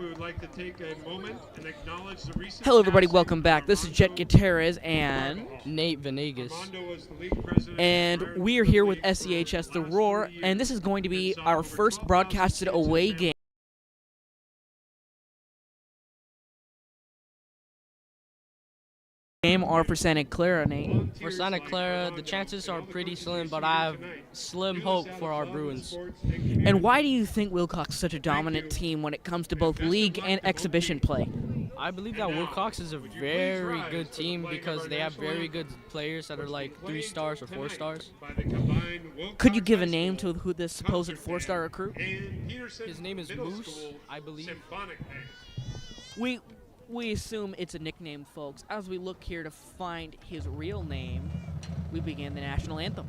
we would like to take a moment and acknowledge the recent Hello, everybody. passing Welcome back. This is Armando Gutierrez and Nate Venegas. Armando was the league president and of we are here with the league SEHS for The last Roar, 30 and this is years going to be and saw our over first 12,000 broadcasted kids and away families. game are for Santa Clara, Nate. For Santa Clara, the chances are pretty slim, but I have slim hope for our Bruins. And why do you think Wilcox is such a dominant team when it comes to both league and exhibition play? I believe that Wilcox is a very good team because they have very good players that are like 3 stars or 4 stars. Could you give a name to who this supposed 4-star recruit? His name is Moose, I believe. We assume it's a nickname, folks. As we look here to find his real name, we begin the national anthem.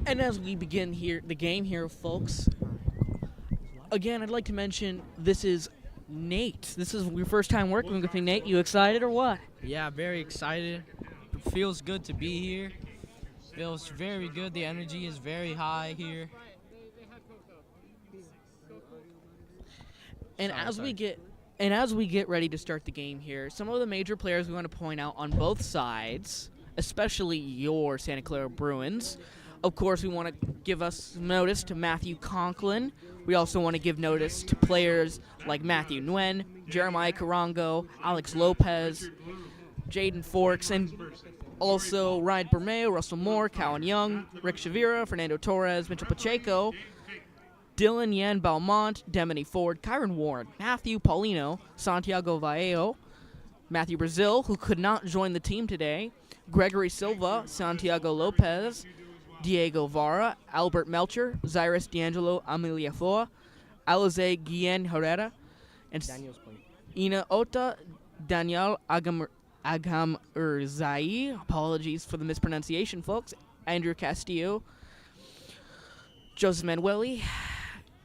And as we begin here, the game here, folks, again, I'd like to mention this is Nate. This is your first time working with me, Nate. You excited or what? Yeah, very excited. It feels good to be here. Feels very good. The energy is very high here. And as we get ready to start the game here, some of the major players we want to point out on both sides, especially your Santa Clara Bruins. Of course, we want to give us notice to Matthew Conklin. We also want to give notice to players like Matthew Nguyen, Jeremiah Carango, Alex Lopez, Jaden Forks, and also Ryan Bermeo, Russell Moore, Cowan Young, Rick Shavira, Fernando Torres, Mitchell Pacheco, Dylan Yen Belmont, Demony Ford, Kyron Warren, Matthew Paulino, Santiago Vallejo, Matthew Brazil, who could not join the team today, Gregory Silva, Santiago Lopez, Diego Vara, Albert Melcher, Zyrus D'Angelo Amiliafoa, Alize Guillen Herrera, and Ina Ota Daniel Agamurzai. Apologies for the mispronunciation, folks. Andrew Castillo, Joseph Manueli,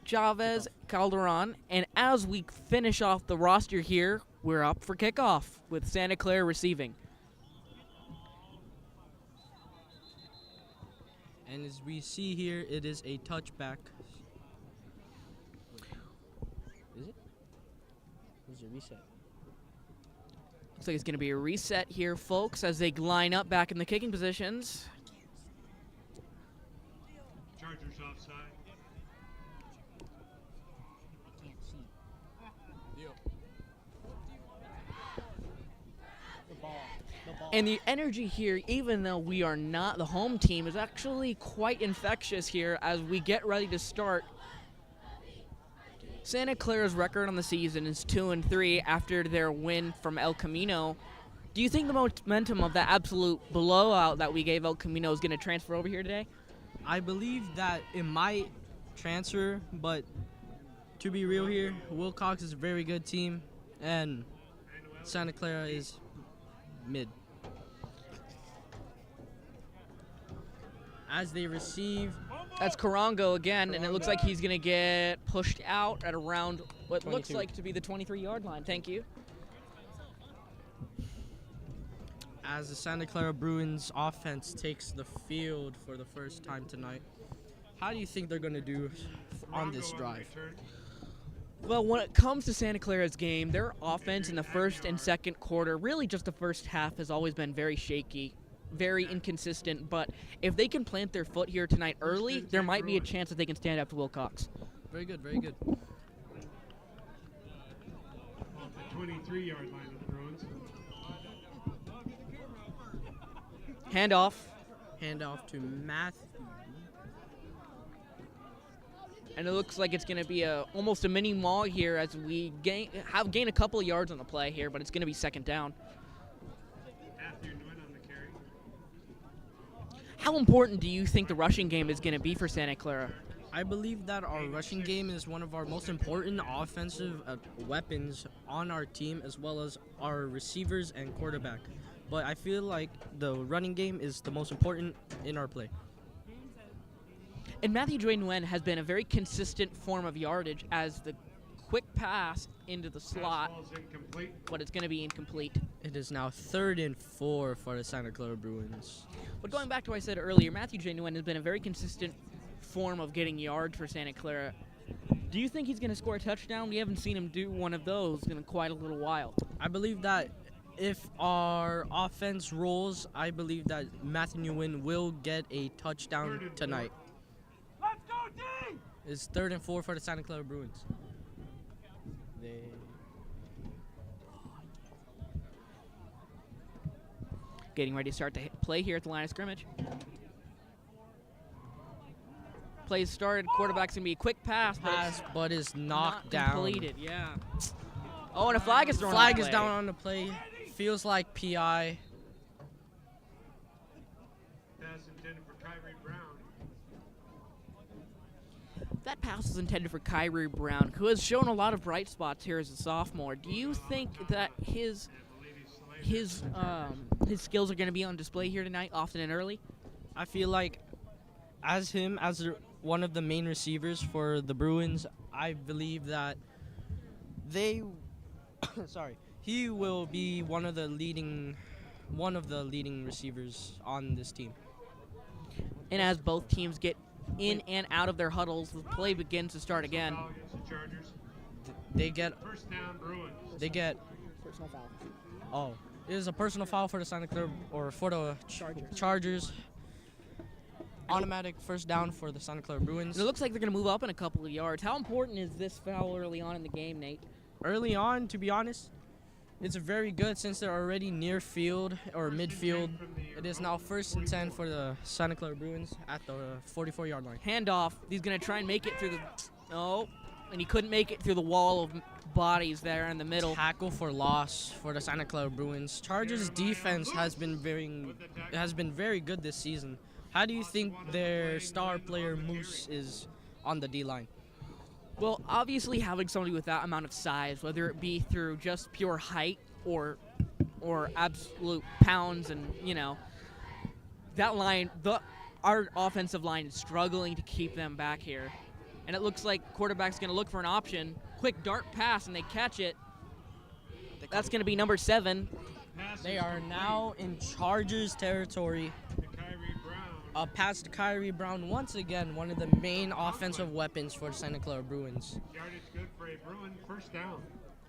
Chavez Calderon. And as we finish off the roster here, we're up for kickoff with Santa Clara receiving. And as we see here, it is a touchback. Is it? Is it reset? Looks like it's going to be a reset here, folks, as they line up back in the kicking positions. Chargers offside. And the energy here, even though we are not the home team, is actually quite infectious here as we get ready to start. Santa Clara's record on the season is 2-3 after their win from El Camino. Do you think the momentum of that absolute blowout that we gave El Camino is going to transfer over here today? I believe that it might transfer, but to be real here, Wilcox is a very good team, and Santa Clara is mid. As they receive, that's Carango again, and it looks like he's going to get pushed out at around what 22. looks like to be the 23-yard line. Thank you. as the Santa Clara Bruins offense takes the field for the first time tonight, how do you think they're going to do on this drive? Well, when it comes to Santa Clara's game, their offense in the first and second quarter, really just the first half, has always been very shaky, very inconsistent. But if they can plant their foot here tonight early, there might be a chance that they can stand up to Wilcox. Very good, very good. Off the 23-yard line of the Bruins. Handoff. Handoff to Matthew. And it looks like it's going to be almost a mini maul here as we gain a couple of yards on the play here, but it's going to be second down. Matthew Nguyen on the carry. How important do you think the rushing game is going to be for Santa Clara? I believe that our rushing game is one of our most important offensive weapons on our team, as well as our receivers and quarterback. But I feel like the running game is the most important in our play. And Matthew Nguyen has been a very consistent form of yardage as the quick pass into the slot, Pass ball's incomplete. but it's going to be incomplete. It is now 3rd and 4 for the Santa Clara Bruins. But going back to what I said earlier, Matthew Nguyen has been a very consistent form of getting yards for Santa Clara. Do you think he's going to score a touchdown? We haven't seen him do one of those in quite a little while. I believe that if our offense rolls, I believe that Matthew Nguyen will get a touchdown tonight. Let's go, D! It's 3rd and 4 for the Santa Clara Bruins. Getting ready to start the play here at the line of scrimmage. Plays started. Quarterback's going to be a quick pass, But is knocked not down. completed. Yeah. Oh, and a flag is thrown. Flag on the is play. down on the play. Feels like PI. Pass intended for Kyrie Brown. That pass was intended for Kyrie Brown, who has shown a lot of bright spots here as a sophomore. Do you think that his skills are going to be on display here tonight, often and early? I feel like as one of the main receivers for the Bruins, I believe that he will be one of the leading receivers on this team. And as both teams get in and out of their huddles, the play begins to start again. Foul against the Chargers. They get First down, Bruins. Personal foul. oh, it is a personal foul for the Santa Clara or for the Chargers. Automatic first down for the Santa Clara Bruins. And it looks like they're going to move up in a couple of yards. How important is this foul early on in the game, Nate? Early on, to be honest, it's very good since they're already near field or midfield. It is now 1st and 10 for the Santa Clara Bruins at the 44-yard line. Handoff. He's going to try and make it through the... Oh, and he couldn't make it through the wall of bodies there in the middle. Tackle for loss for the Santa Clara Bruins. Chargers defense has been very good this season. How do you think their star player Moose is on the D-line? Well, obviously having somebody with that amount of size, whether it be through just pure height or absolute pounds, and that line, our offensive line is struggling to keep them back here. And it looks like quarterback's going to look for an option. Quick dart pass, and they catch it. That's going to be number 7. They are now in Chargers territory. Kyrie Brown. A pass to Kyrie Brown, once again, one of the main offensive weapons for the Santa Clara Bruins. Yardage good for a Bruin. First down.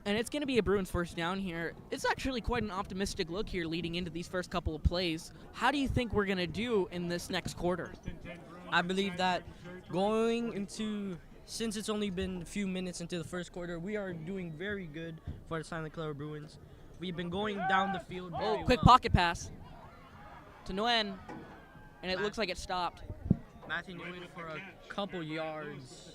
And it's going to be a Bruins first down here. It's actually quite an optimistic look here leading into these first couple of plays. How do you think we're going to do in this next quarter? First and 10 Bruins. I believe that since it's only been a few minutes into the first quarter, we are doing very good for the Santa Clara Bruins. We've been going down the field very Quick well. pocket pass to Nguyen, and it looks like it stopped. Matthew Nguyen for a couple yards,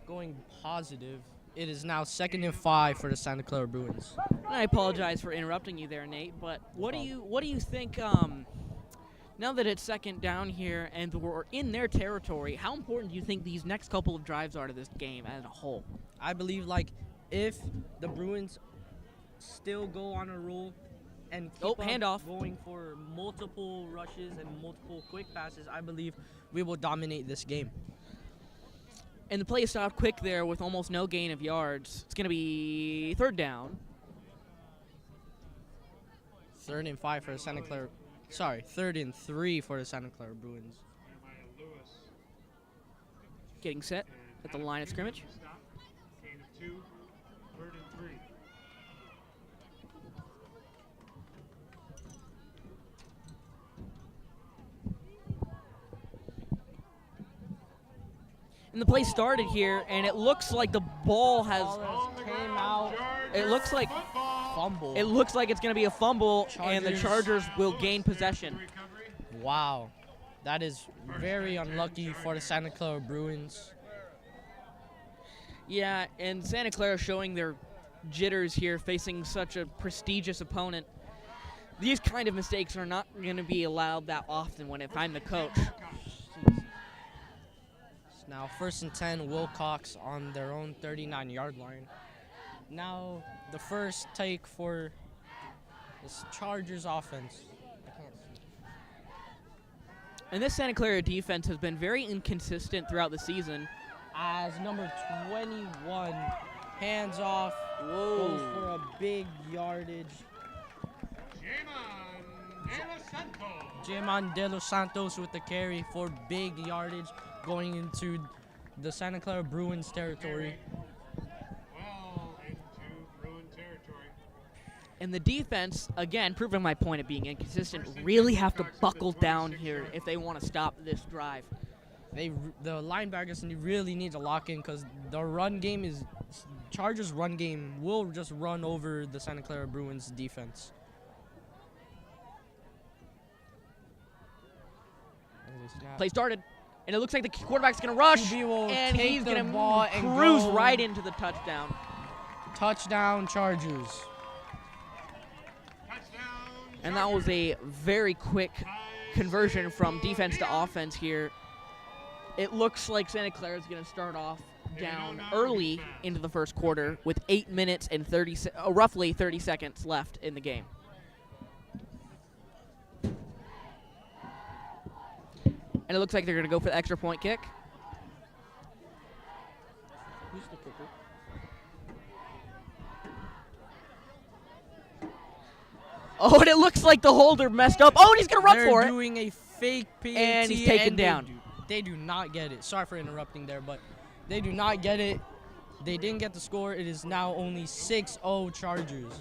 going positive. It is now 2nd and 5 for the Santa Clara Bruins. And I apologize for interrupting you there, Nate, but what do you think? Now that it's second down here and we're in their territory, how important do you think these next couple of drives are to this game as a whole? I believe if the Bruins still go on a roll and keep handoff. going for multiple rushes and multiple quick passes, I believe we will dominate this game. And the play stopped quick there with almost no gain of yards. It's going to be 3rd down. 3rd and 5 for the Santa Clara. 3rd and 3 for the Santa Clara Bruins. Getting set at the line of scrimmage. Stop. Gain of 2. And the play started here, and it looks like the ball has. Came out. It looks like Fumble. it looks like it's going to be a fumble, and the Chargers. Chargers will gain possession. Wow. That is very unlucky for the Santa Clara Bruins. Yeah, and Santa Clara showing their jitters here, facing such a prestigious opponent. These kind of mistakes are not going to be allowed that often if I'm the coach. Now, 1st and 10, Wilcox on their own 39-yard line. Now, the first take for this Chargers offense. I can't see. And this Santa Clara defense has been very inconsistent throughout the season. As number 21, hands off, goes for a big yardage. Jaman De Los Santos with the carry for big yardage going into the Santa Clara Bruins territory. Well into Bruin territory. And the defense, again, proving my point of being inconsistent, really have to buckle down here if they want to stop this drive. The linebackers really need to lock in because the run game is Chargers' run game will just run over the Santa Clara Bruins defense. Play started, and it looks like the quarterback's going to rush, and he's going to cruise right into the touchdown. Touchdown, Chargers. And that was a very quick conversion from defense to offense here. It looks like Santa Clara is going to start off down early into the first quarter with 8 minutes and roughly 30 seconds left in the game. And it looks like they're going to go for the extra point kick. Who's the kicker? Oh, and it looks like the holder messed up. Oh, and he's going to run for it. They're doing a fake PAT. And he's taken down. They do not get it. Sorry for interrupting there, but they do not get it. They didn't get the score. It is now only 6-0 Chargers.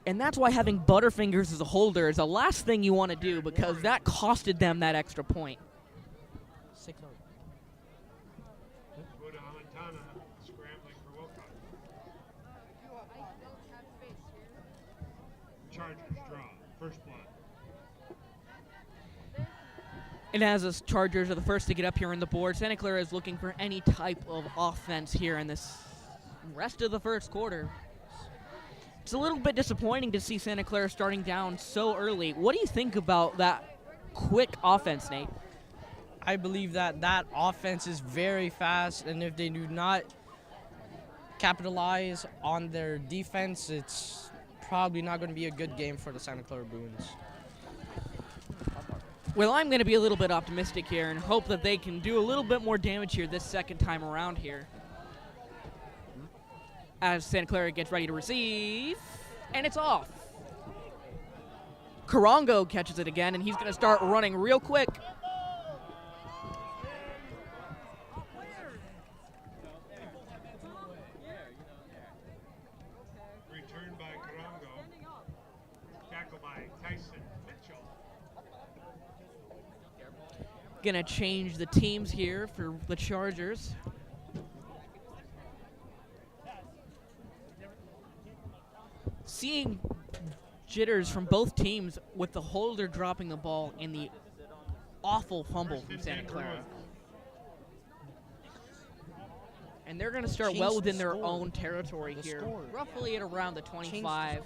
And that's why having Butterfingers as a holder is the last thing you want to do because that costed them that extra point. 6-0. Scrambling for Wilcox. Chargers draw. First blood. And as the Chargers are the first to get up here on the board, Santa Clara is looking for any type of offense here in this rest of the first quarter. It's a little bit disappointing to see Santa Clara starting down so early. What do you think about that quick offense, Nate? I believe that offense is very fast, and if they do not capitalize on their defense, it's probably not going to be a good game for the Santa Clara Bruins. Well, I'm going to be a little bit optimistic here and hope that they can do a little bit more damage here this second time around here. As Santa Clara gets ready to receive, and it's off. Karongo catches it again, and he's going to start running real quick. Returned by Karongo. Tackled by Tyson Mitchell. Going to change the teams here for the Chargers. Seeing jitters from both teams with the holder dropping the ball and the awful fumble from Santa Clara. And they're going to start well within their own territory here, roughly at around the 25.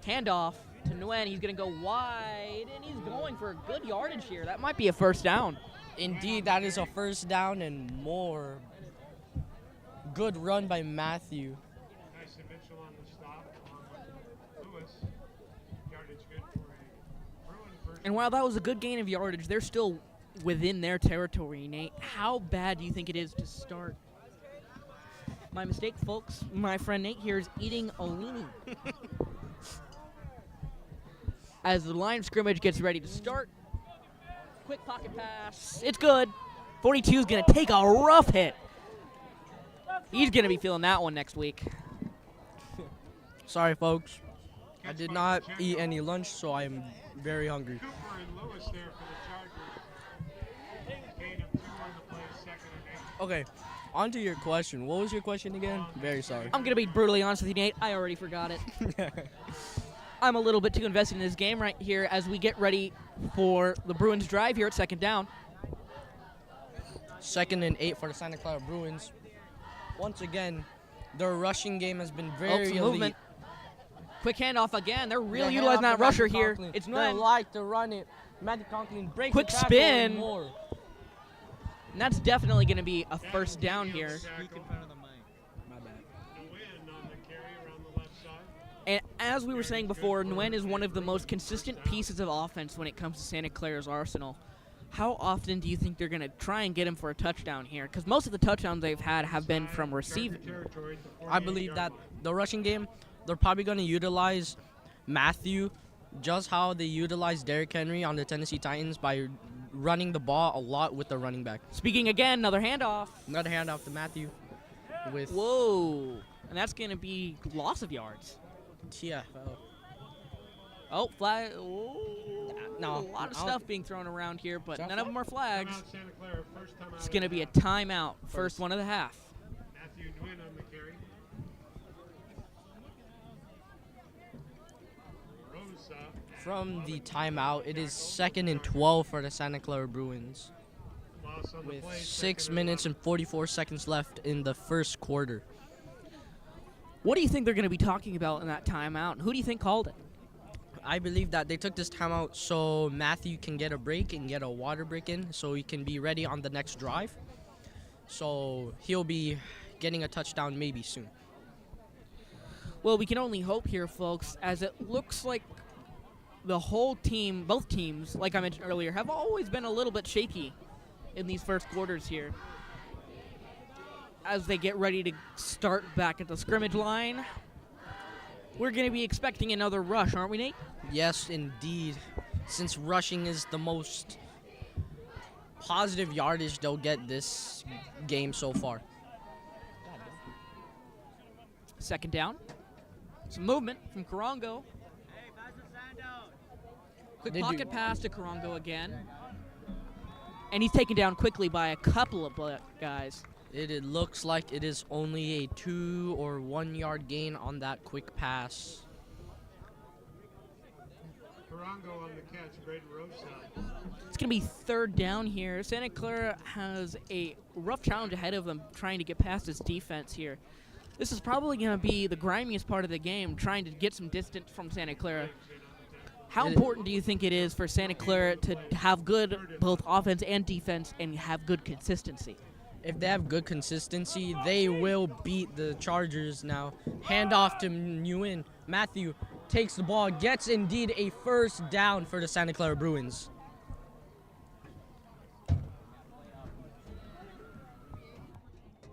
Handoff to Nguyen. He's going to go wide, and he's going for a good yardage here. That might be a first down. Indeed, that is a first down and more. Good run by Matthew. Tyson Mitchell on the stop on Lewis. Yardage good for a Bruin first. And while that was a good gain of yardage, they're still within their territory, Nate. How bad do you think it is to start? My mistake, folks. My friend Nate here is eating a weenie. As the line of scrimmage gets ready to start. Quick pocket pass. It's good. 42 is going to take a rough hit. He's going to be feeling that one next week. Sorry, folks. I did not eat any lunch, so I am very hungry. Cooper and Lewis there for the Chargers. Gain of 2 on the play, Okay, on to your question. What was your question again? Very sorry. I'm going to be brutally honest with you, Nate. I already forgot it. I'm a little bit too invested in this game right here as we get ready for the Bruins drive here at second down. 2nd and 8 for the Santa Clara Bruins. Once again, their rushing game has been very some elite. movement. Quick handoff again. They're really They utilizing hand that off to rusher Matthew here. Conklin. It's They Nguyen. like to run it. Matthew Conklin breaks Quick the tackle spin. and more. And that's definitely going to be a first down here. Speak in front of the mic. My bad. Nguyen on the carry around the left side. And as we were saying before, Nguyen is one of the most consistent pieces of offense when it comes to Santa Clara's arsenal. How often do you think they're going to try and get him for a touchdown here? Because most of the touchdowns they've had have been from receiving. I believe that the rushing game, they're probably going to utilize Matthew just how they utilized Derrick Henry on the Tennessee Titans by running the ball a lot with the running back. Speaking again, another handoff. Another handoff to Matthew with Whoa. And that's going to be loss of yards. TFL. Oh, flag. Oh, No, a lot of I'll- stuff being thrown around here, but Is that none of them are flags. Timeout Santa Clara, first time out It's of going to the be a half. timeout, first one of the half. Matthew Nguyen on the carry. Rosa. From the timeout, it is 2nd and 12 for the Santa Clara Bruins Loss on the with play, 6 second minutes and and 44 seconds left in the first quarter. What do you think they're going to be talking about in that timeout? Who do you think called it? I believe that they took this timeout so Matthew can get a break and get a water break in so he can be ready on the next drive. So he'll be getting a touchdown maybe soon. Well, we can only hope here, folks, as it looks like the whole team, both teams, like I mentioned earlier, have always been a little bit shaky in these first quarters here. As they get ready to start back at the scrimmage line, we're going to be expecting another rush, aren't we, Nate? Yes, indeed. Since rushing is the most positive yardage they'll get this game so far. Second down. Some movement from Karango. Quick They do. pocket pass to Karango again. And he's taken down quickly by a couple of guys. It looks like it is only a 2 or 1 yard gain on that quick pass. Karango on the catch, Braden Rosa. It's going to be third down here. Santa Clara has a rough challenge ahead of them trying to get past his defense here. This is probably going to be the grimiest part of the game, trying to get some distance from Santa Clara. How important do you think it is for Santa Clara to have good both offense and defense and have good consistency? If they have good consistency, they will beat the Chargers now. Handoff to Nguyen. Matthew takes the ball, gets indeed a first down for the Santa Clara Bruins.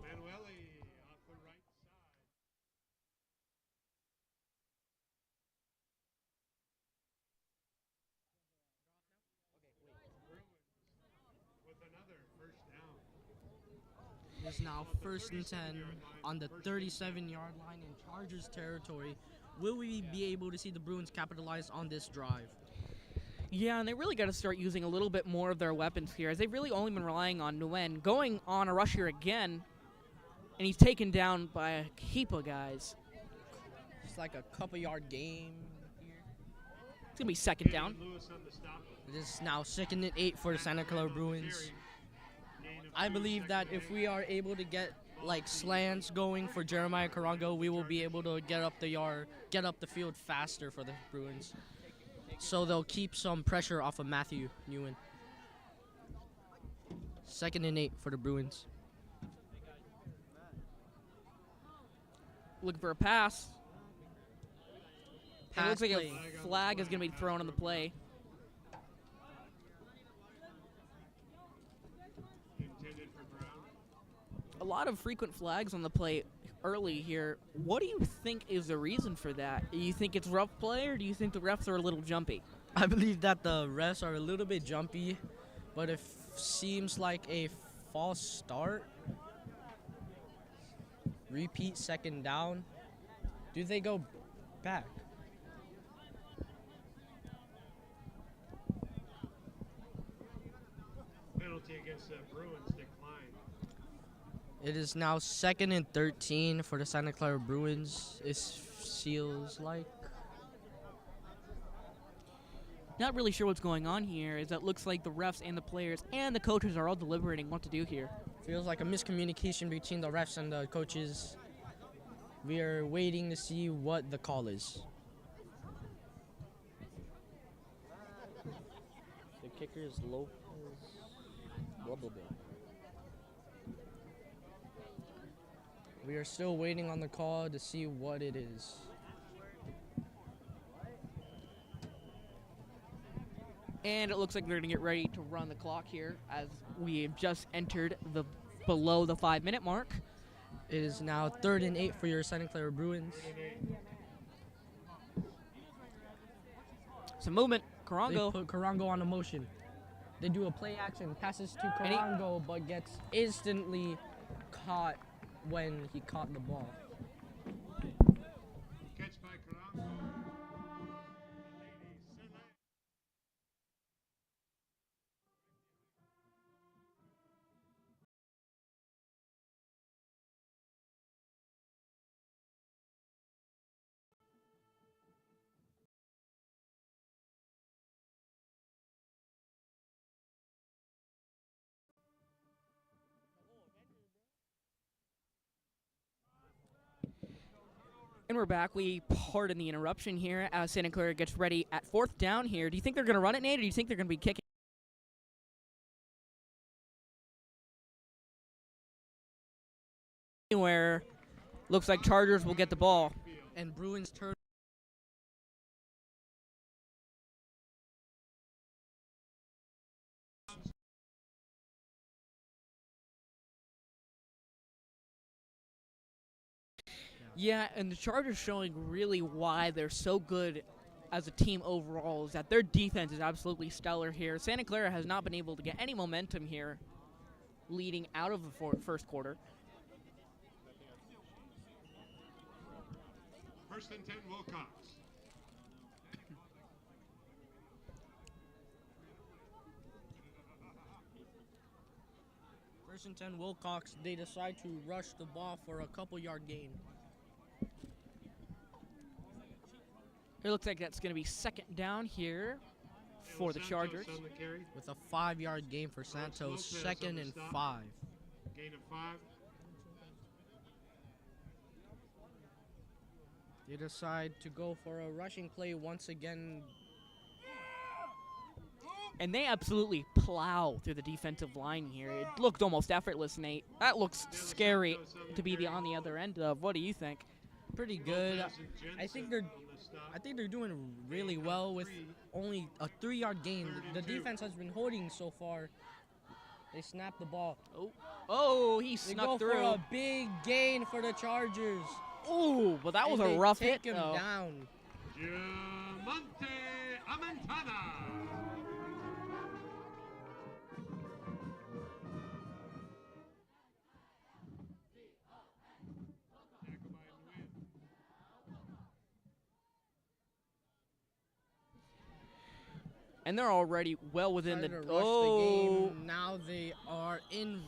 Manueli off the right side. Bruins with another first down. It is now 1st and 10 on the 37-yard line in Chargers territory. Will we be able to see the Bruins capitalize on this drive? Yeah, and they really got to start using a little bit more of their weapons here, as they've really only been relying on Nguyen. Going on a rush here again, and he's taken down by a heap of guys. It's like a couple-yard game here. It's going to be second down. Lewis on the stop. It is now 2nd and 8 for the Santa Clara Bruins. I believe that if we are able to get like slants going for Jeremiah Karango, we will be able to get up the field faster for the Bruins. So they'll keep some pressure off of Matthew Nguyen. 2nd and 8 for the Bruins. Looking for a pass. It Pass looks like play. a flag is going to be thrown on the play. Intended for Brown. A lot of frequent flags on the play early here. What do you think is the reason for that? Do you think it's rough play, or do you think the refs are a little jumpy? I believe that the refs are a little bit jumpy, but it seems like a false start. Repeat 2nd down. Do they go back? Penalty against the Bruins declined. It is now 2nd and 13 for the Santa Clara Bruins. It feels like. Not really sure what's going on here. Is that looks like the refs and the players and the coaches are all deliberating what to do here. Feels like a miscommunication between the refs and the coaches. We are waiting to see what the call is. The kicker is Lopez. Blah, blah, blah. We are still waiting on the call to see what it is. And it looks like they're going to get ready to run the clock here as we have just entered the below the 5-minute mark. It is now 3rd and 8 for your Santa Clara Bruins. Some movement. They Karango. put Karango on a motion. They do a play action, passes to Karango, but gets instantly caught when he caught the ball. Catch by Carango. And we're back. We pardon the interruption here as Santa Clara gets ready at 4th down here. Do you think they're going to run it, Nate, or do you think they're going to be kicking? Where looks like Chargers will get the ball. And Bruins turn. Yeah, and the Chargers showing really why they're so good as a team overall is that their defense is absolutely stellar here. Santa Clara has not been able to get any momentum here leading out of the first quarter. 1st and 10, Wilcox. First and 10, Wilcox. They decide to rush the ball for a couple-yard gain. It looks like that's going to be 2nd down here for the Chargers. On the carry. With a 5-yard gain for Santos, Lopez 2nd on the and stop. 5. Gain of 5. They decide to go for a rushing play once again. And they absolutely plow through the defensive line here. It looked almost effortless, Nate. That looks scary to be on the other end of. What do you think? Pretty good. Lopez and I think Jensen they're on the stop. I think they're doing really well with only a 3-yard gain. The defense has been holding so far. They snap the ball. Oh, he They snuck go through. for a big gain for the Chargers. Ooh, but that was And a they rough take hit, him though. down. Diamante Amantana. Tackle by Nguyen. And they're already well within Trying the... to rush the game. Now they are in.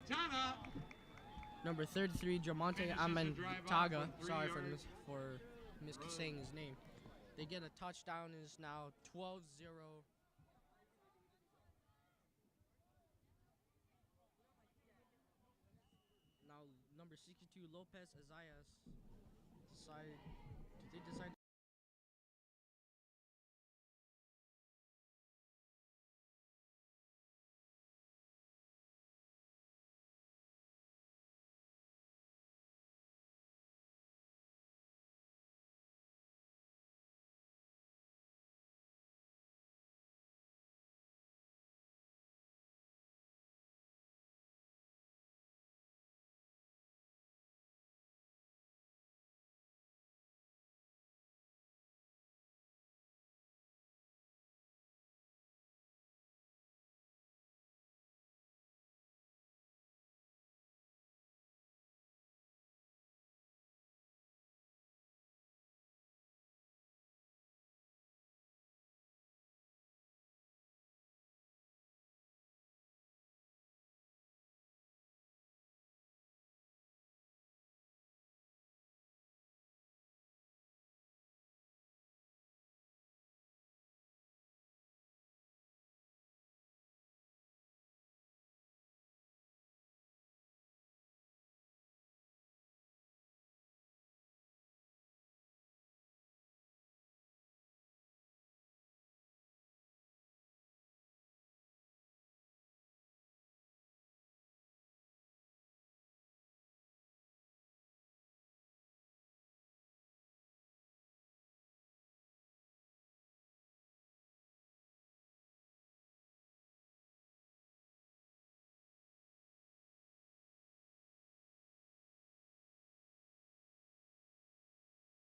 Tana. Number 33, Jamonte Finishes the drive off Amentaga. with 3 Sorry yards. for saying his name. They get a touchdown. Is now 12-0. Now number 62, Lopez Isaias. Did they decide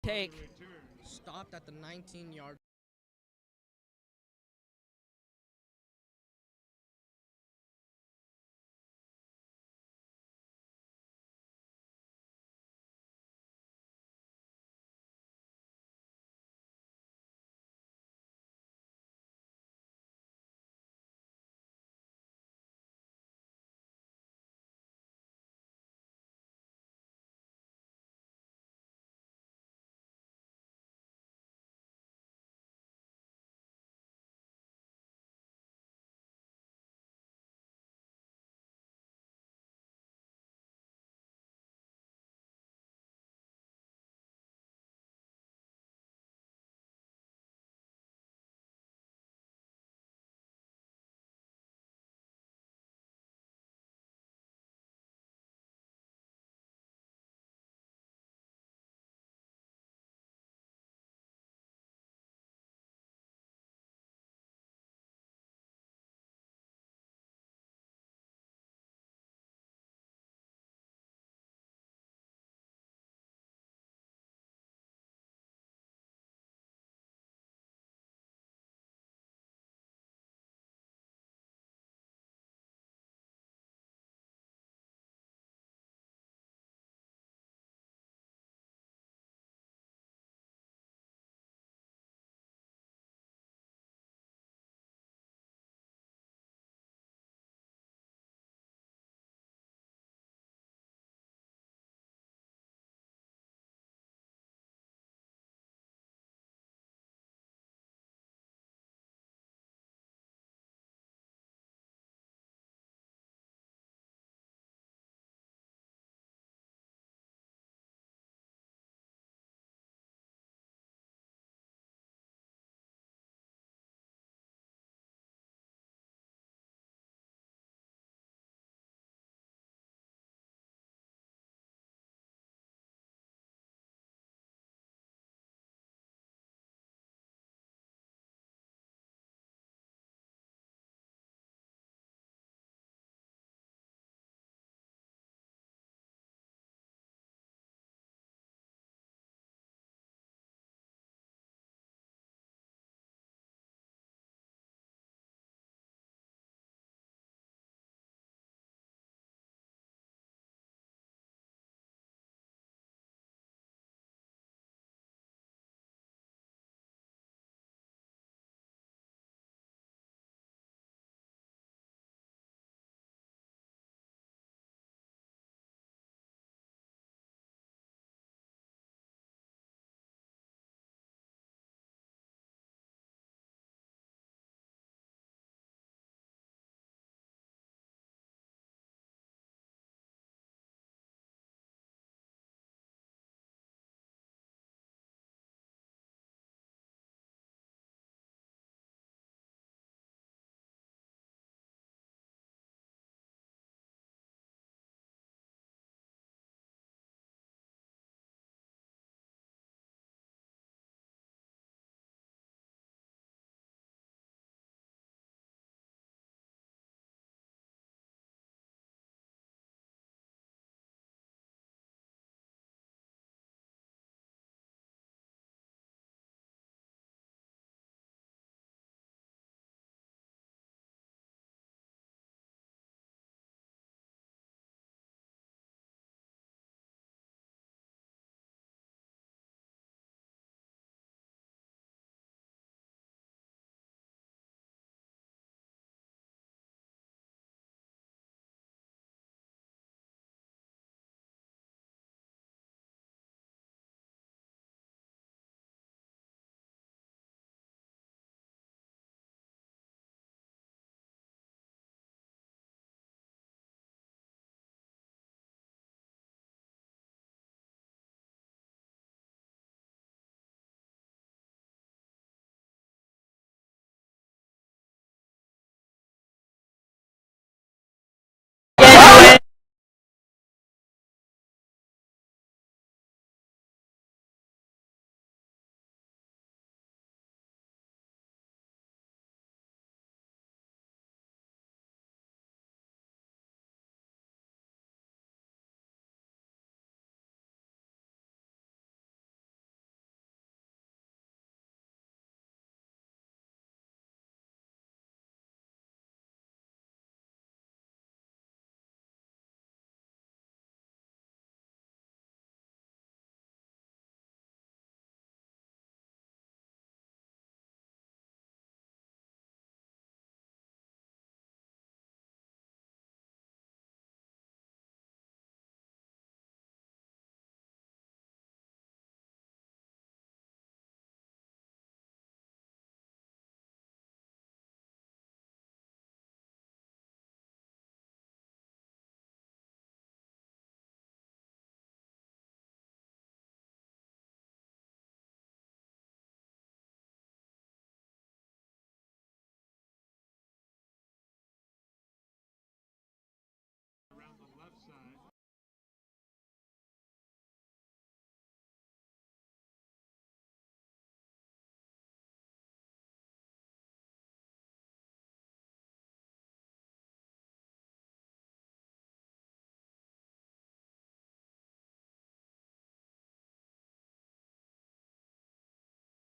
Take. Return. Stopped at the 19-yard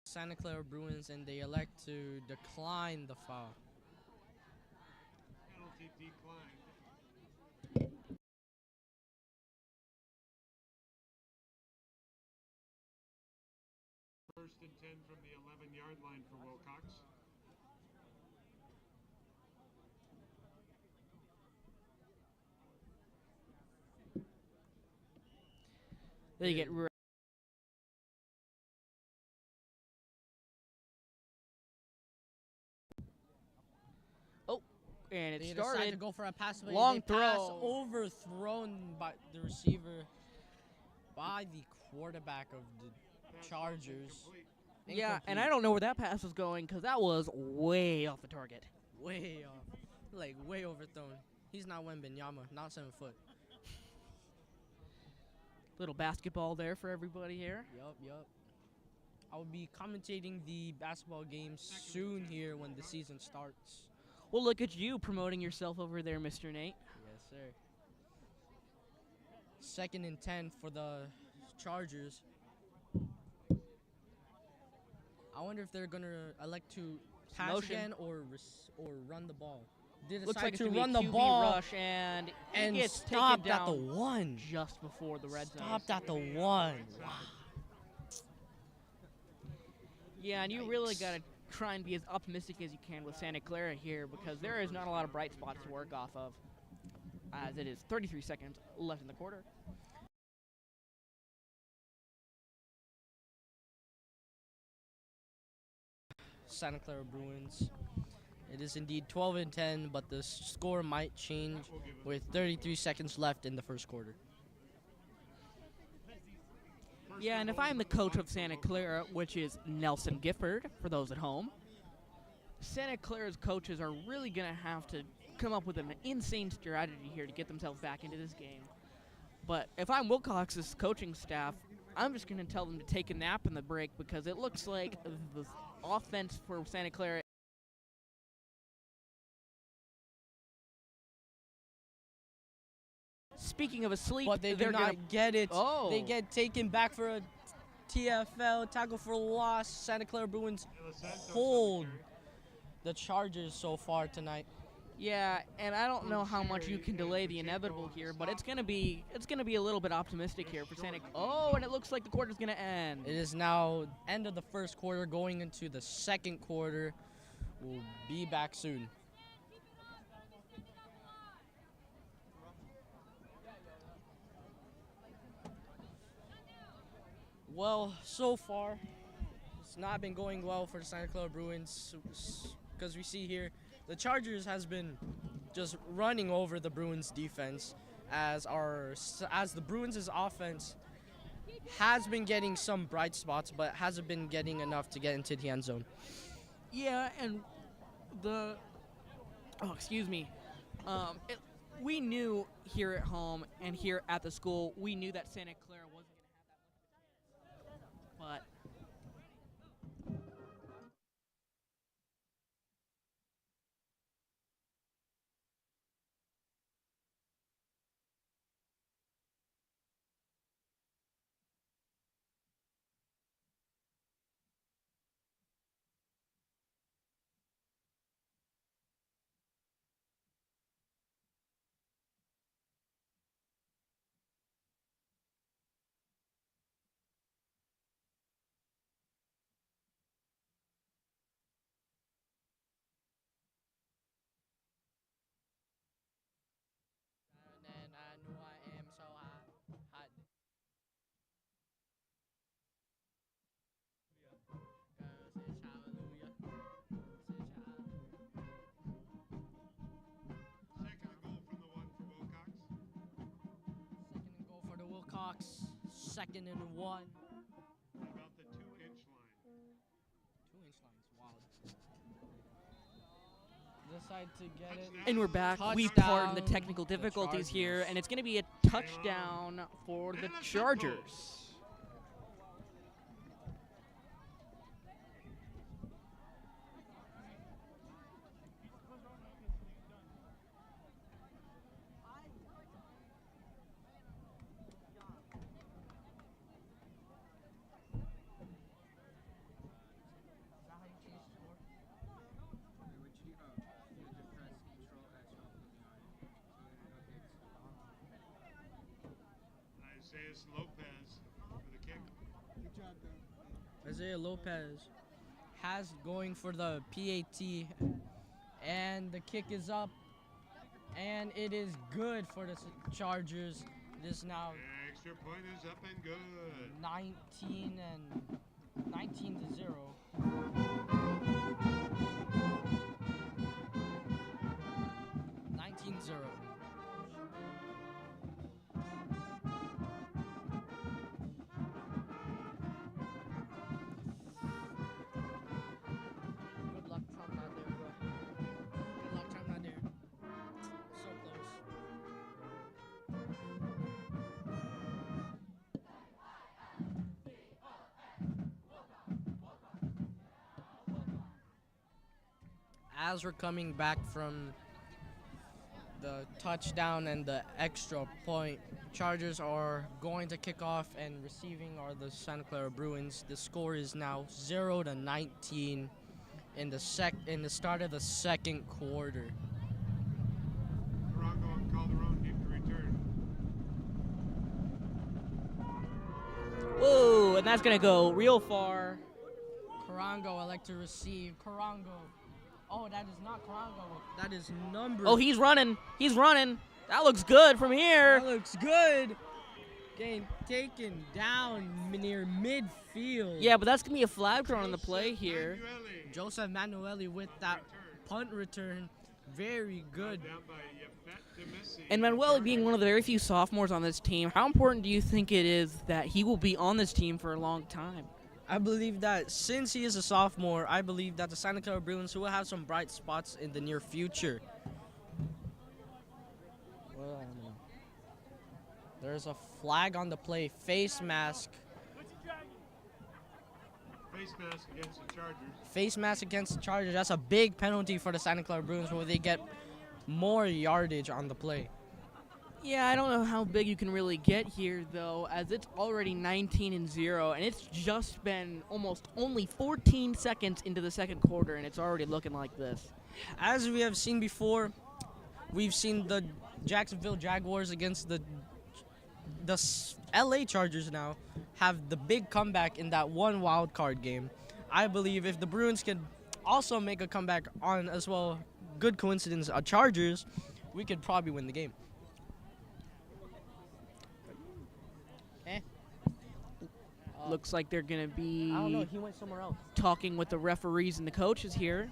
Santa Clara Bruins, and they elect to decline the foul. Penalty declined. First and 10 from the 11-yard line for Wilcox. They get and it They decide to started. go for a pass. Long Pass throw. overthrown by the receiver by the quarterback of the Pass Chargers. incomplete. Yeah, and Incomplete. I don't know where that pass was going because that was way off the target. Way off. Like, way overthrown. He's not Wembenyama, not 7 foot. Little basketball there for everybody here. Yup. I will be commentating the basketball games soon here when the season starts. Well, look at you promoting yourself over there, Mr. Nate. Yes, sir. 2nd and 10 for the Chargers. I wonder if they're gonna elect to pass Motion. again or run the ball. They Looks decide like it's to gonna be run a the QB ball rush, and he gets stopped taken at the down 1. just before the red zone. Stopped at the 1. Wow. Yeah, and you really got to try and be as optimistic as you can with Santa Clara here because there is not a lot of bright spots to work off of, as it is 33 seconds left in the quarter. Santa Clara Bruins. It is indeed 12 and 10, but the score might change with 33 seconds left in the first quarter. Yeah, and if I'm the coach of Santa Clara, which is Nelson Gifford, for those at home, Santa Clara's coaches are really going to have to come up with an insane strategy here to get themselves back into this game. But if I'm Wilcox's coaching staff, I'm just going to tell them to take a nap in the break because it looks like the offense for Santa Clara. Speaking of asleep, But they do they're not gonna get it. Oh. They get taken back for a TFL, tackle for loss. Santa Clara Bruins hold the Chargers so far tonight. Yeah, and I don't know how much you can delay the inevitable here, but it's gonna be a little bit optimistic here for Santa. Oh, and it looks like the quarter's gonna end. It is now end of the first quarter, going into the second quarter. We'll be back soon. Well, so far, it's not been going well for the Santa Clara Bruins because we see here the Chargers has been just running over the Bruins defense as the Bruins' offense has been getting some bright spots but hasn't been getting enough to get into the end zone. Yeah, and we knew here at home and here at the school, we knew that Santa Clara wasn't going to have that much of a chance. But And I knew I am so hot. Second and goal from the 1 for Wilcox. Second and goal for the Wilcox. 2nd and 1. About the 2-inch line. 2-inch lines, wow. Decide to get it. and we're back. We Touchdown, pardon the technical the difficulties here, Chargers. and it's going to be a touchdown for the Chargers. Isaias Lopez for the kick. Isaiah Lopez has going for the PAT, and the kick is up, and it is good for the Chargers. It is now Extra point is up and good. 19-0. 19-0. Good luck, Trump not there, bro. Good luck, Trump not there. So close. As we're coming back from the touchdown and the extra point, Chargers are going to kick off, and receiving are the Santa Clara Bruins. The score is now 0-19 in the start of the second quarter. Toronto and Calderon need to return. Whoa, and that's going to go real far. Karango elect to receive. Karango. Oh, that is not Karango. That is number. Oh, he's running. He's running. That looks good from here. That looks good. Getting taken down near midfield. Yeah, but that's going to be a flag thrown on the play here. Manueli. Joseph Manueli with that punt return. Very good. Down by Yafet Demisi. And Manuel being one of the very few sophomores on this team, how important do you think it is that he will be on this team for a long time? I believe that since he is a sophomore, I believe that the Santa Clara Bruins will have some bright spots in the near future. Well, I don't know. There's a flag on the play. Face mask. Face mask against the Chargers. Face mask against the Chargers. That's a big penalty for the Santa Clara Bruins where they get more yardage on the play. Yeah, I don't know how big you can really get here, though, as it's already 19-0, and it's just been almost only 14 seconds into the second quarter, and it's already looking like this. As we have seen before, we've seen the Jacksonville Jaguars against the LA Chargers now have the big comeback in that one wild card game. I believe if the Bruins could also make a comeback on, as well, good coincidence, Chargers, we could probably win the game. Looks like they're going to be I don't know, he went somewhere else. talking with the referees and the coaches here.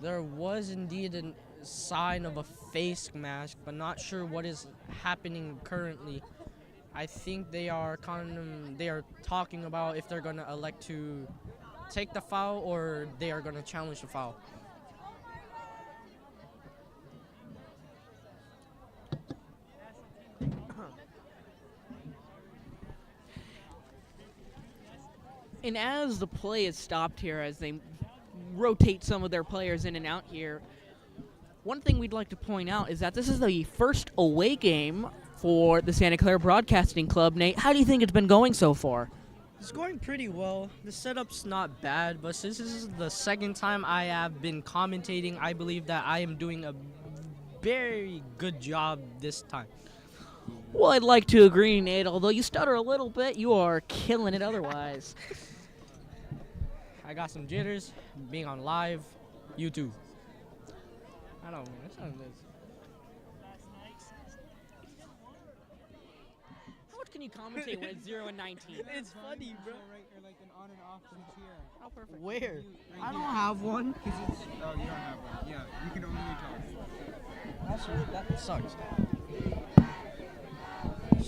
There was indeed a sign of a face mask, but not sure what is happening currently. I think they are talking about if they're going to elect to take the foul or they are going to challenge the foul. And as the play is stopped here, as they rotate some of their players in and out here, one thing we'd like to point out is that this is the first away game for the Santa Clara Broadcasting Club. Nate, how do you think it's been going so far? It's going pretty well. The setup's not bad, but since this is the second time I have been commentating, I believe that I am doing a very good job this time. Well, I'd like to agree, Nate. Although you stutter a little bit, you are killing it otherwise. I got some jitters being on live YouTube. I don't know. That's not this. How much can you commentate when it's 0 and 19? It's funny, bro. Or like an on and off switch here. How perfect. Where? Right I here. don't have one. Oh, you don't have one. Yeah, you can only talk. That sucks.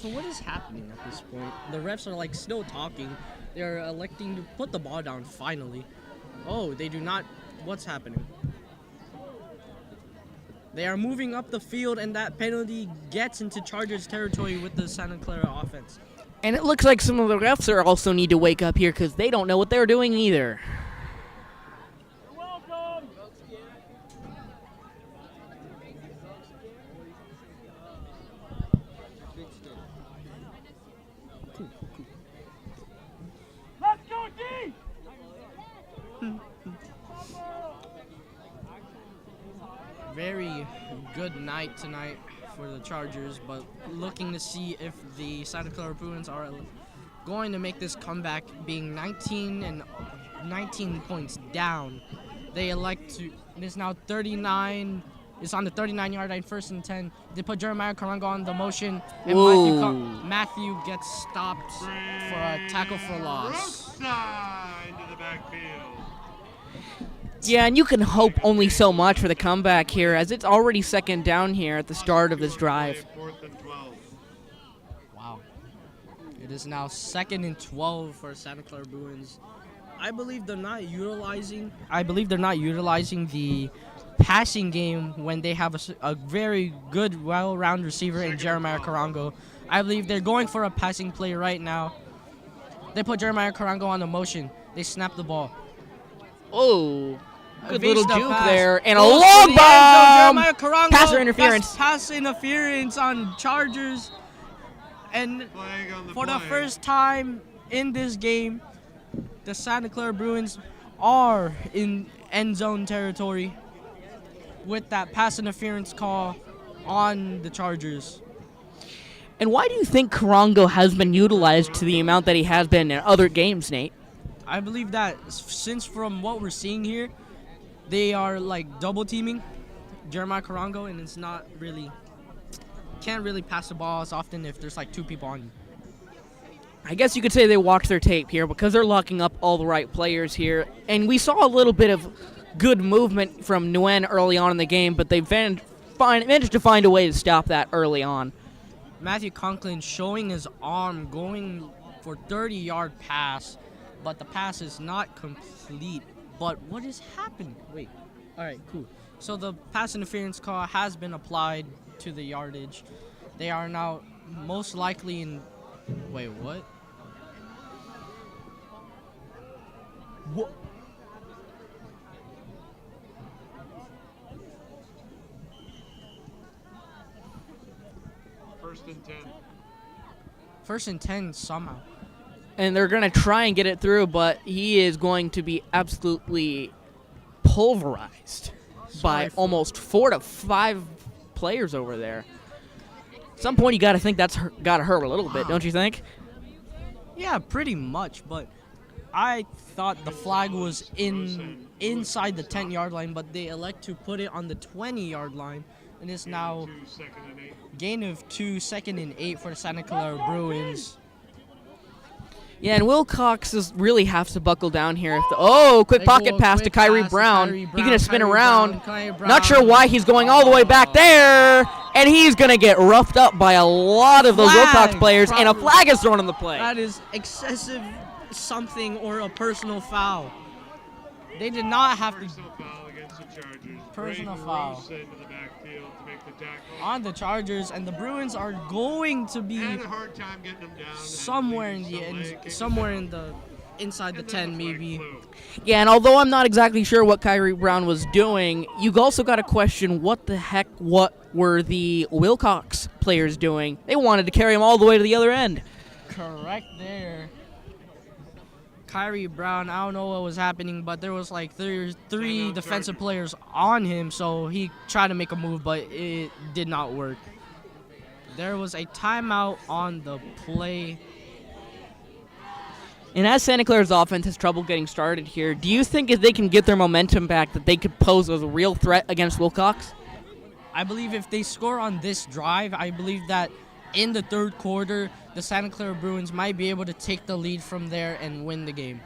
So what is happening at this point? The refs are like still talking. They're electing to put the ball down finally. Oh, they do not. What's happening? They are moving up the field, and that penalty gets into Chargers territory with the Santa Clara offense. And it looks like some of the refs are also need to wake up here because they don't know what they're doing either. Very good night night tonight for the Chargers, but looking to see if the Santa Clara Bruins are going to make this comeback, being 19 points down. They elect to. It's now 39. It's on the 39-yard line, 1st and 10. They put Jeremiah Karango on the motion, and Matthew gets stopped for a tackle for loss. Into the backfield. Yeah, and you can hope only so much for the comeback here, as it's already 2nd down here at the start of this drive. 4th and 12. Wow. It is now 2nd and 12 for Santa Clara Bruins. I believe they're not utilizing the passing game when they have a very good, well-rounded receiver in Jeremiah Karango. I believe they're going for a passing play right now. They put Jeremiah Karango on the motion. They snap the ball. Oh, good little Evades the juke pass. there. And a Goes to long the end zone. bomb! Jeremiah Karango. Passer interference. That's pass interference on Chargers. And Flag on the for the play. first time in this game, the Santa Clara Bruins are in end zone territory with that pass interference call on the Chargers. And why do you think Karango has been utilized to the amount that he has been in other games, Nate? I believe that since from what we're seeing here, they are like double teaming Jeremiah Karango, and it's not really, can't really pass the ball as often if there's like 2 people on you. I guess you could say they watched their tape here because they're locking up all the right players here. And we saw a little bit of good movement from Nguyen early on in the game, but they managed to find a way to stop that early on. Matthew Conklin showing his arm, going for 30-yard pass, but the pass is not complete. But what is happening? Wait. All right, cool. So the pass interference call has been applied to the yardage. They are now most likely in... Wait, what? What? First and 10. 1st and 10 somehow. And they're going to try and get it through, but he is going to be absolutely pulverized by almost 4 to 5 players over there. At some point, you got to think that's got to hurt a little bit, don't you think? Yeah, pretty much, but I thought the flag was inside the 10-yard line, but they elect to put it on the 20-yard line, and it's now 2, 2nd and 8. gain of 2, 2nd and 8 for the Santa Clara Bruins. Yeah, and Wilcox really has to buckle down here. Quick They pocket go pass to quick Kyrie pass to Brown. Kyrie He's Brown, going to spin Kyrie around. Brown. Not sure why he's going all the way back there. And he's going to get roughed up by a lot of those Wilcox players. And a flag is thrown on the play. That is excessive something or a personal foul. They did not have to... Personal foul against the Chargers. Personal Braden foul. Rose into the backfield to make the tackle. on the Chargers, and the Bruins are going to be Had a hard time getting them down. somewhere in the inside the 10 maybe. Yeah, and although I'm not exactly sure what Kyrie Brown was doing, you also got to question what were the Wilcox players doing. They wanted to carry him all the way to the other end. Correct there. Kyrie Brown, I don't know what was happening, but there was like three defensive players on him, so he tried to make a move, but it did not work. There was a timeout on the play. And as Santa Clara's offense has trouble getting started here, do you think if they can get their momentum back that they could pose as a real threat against Wilcox? I believe if they score on this drive, I believe that in the third quarter, the Santa Clara Bruins might be able to take the lead from there and win the game.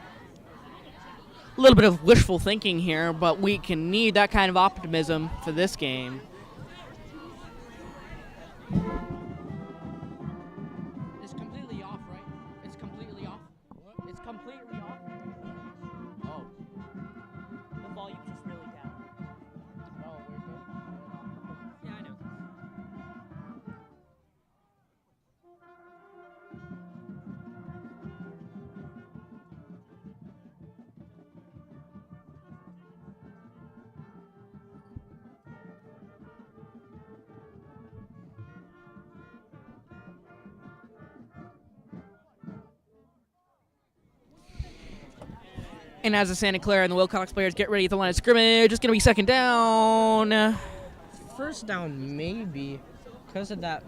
A little bit of wishful thinking here, but we can need that kind of optimism for this game. It's completely off, right? It's completely off? What? It's completely off? Oh. The volume's just really down. Oh, we're good? Yeah, I know. And as the Santa Clara and the Wilcox players get ready at the line of scrimmage, it's going to be second down. first down maybe because of that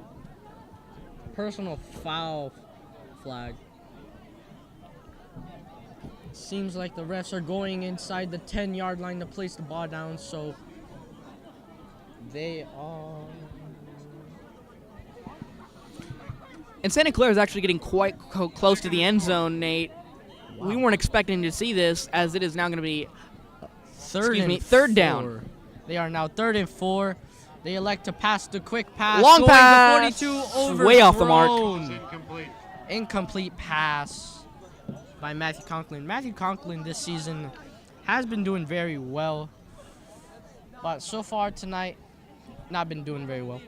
personal foul flag. Seems like the refs are going inside the 10-yard line to place the ball down, so they are. And Santa Clara is actually getting quite close to the end zone, Nate. Wow. We weren't expecting to see this, as it is now going to be Third down. They are now 3rd and 4. They elect to pass the quick pass. Long going pass. To 42, overthrown. Way off the mark. Incomplete. Incomplete pass by Matthew Conklin. Matthew Conklin this season has been doing very well, but so far tonight, not been doing very well.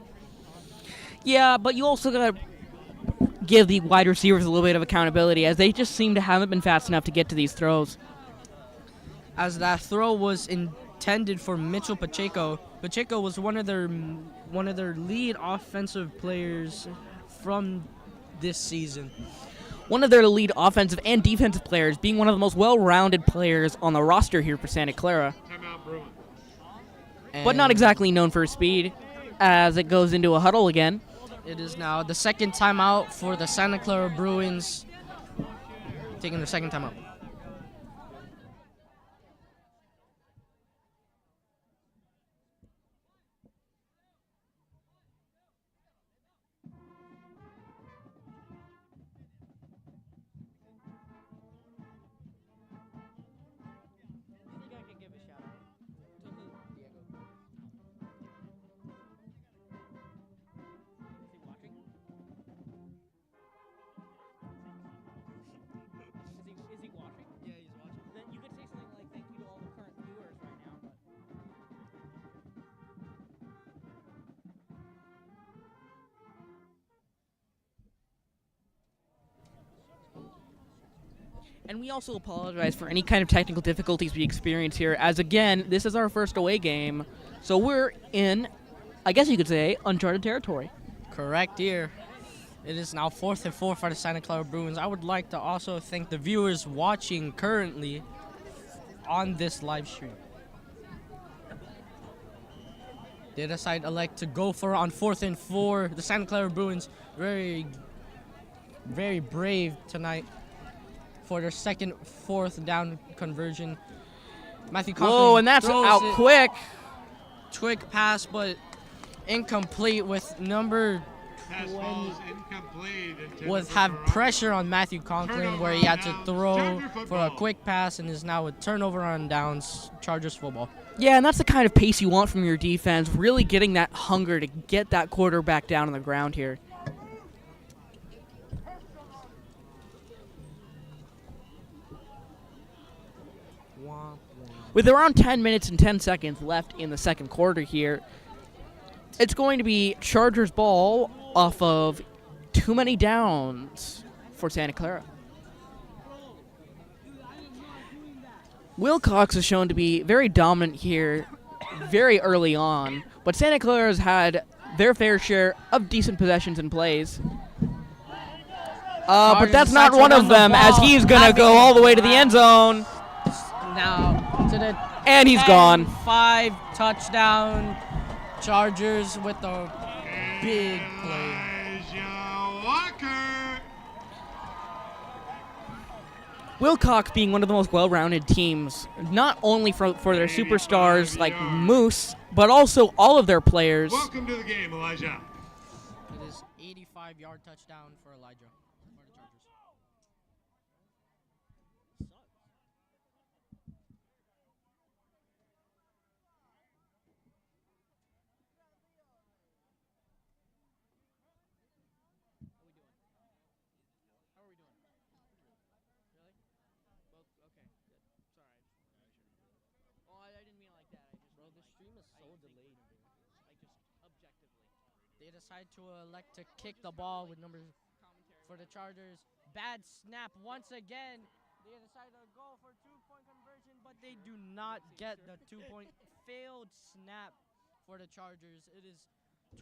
Yeah, but you also got to give the wide receivers a little bit of accountability, as they just seem to haven't been fast enough to get to these throws. As that throw was intended for Mitchell Pacheco. Pacheco was one of their lead offensive players from this season. One of their lead offensive and defensive players, being one of the most well-rounded players on the roster here for Santa Clara. Timeout, Bruins. But not exactly known for his speed, as it goes into a huddle again. It is now the second timeout for the Santa Clara Bruins. Taking the second timeout. And we also apologize for any kind of technical difficulties we experience here, as again, this is our first away game, so we're in, I guess you could say, uncharted territory. Correct here. It is now 4th and 4 for the Santa Clara Bruins. I would like to also thank the viewers watching currently on this live stream. They decide elect to go for it on 4th and 4. The Santa Clara Bruins very, very brave tonight for their second 4th down conversion. Matthew Conklin. Whoa, and that's throws out it. quick. Quick pass, but incomplete with number Pass falls incomplete. Intended was for have Toronto. pressure on Matthew Conklin, where he had to throw Charger for a football. quick pass, and is now a turnover on downs. Chargers football. Yeah, and that's the kind of pace you want from your defense, really getting that hunger to get that quarterback down on the ground here. With around 10 minutes and 10 seconds left in the second quarter here, it's going to be Chargers ball off of too many downs for Santa Clara. Wilcox is shown to be very dominant here very early on, but Santa Clara has had their fair share of decent possessions and plays. But that's not decide to one run of the them, as ball. he's going to go all the way to the end zone. Now to the And he's gone. 5 touchdown Chargers with a big play. Walker. Wilcox being one of the most well-rounded teams, not only for their superstars like Moose, but also all of their players. Welcome to the game, Elijah. It is 85-yard touchdown for Elijah for the Chargers. They decide to elect to kick the ball with numbers for the Chargers. Bad snap once again. They decide to go for 2-point conversion, but they do not get the 2-point failed snap for the Chargers. It is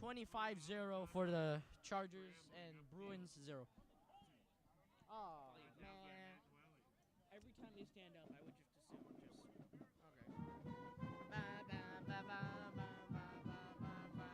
25-0 for the Chargers and Bruins 0. Oh, man. Every time they stand up, I would just assume Okay. Ba, ba, ba, ba, ba, ba, ba, ba, ba.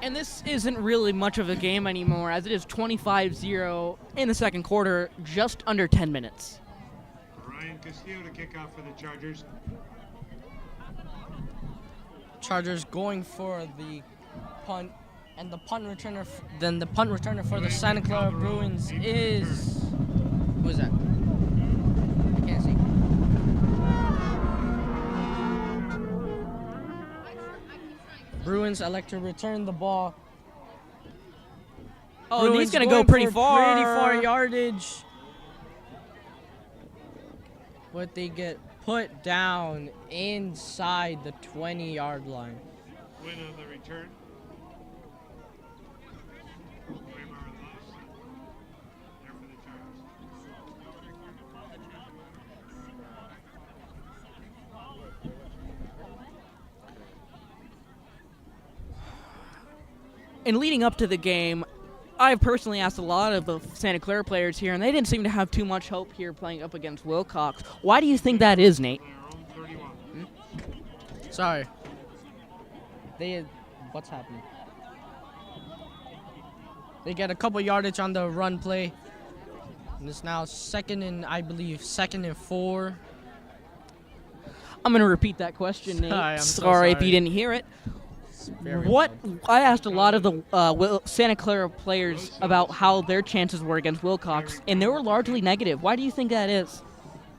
And this isn't really much of a game anymore, as it is 25-0 in the second quarter, just under 10 minutes. Ryan Castillo to kick off for the Chargers. Chargers going for the punt, and the punt returner. Then the punt returner for the Santa Clara Bruins is who is that? I can't see. Bruins elect to return the ball. Oh, and he's Bruins going to go pretty for far. Pretty far yardage. But they get put down inside the 20-yard line. Win on the return. Kramer lost. There for the Chargers. And leading up to the game, I've personally asked a lot of the Santa Clara players here, and they didn't seem to have too much hope here playing up against Wilcox. Why do you think that is, Nate? Their own 31. Sorry. What's happening? They get a couple yardage on the run play. And it's now second and 4. I'm going to repeat that question, Nate. Sorry, I'm so sorry if sorry. you didn't hear it. Very What loud. I asked a lot of the Santa Clara players about how their chances were against Wilcox, and they were largely negative. Why do you think that is?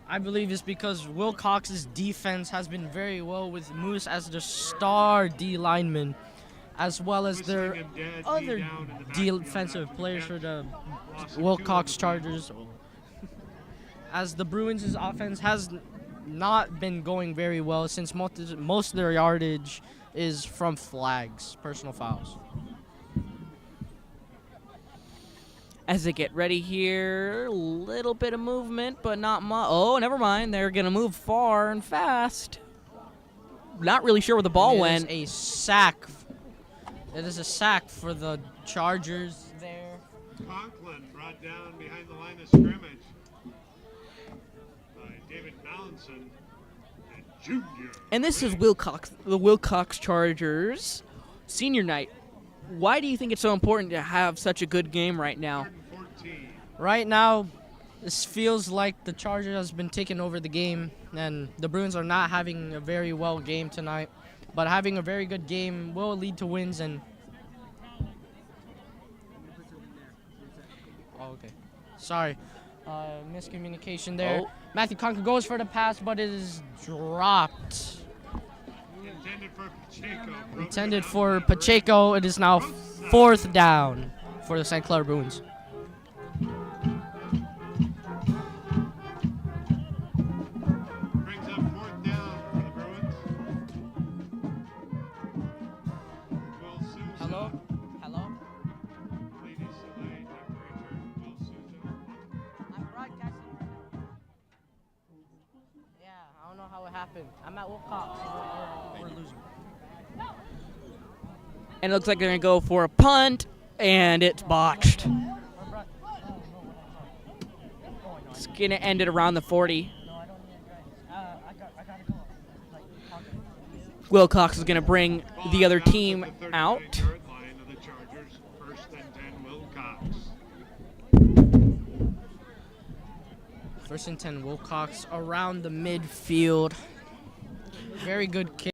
I believe it's because Wilcox's defense has been very well with Moose as the star D lineman, as well as their other defensive players for the Wilcox Chargers. As the Bruins' offense has not been going very well since most of their yardage is from flags, personal fouls. As they get ready here, little bit of movement, but not much. Oh, never mind. They're going to move far and fast. Not really sure where the ball went. It is a sack. It is a sack for the Chargers there. Conklin brought down behind the line of scrimmage by David Mallinson and Junior. And this is Wilcox, the Wilcox Chargers senior night. Why do you think it's so important to have such a good game right now? 14. Right now, this feels like the Chargers has been taking over the game, and the Bruins are not having a very well game tonight. But having a very good game will lead to wins. And okay, sorry, miscommunication there. Oh. Matthew Conker goes for the pass, but it is dropped. Intended for Pacheco. It is now 4th down for the St. Clara Bruins. Brings up 4th down for the Bruins. Will Souza. Hello? Hello? Ladies Soleil after return. Will Souza. I'm broadcasting right now. Yeah, I don't know how it happened. I'm at Wilcox. We're losing. And it looks like they're going to go for a punt, and it's botched. It's going to end it around the 40. Wilcox is going to bring the other team out. 39-yard line of the Chargers. 1st and 10 Wilcox. 1st and 10 Wilcox around the midfield. Very good kick.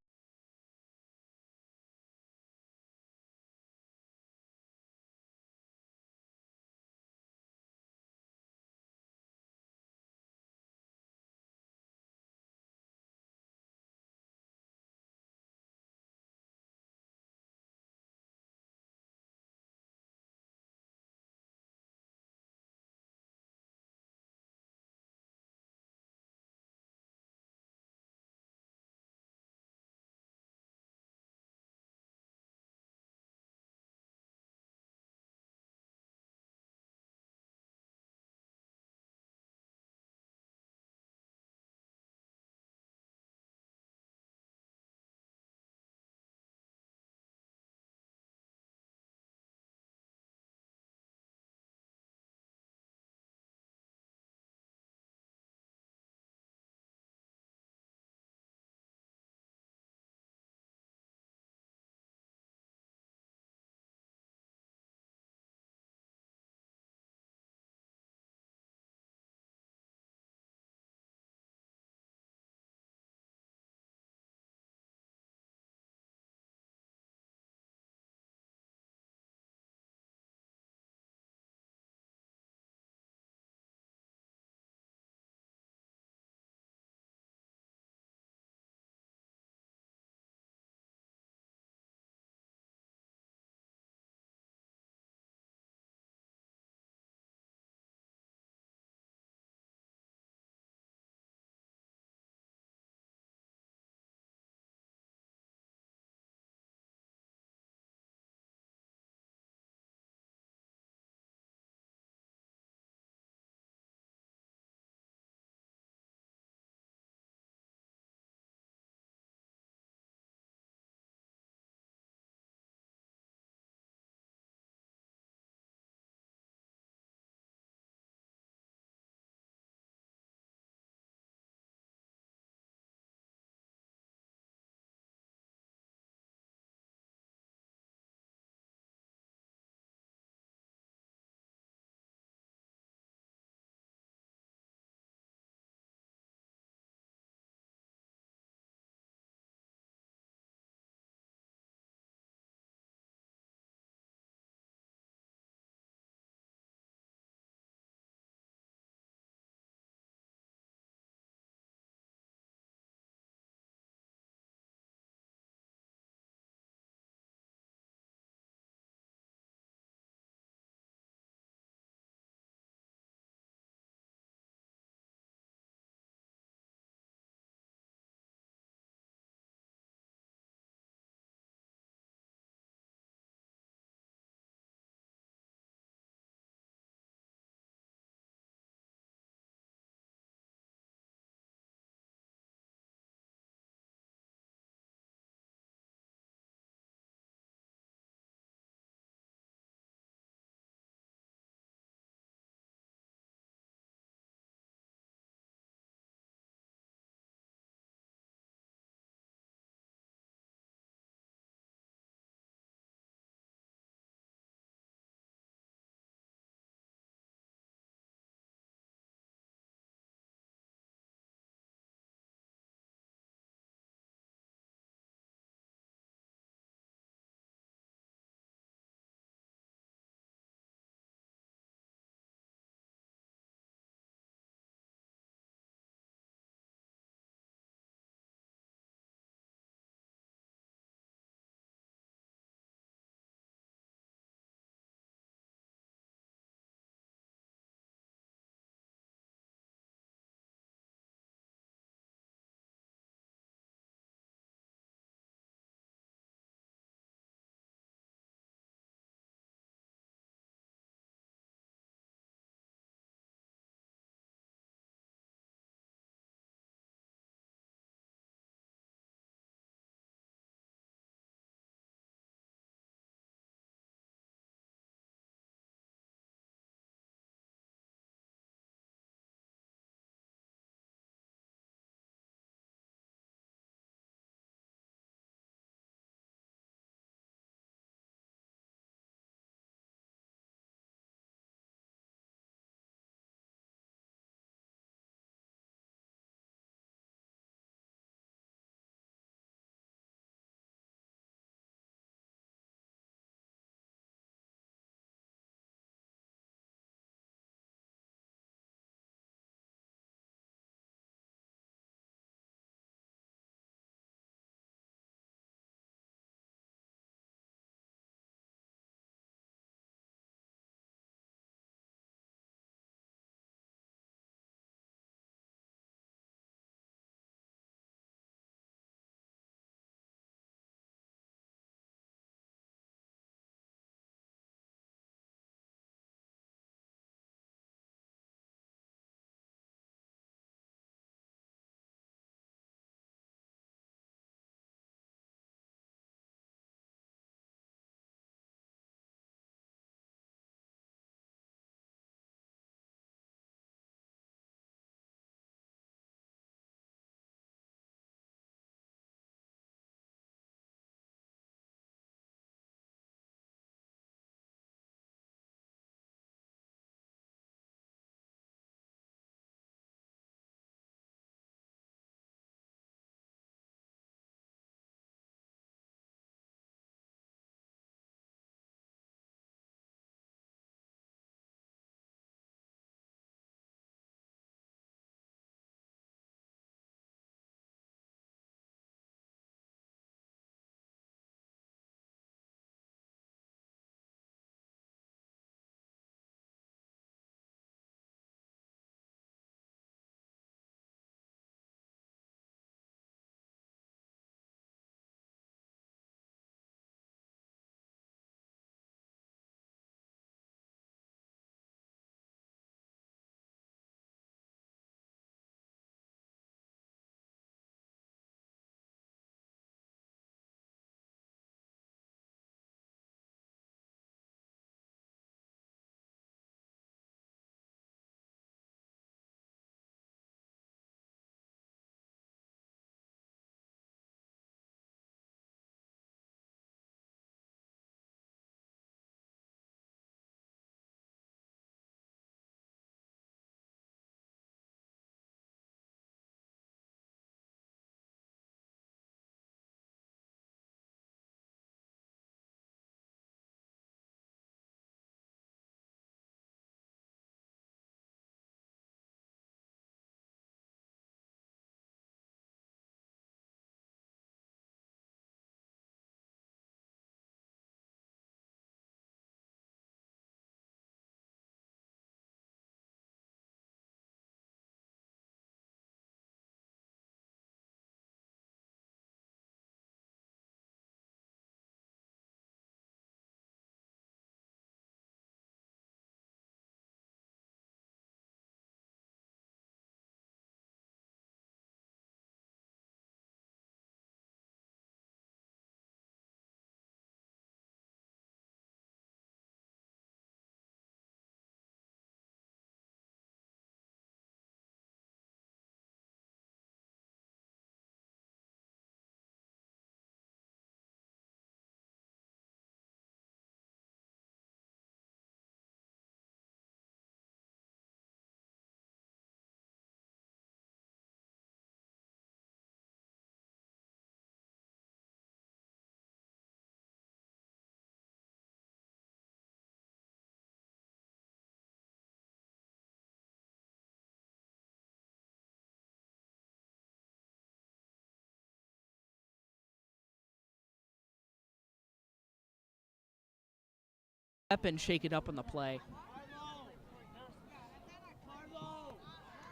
up and shake it up on the play.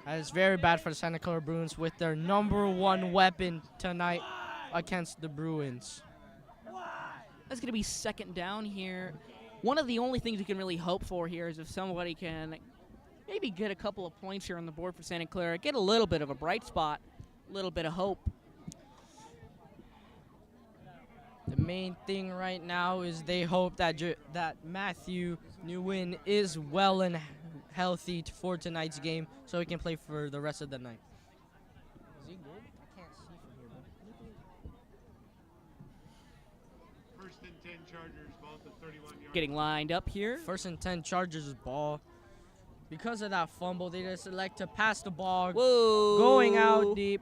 That is very bad for the Santa Clara Bruins with their #1 weapon tonight against the Bruins. That's going to be second down here. One of the only things you can really hope for here is if somebody can maybe get a couple of points here on the board for Santa Clara, get a little bit of a bright spot, a little bit of hope. The main thing right now is they hope that that Matthew Nguyen is well and healthy for tonight's game so he can play for the rest of the night. Is he good? I can't see from here, bro. First and 10 Chargers, ball at the 31-yard. Getting lined up here. First and 10 Chargers ball. Because of that fumble, they just elect to pass the ball. Whoa. Going out deep.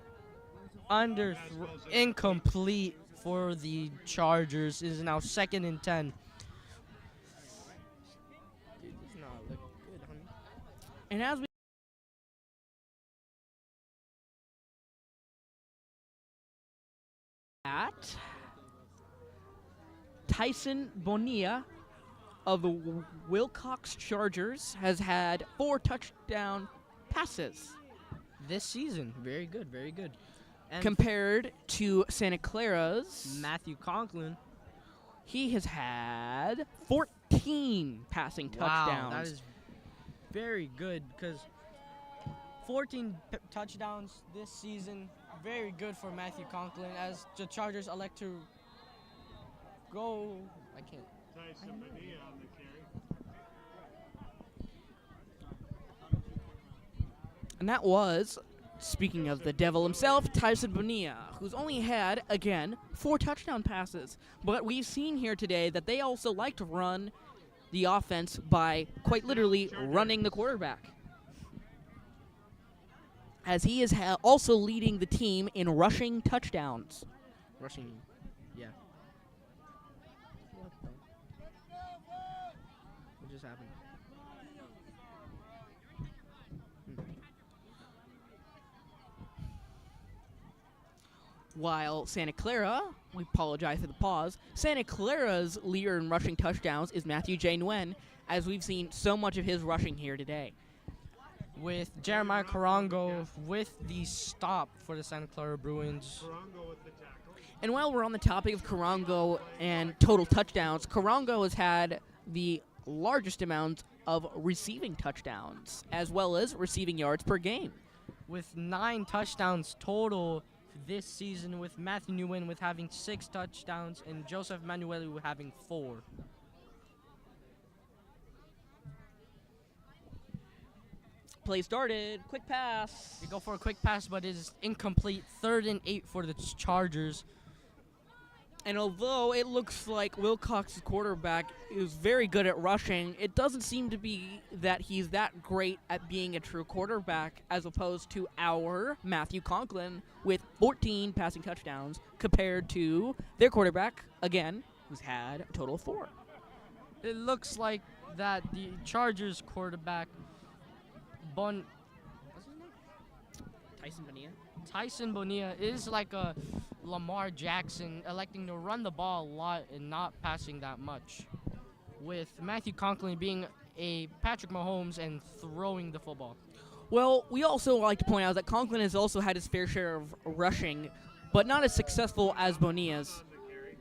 Incomplete for the Chargers. It is now 2nd and 10. Dude, this does not look good, honey. And as we at Tyson Bonilla of the Wilcox Chargers has had 4 touchdown passes This season, very good, very good. And compared to Santa Clara's. Matthew Conklin. He has had 14 passing touchdowns. Wow, that is very good because 14 touchdowns this season, very good for Matthew Conklin as the Chargers elect to go. I can't. Tyson Bonilla on the carry. And that was, speaking of the devil himself, Tyson Bonilla, who's only had, again, 4 touchdown passes. But we've seen here today that they also like to run the offense by quite literally running the quarterback, as he is also leading the team in rushing touchdowns. Rushing, yeah. What just happened? While Santa Clara, we apologize for the pause, Santa Clara's leader in rushing touchdowns is Matthew J. Nguyen, as we've seen so much of his rushing here today. With Jeremiah Karango with the stop for the Santa Clara Bruins. Karango with the tackle. And while we're on the topic of Karango and total touchdowns, Karango has had the largest amount of receiving touchdowns, as well as receiving yards per game. With 9 touchdowns total this season, with Matthew Nguyen with having 6 touchdowns and Joseph Manuelu having 4. Play started, quick pass. They go for a quick pass, but it is incomplete. 3rd and 8 for the Chargers. And although it looks like Wilcox's quarterback is very good at rushing, it doesn't seem to be that he's that great at being a true quarterback, as opposed to our Matthew Conklin with 14 passing touchdowns compared to their quarterback, again, who's had a total of 4. It looks like that the Chargers quarterback, what's his name? Tyson Bonilla is like a Lamar Jackson, electing to run the ball a lot and not passing that much, with Matthew Conklin being a Patrick Mahomes and throwing the football. Well, we also like to point out that Conklin has also had his fair share of rushing, but not as successful as Bonilla's. On the carry.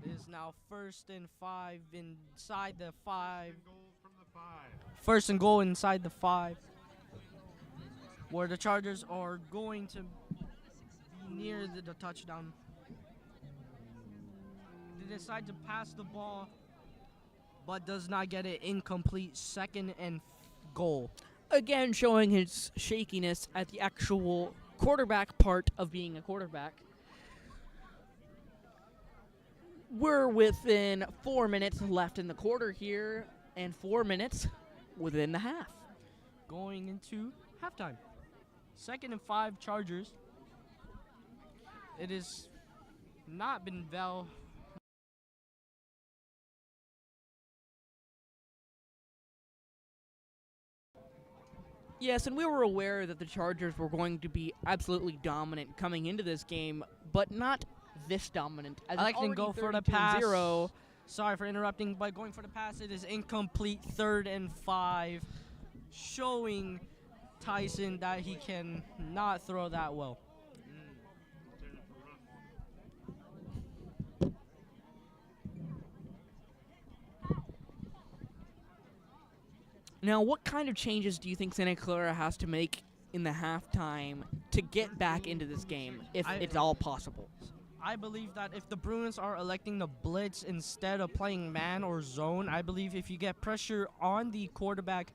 It is now 1st and 5 inside the 5. Goal from the 5. 1st and goal inside the 5, where the Chargers are going to be near the touchdown. They decide to pass the ball, but does not get it. Incomplete. 2nd and goal. Again, showing his shakiness at the actual quarterback part of being a quarterback. We're within 4 minutes left in the quarter here, and 4 minutes within the half. Going into halftime. 2nd and 5 Chargers. It has not been well Yes, and we were aware that the Chargers were going to be absolutely dominant coming into this game, but not this dominant. As I like it's to already go for the 32-0. pass. Sorry for interrupting, but going for the pass, it is incomplete. 3rd and 5, showing Tyson that he can not throw that well. Now, what kind of changes do you think Santa Clara has to make in the halftime to get back into this game, if it's all possible? I believe that if the Bruins are electing the blitz instead of playing man or zone, I believe if you get pressure on the quarterback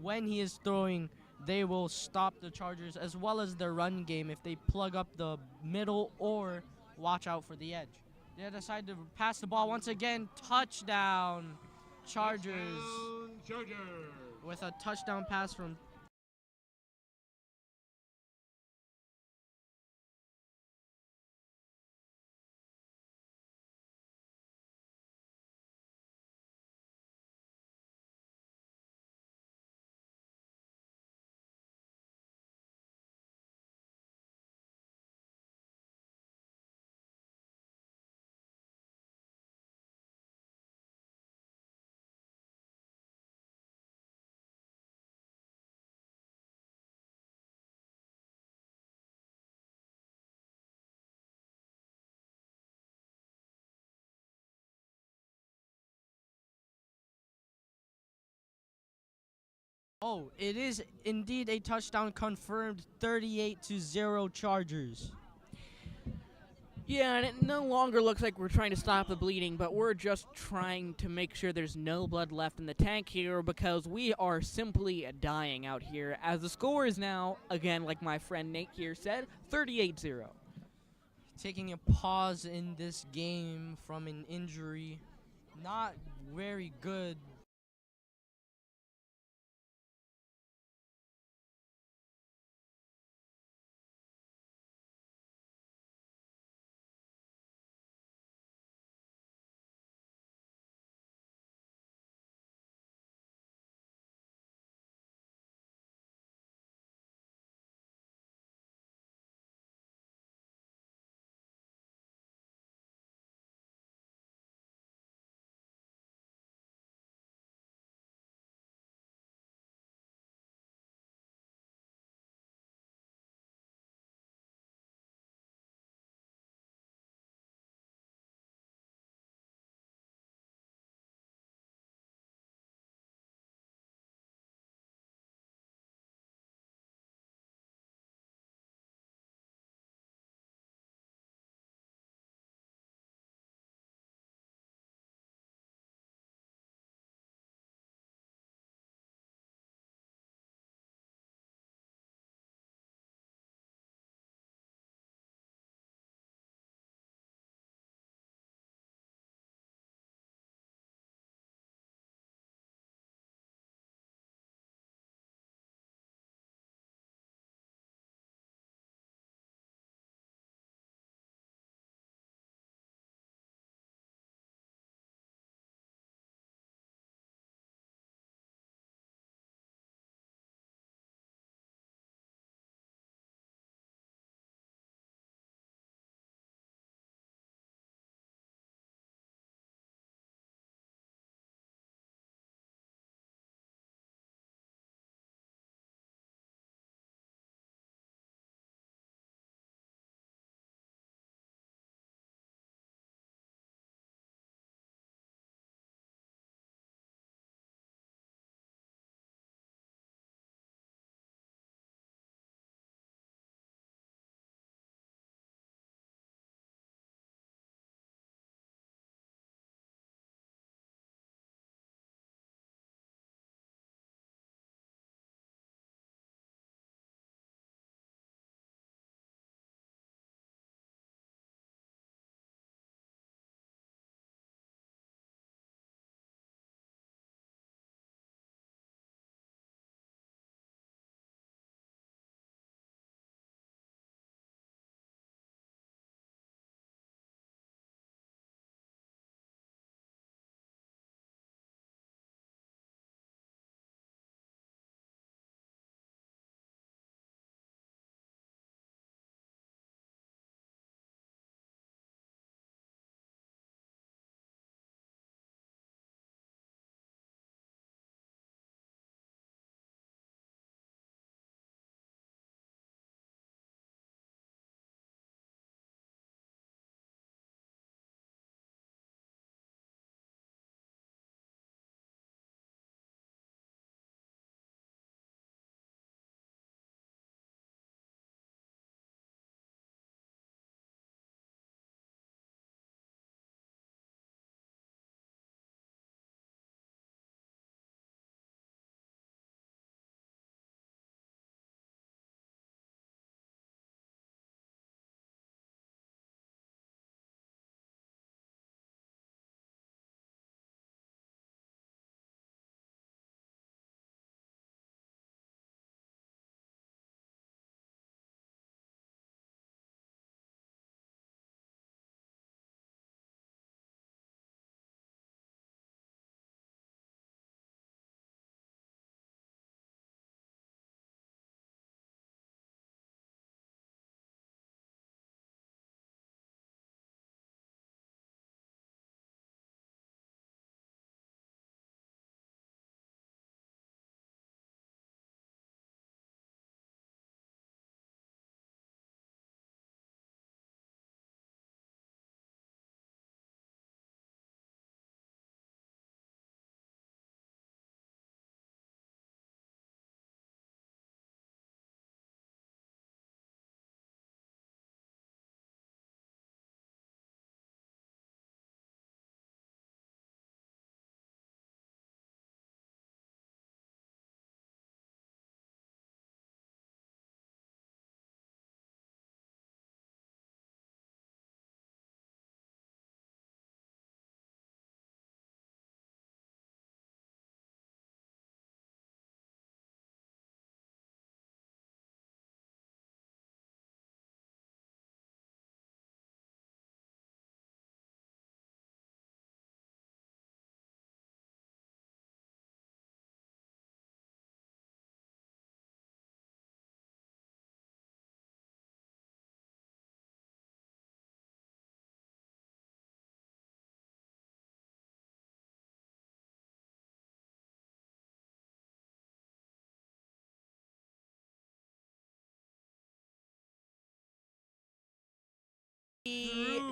when he is throwing, they will stop the Chargers as well as their run game if they plug up the middle or watch out for the edge. They decide to pass the ball once again. Touchdown, Chargers, Touchdown, Chargers. with a touchdown pass from Oh, it is indeed a touchdown confirmed, 38-0 Chargers. Yeah, and it no longer looks like we're trying to stop the bleeding, but we're just trying to make sure there's no blood left in the tank here because we are simply dying out here. As the score is now, again, like my friend Nate here said, 38-0. Taking a pause in this game from an injury. Not very good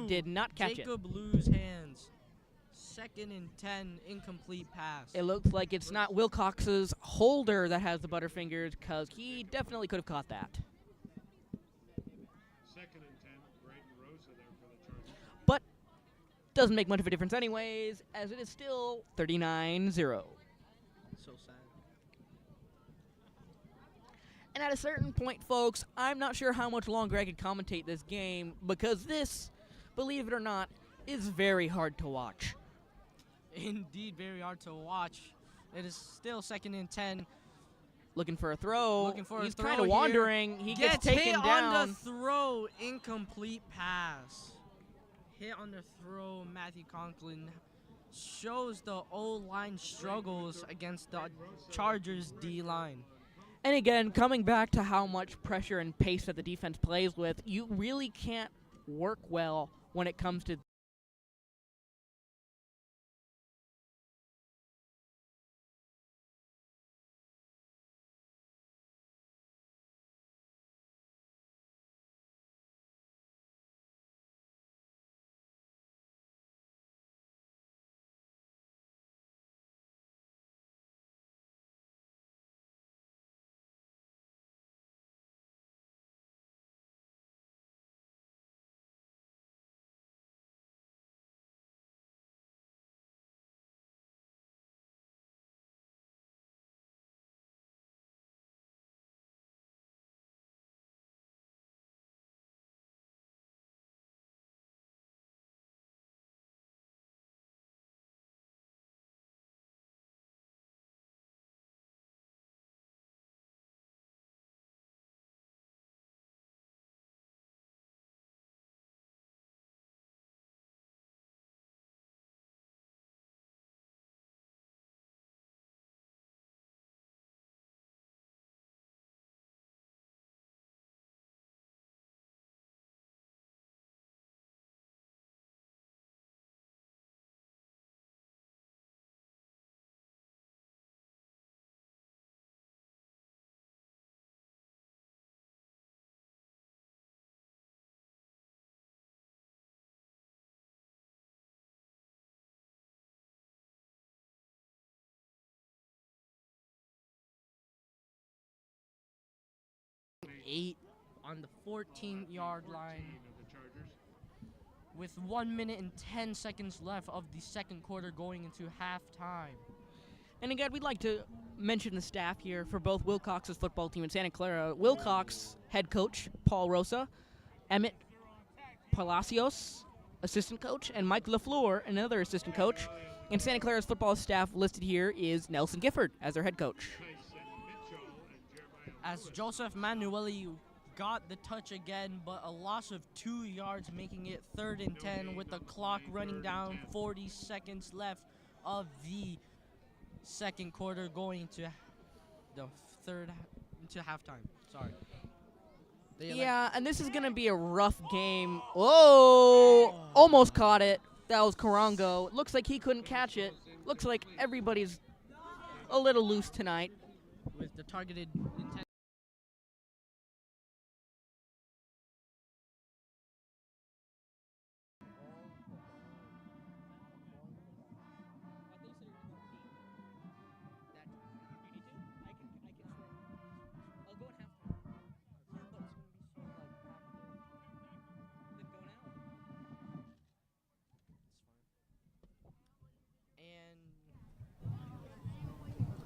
did not catch Jacob lose hands. 2nd and 10, incomplete pass. It looks like it's not Wilcox's holder that has the butterfingers, because he definitely could have caught that. 2nd and 10, Braden Rosa there for the Chargers. But doesn't make much of a difference anyways, as it is still 39-0. So sad. And at a certain point, folks, I'm not sure how much longer I could commentate this game, because this, believe it or not, is very hard to watch. Indeed, very hard to watch. It is still 2nd and 10. Looking for a throw. Looking for He's a throw kind of here. wandering. He gets taken hit down. on the throw. Incomplete pass. Hit on the throw. Matthew Conklin shows the O-line struggles against the Chargers D-line. And again, coming back to how much pressure and pace that the defense plays with, you really can't work well when it comes to Eight on the 14-yard line Of the Chargers. with 1 minute and 10 seconds left of the second quarter going into halftime. And again, we'd like to mention the staff here for both Wilcox's football team and Santa Clara. Wilcox head coach Paul Rosa, Emmett Palacios, assistant coach, and Mike LaFleur, another assistant coach. And Santa Clara's football staff listed here is Nelson Gifford as their head coach. As Joseph Manueli got the touch again, but a loss of 2 yards, making it 3rd and 10 with the clock running down, 40 seconds left of the second quarter going to the third into halftime. Sorry. Yeah, and this is going to be a rough game. Whoa! Almost caught it. That was Karango. Looks like he couldn't catch it. Looks like everybody's a little loose tonight. With the targeted intent.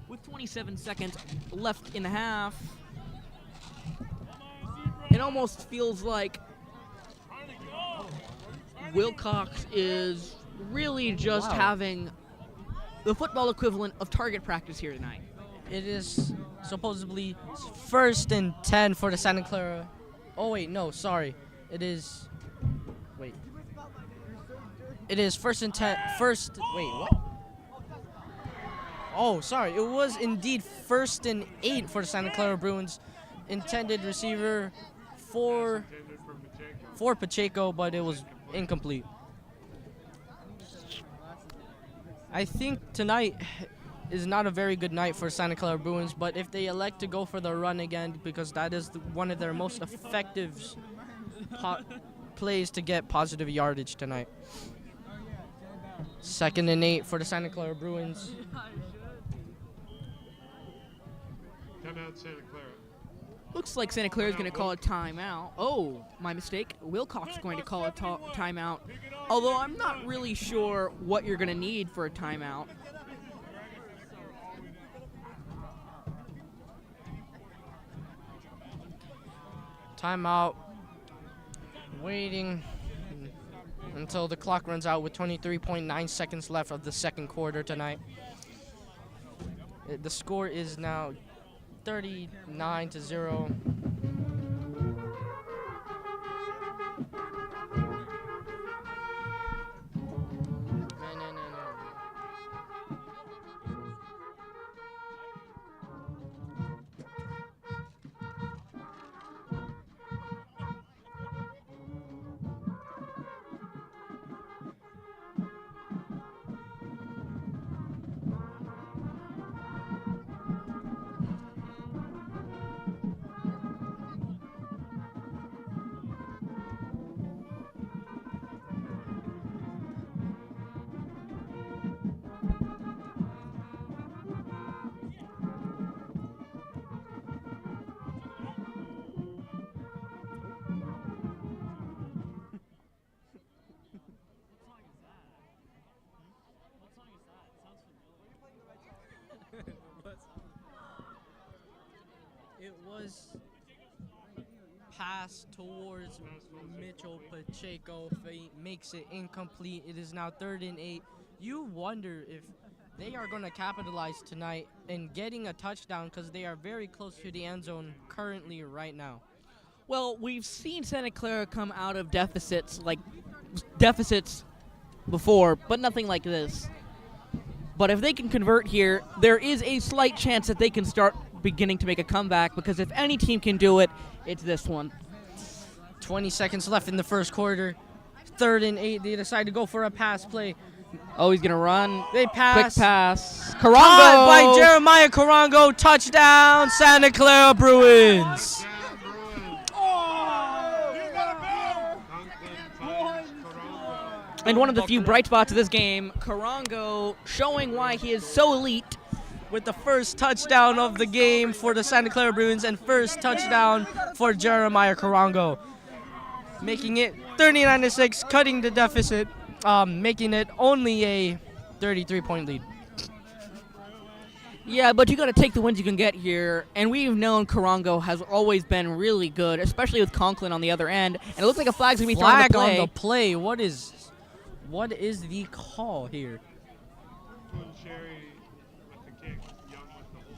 With 27 seconds left in the half, it almost feels like Wilcox is really just having the football equivalent of target practice here tonight. It is supposedly 1st and 10 for the Santa Clara. Oh, wait, no, sorry. It is. Wait. It is 1st and 10. Wait, what? Oh, sorry. It was indeed 1st and 8 for the Santa Clara Bruins. Intended receiver for Pacheco, but it was incomplete. I think tonight is not a very good night for Santa Clara Bruins, but if they elect to go for the run again, because that is one of their most effective plays to get positive yardage tonight. 2nd and 8 for the Santa Clara Bruins. Timeout, Santa Clara. Looks like Santa Clara is going to call a timeout. Oh, my mistake. Wilcox is going to call a timeout. Although I'm not really sure what you're going to need for a timeout. Timeout. Waiting until the clock runs out with 23.9 seconds left of the 2nd quarter tonight. The score is now 39-0. It was pass towards Mitchell Pacheco. Makes it incomplete. It is now 3rd and 8. You wonder if they are going to capitalize tonight in getting a touchdown because they are very close to the end zone currently right now. Well, we've seen Santa Clara come out of deficits before, but nothing like this. But if they can convert here, there is a slight chance that they can start beginning to make a comeback, because if any team can do it, it's this one. 20 seconds left in the 1st quarter. 3rd and 8. They decide to go for a pass play. Oh, he's going to run. They pass. Quick pass. Caught Carongo! by Jeremiah Carongo. Touchdown, Santa Clara Bruins. And one of the few bright spots of this game, Carongo showing why he is so elite. With the first touchdown of the game for the Santa Clara Bruins and first touchdown for Jeremiah Carongo. Making it 39-6, cutting the deficit, making it only a 33-point lead. Yeah, but you got to take the wins you can get here. And we've known Carongo has always been really good, especially with Conklin on the other end. And it looks like a flag's going to be thrown on the play. Flag on the play. What is the call here? Cherry with the kick, Young with the hold.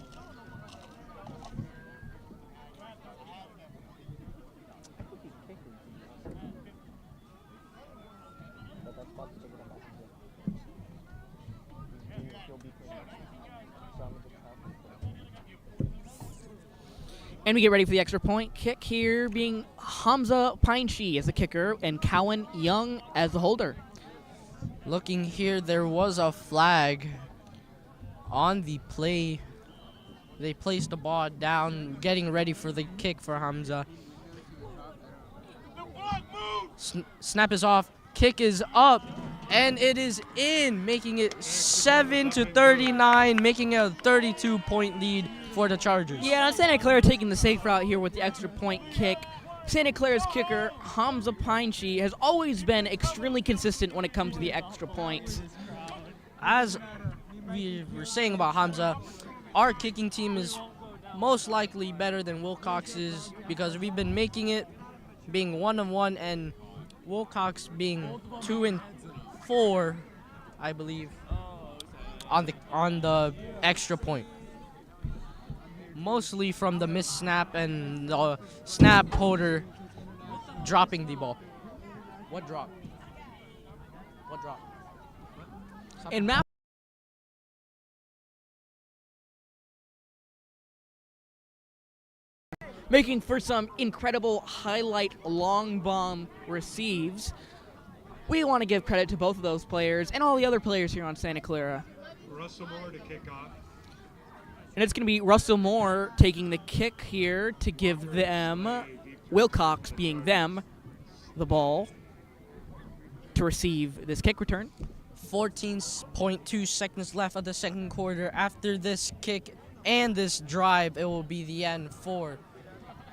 And we get ready for the extra point kick here, being Hamza Pineshi as the kicker and Cowan Young as the holder. Looking here, there was a flag on the play. They placed the ball down, getting ready for the kick for Hamza. Snap is off, kick is up, and it is in, making it 7-39, making it a 32-point lead for the Chargers. Yeah, Santa Clara taking the safe route here with the extra point kick. Santa Clara's kicker, Hamza Pineshi, has always been extremely consistent when it comes to the extra points. As we were saying about Hamza, our kicking team is most likely better than Wilcox's because we've been making it being 1-1 and Wilcox being 2-4, I believe, on the extra point. Mostly from the missed snap and the snap holder dropping the ball. What drop? What drop? In map. Making for some incredible highlight long bomb receives. We want to give credit to both of those players and all the other players here on Santa Clara. Russell Moore to kick off. And it's going to be Russell Moore taking the kick here to give them, Wilcox being them, the ball to receive this kick return. 14.2 seconds left of the second quarter. After this kick and this drive, it will be the end for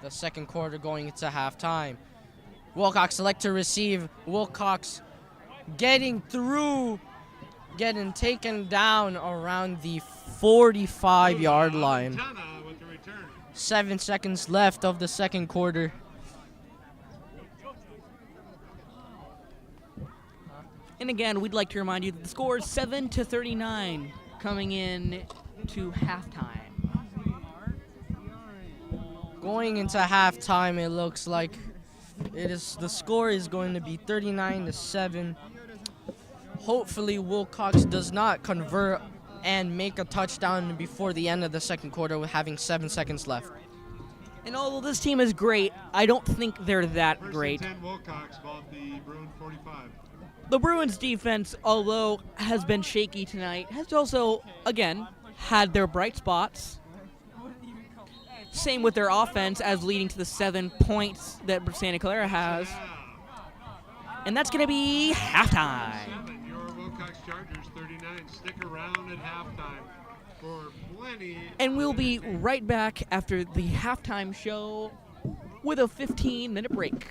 the second quarter going into halftime. Wilcox select to receive. Wilcox getting through, getting taken down around the 45-yard line. Montana with the return. 7 seconds left of the second quarter. And again, we'd like to remind you that the score is 7-39 coming in to halftime. Going into halftime, it looks like the score is going to be 39-7. Hopefully, Wilcox does not convert and make a touchdown before the end of the second quarter with having 7 seconds left. And although this team is great, I don't think they're that First great. and 10 Wilcox, ball at the Bruin 45. The Bruins defense, although has been shaky tonight, has also, again, had their bright spots. Same with their offense, as leading to the 7 points that Santa Clara has. And that's going to be halftime. 7, your Wilcox Chargers 39. Stick around at halftime for plenty. And we'll be right back after the halftime show with a 15-minute break.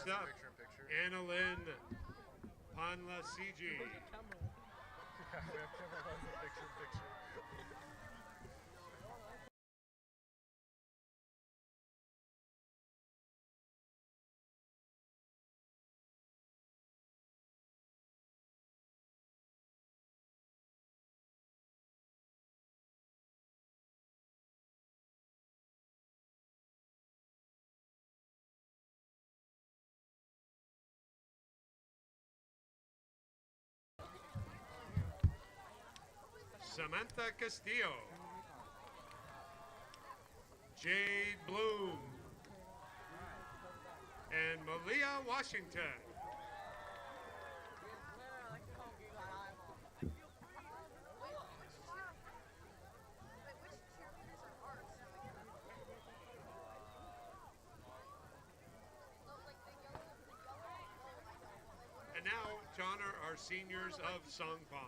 First up, Annalyn Panlasiji. Samantha Castillo, Jade Bloom, and Malia Washington. And now to honor our seniors of Songpon.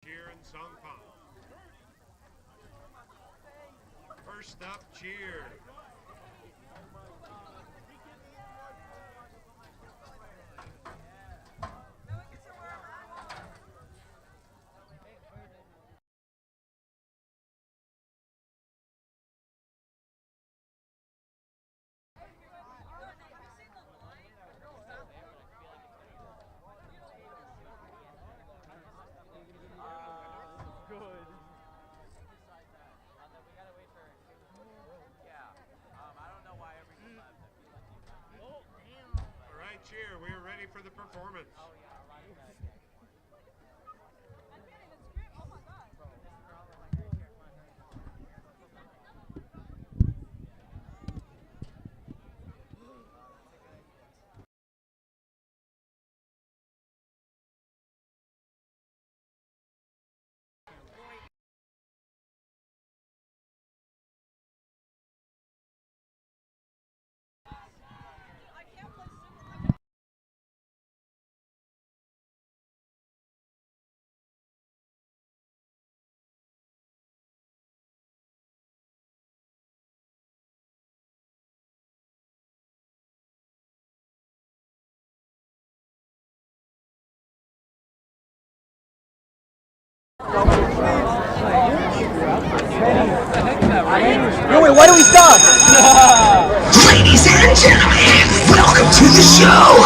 Cheer and Songpon. First up, cheer. Cheer, we are ready for the performance. till we stop. Ladies and gentlemen, welcome to the show.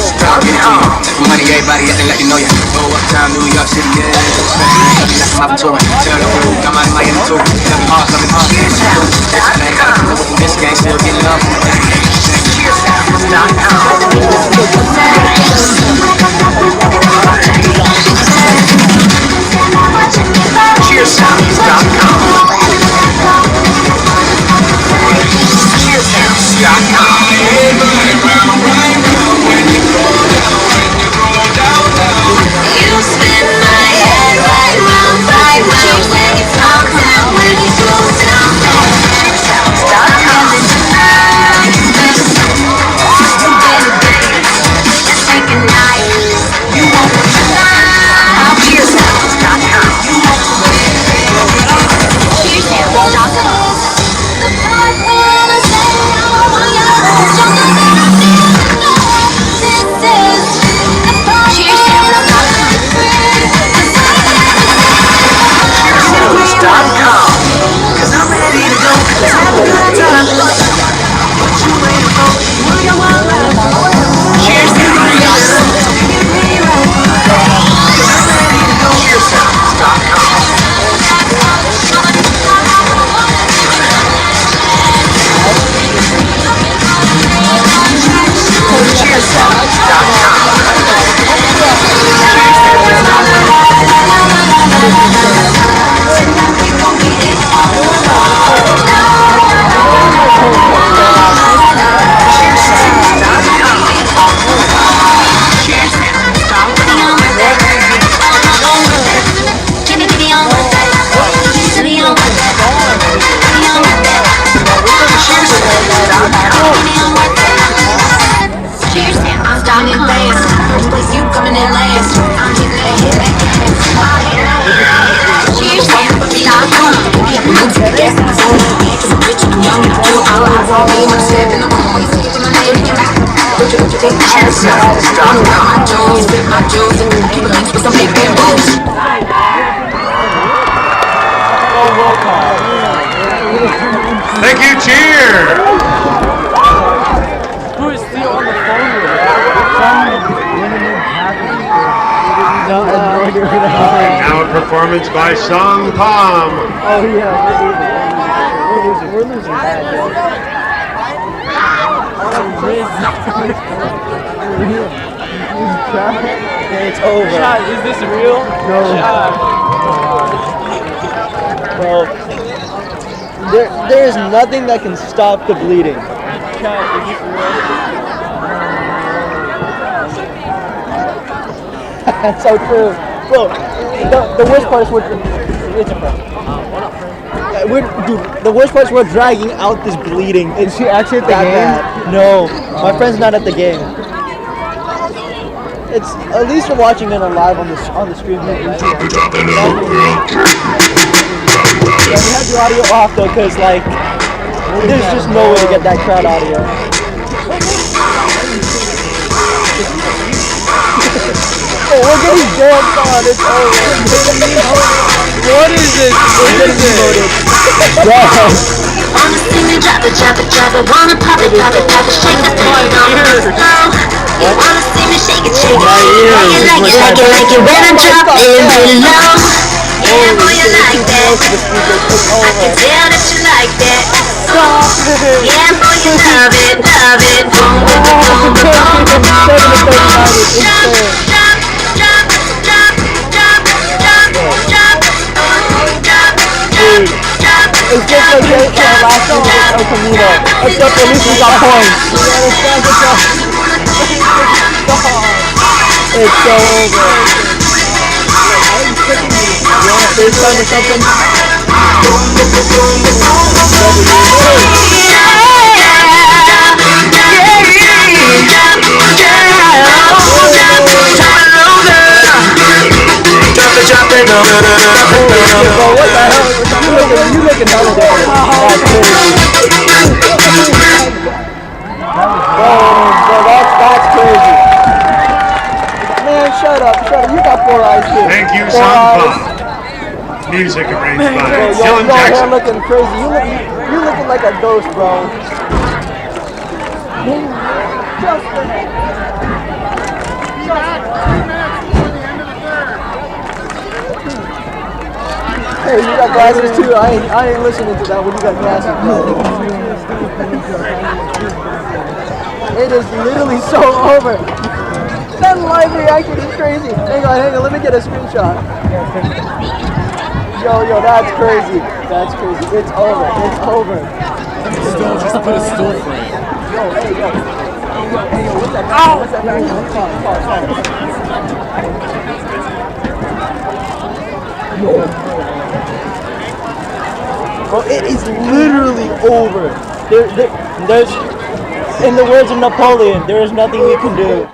Stop it home. Money, everybody acting like you know ya. Oh, uptown New York City, yeah. Especially like my tour. Tell the crew, I'm out of Miami too. Loving hard, loving hard. This gang still getting love. Thank you, cheer! Who is still on the phone with Now a performance by Song Palm. Oh yeah, we're losing bad, yo. It's over. Shot, is this real? No. Bro, there is nothing that can stop the bleeding. Shot, is this real? That's so true. Bro, the worst part is it's a prank. Dude, the worst part is we're dragging out this bleeding. Is she actually at the game? Bad. No, my friend's not at the game. It's at least you're watching it live on the stream. Yeah, we have the audio off though, cause like there's just no way to get that crowd audio. Oh, we're getting jumped on. It's over. What is this? We're getting demoted. Wanna see me drop it, wanna pop it, shake the thing on the floor. You wanna see me shake it, like it when I drop it really low. Yeah, boy, you like that. I can tell that you like that. Yeah, boy, you love it. Boom, boom, boom, boom, boom, boom, boom. It's just like the last song with El Camino, except at least we got points. It's so over. You want to FaceTime or something? Drop it, no. Bro, what the hell? You looking hella different. Bro, that's crazy. Man, shut up. You got 4 eyes too. Thank you, 4 Song eyes. Palm. Music arranged by Bro, Dylan your hair Jackson. looking crazy. You looking like a ghost, bro. Just the net. Back 2 minutes before the end of the third. Hey, you got glasses too? I ain't listening to that when you got glasses, bro. It is literally so over. That live reaction is crazy. Hang on, let me get a screenshot. Yo, that's crazy. That's crazy. It's over. It's over. Still, just put a stool frame. Yo, hey, yo. Hey, yo, what's that back? What's that back? Bro, it is literally over. There's, in the words of Napoleon, there is nothing we can do.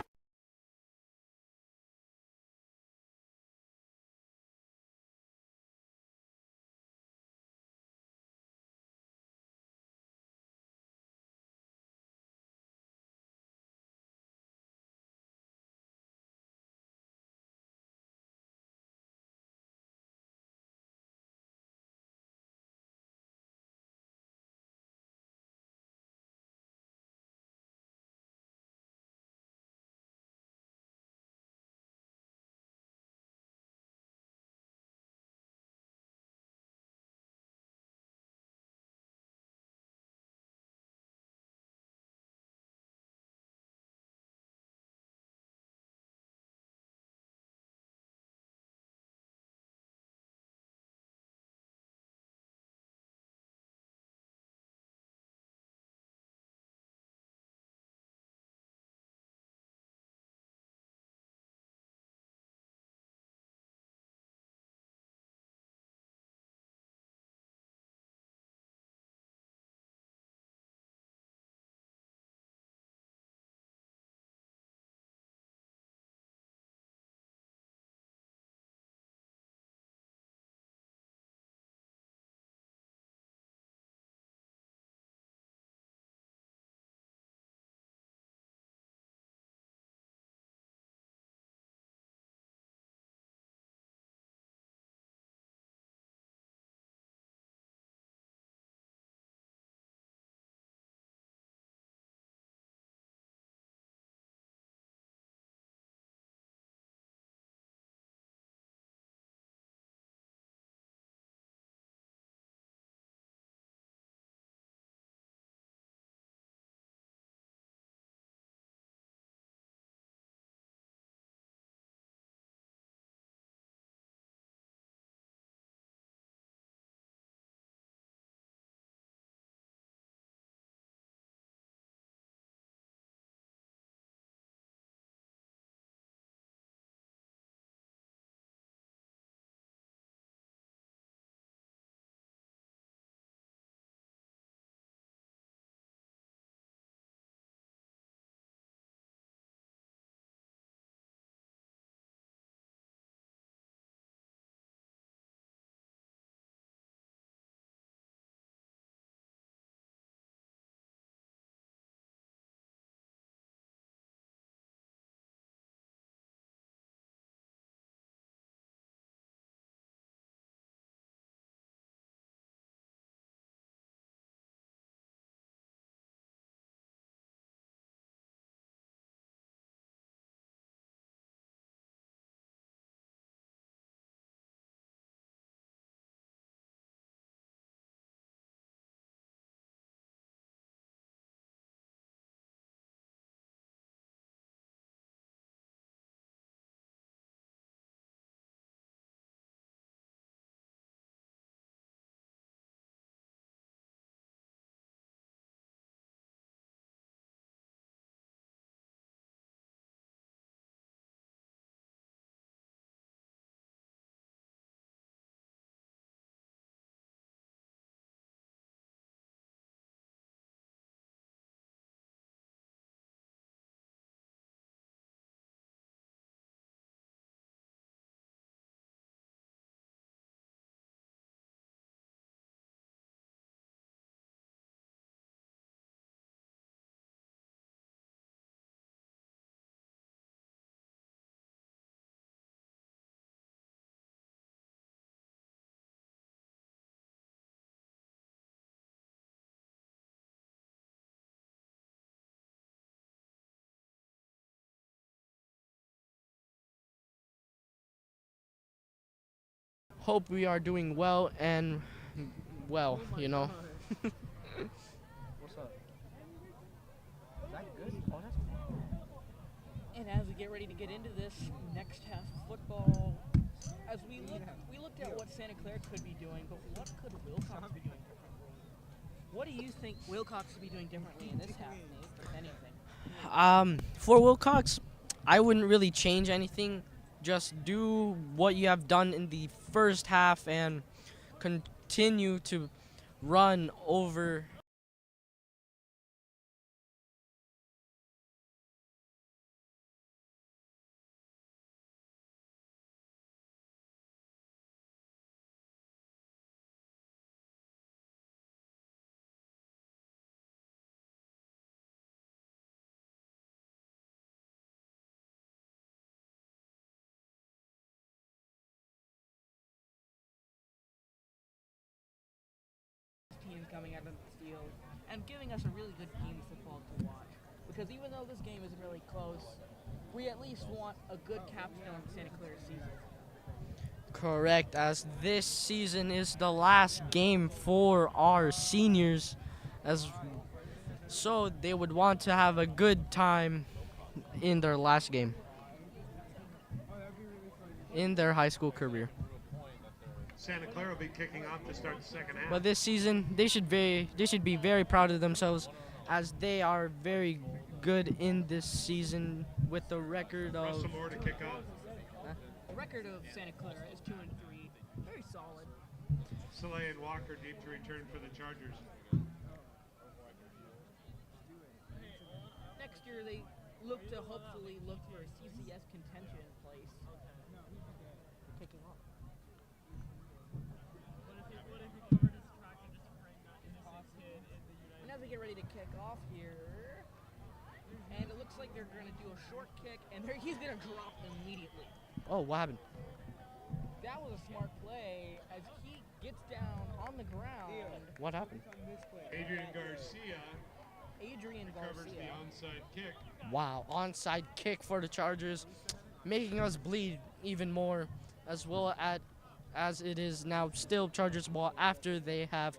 hope we are doing well and well, you know. What's up? Is that good? Oh, that's And as we get ready to get into this next half of football, as we looked at what Santa Clara could be doing, but what could Wilcox be doing differently? What do you think Wilcox could be doing differently in this half, Nate, if anything? For Wilcox, I wouldn't really change anything. Just do what you have done in the first half and continue to run over. Team coming out of the field and giving us a really good game of football to watch. Because even though this game isn't really close, we at least want a good capstone to Santa Clara season. Correct, as this season is the last game for our seniors, so they would want to have a good time in their last game in their high school career. Santa Clara will be kicking off to start the second half. But this season, they should be very proud of themselves, as they are very good in this season with the record of. Russell Moore to kick off. The record of Santa Clara is 2-3, very solid. Soleil and Walker deep to return for the Chargers. Next year, they hopefully look for a CCS contention place. Kicking off. And as we get ready to kick off here, and it looks like they're going to do a short kick, and he's going to drop immediately. Oh, what happened? That was a smart play as he gets down on the ground. What happened? Adrian Garcia covers the onside kick. Wow, onside kick for the Chargers, making us bleed even more, as well as it is now still Chargers ball after they have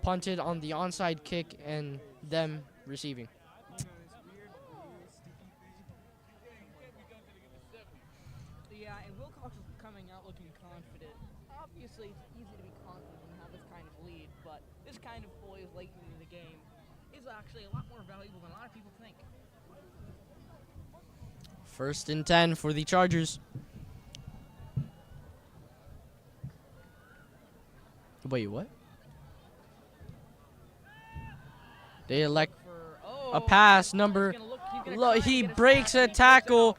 punted on the onside kick and them receiving. Yeah, and Wilcox is coming out looking confident. Obviously, it's easy to be confident and have this kind of lead, but this kind of poise late in the game is actually a lot more valuable than a lot of people think. 1st and 10 for the Chargers. Wait, what? They elect a pass number. He breaks a tackle,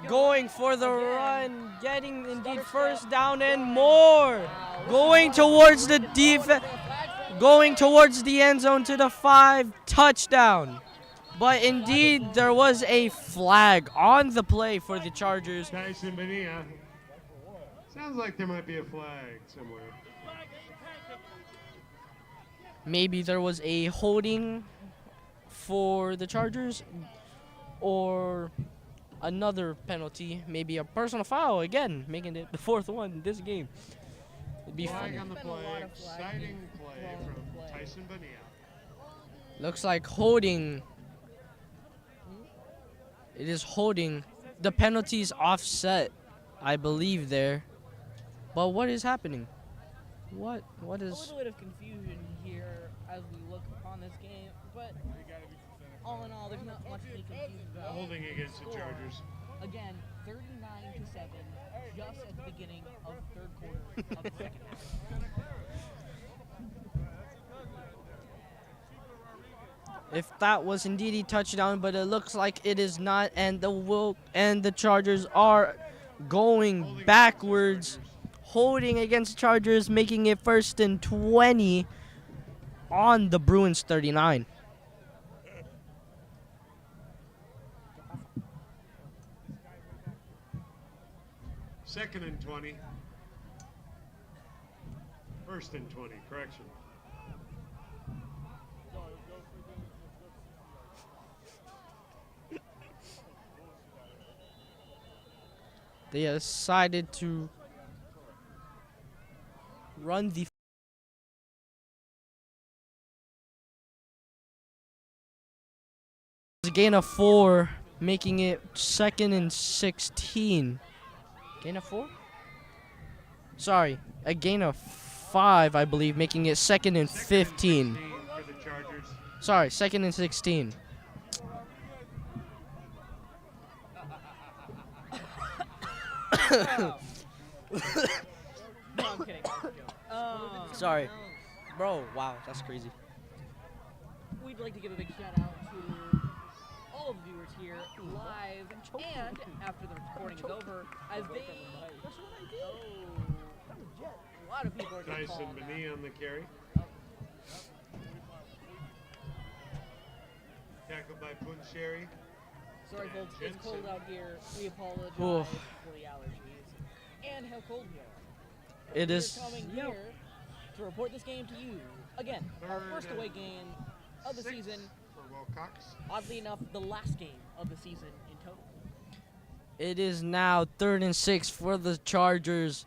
going for the run, getting indeed first down and more. Going towards the defense, going towards the end zone to the 5, touchdown. But indeed, there was a flag on the play for the Chargers. Tyson Bonilla. Sounds like there might be a flag somewhere. Maybe there was a holding for the Chargers, or another penalty, maybe a personal foul again, making it the 4th one in this game. It'd be Flag funny. on the play, exciting play from Tyson Bonilla. Looks like holding. It is holding. The penalty's offset, I believe there. But what is happening? What A is? little bit of confusion here as we look upon this game, but all in all, there's not much to be confused about. Holding against the Score, Chargers. Again, 39-7, just at the beginning of the 3rd quarter of the second half. If that was indeed a touchdown, but it looks like it is not, and the Chargers are going backwards, holding against Chargers, making it 1st and 20 on the Bruins 39. Second and 20. 1st and 20, correction. They decided to run the a gain of 4, making it 2nd and 16. Gain of 4? Sorry, a gain of 5, I believe, making it 2nd and 15. For the Chargers. Sorry, 2nd and 16. No, I'm kidding. Sorry. Bro, wow, that's crazy. We'd like to give a big shout out to all of the viewers here live and after the recording is over, as they. A lot of people are going to Tyson call Benet on the carry. Tackled by Puncheri. Sorry, folks, it's cold out here. We apologize Oh. for the allergies and how cold we are. It is. We're coming here to report this game to you. Again, our first away game of the season. For Wilcox. Oddly enough, the last game of the season in total. It is now 3rd and 6 for the Chargers.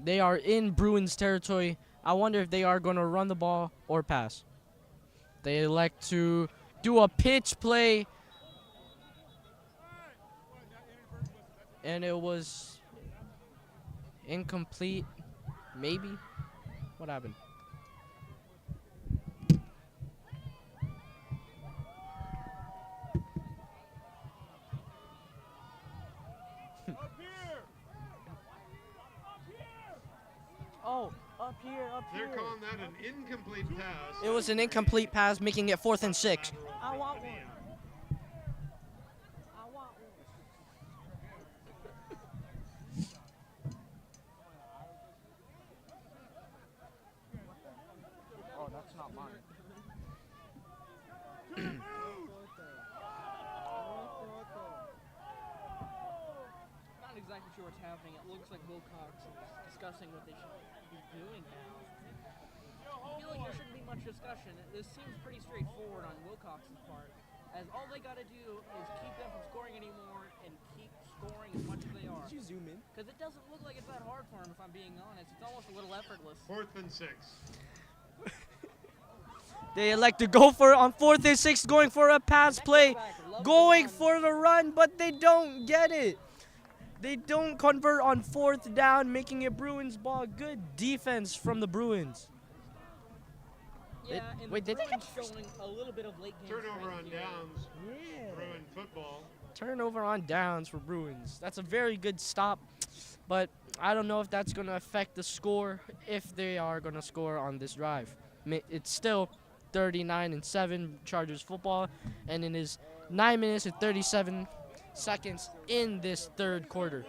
They are in Bruins territory. I wonder if they are going to run the ball or pass. They elect to do a pitch play. And it was incomplete. Maybe? What happened? Oh, up here, up They're calling that an incomplete pass. It was an incomplete pass, making it 4th and 6. I want one. I want one. Oh, that's not mine. Not exactly sure what's happening. It looks like Wilcox is discussing what they should be doing now. I feel like there shouldn't be much discussion. This seems pretty straightforward on Wilcox's part, as all they got to do is keep them from scoring anymore and keep scoring as much as they are. Did you zoom in? Because it doesn't look like it's that hard for him, if I'm being honest. It's almost a little effortless. 4th and 6. They elect to go for it on 4th and 6, going for a pass play, going for the run, but they don't get it. They don't convert on 4th down, making it Bruins ball. Good defense from the Bruins. Yeah, and wait, the did they Bruins get showing a little bit of late game Turnover on strength here. downs. Bruin football. Turnover on downs for Bruins. That's a very good stop, but I don't know if that's going to affect the score if they are going to score on this drive. It's still 39-7 Chargers football, and it is 9 minutes and 37 seconds in this 3rd quarter.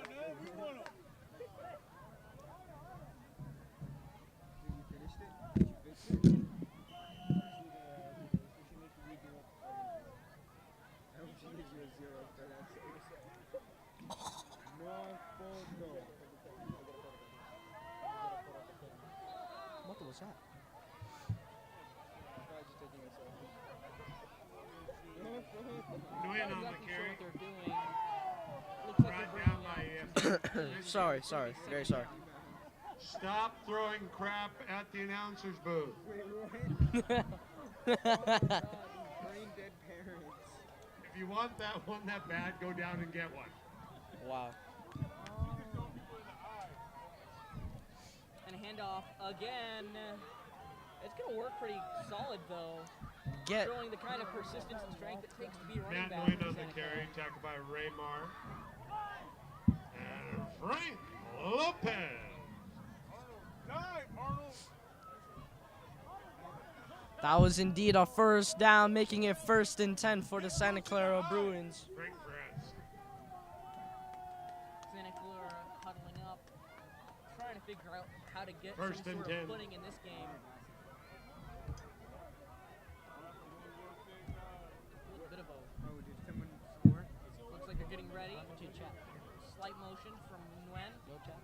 What was that? Nguyen on the Not carry. sure what they're doing. Looks like they're Brought down bringing by Sorry, very sorry. Stop throwing crap at the announcer's booth. Brain dead parents. If you want that one that bad, go down and get one. Wow. And handoff again. It's going to work pretty solid, though. Showing the kind of persistence and strength it takes to be running Matt back. Nguyen on the carry, tackled by Raymar. And Frank Lopez. That was indeed a 1st down, making it 1st and 10 for the Santa Clara Bruins. Frank Perez. Santa Clara huddling up, trying to figure out how to get First some and sort 10. of footing in this game. A little bit of a Oh, did someone score? looks like they're getting ready to check. Slight motion from Nguyen. No check.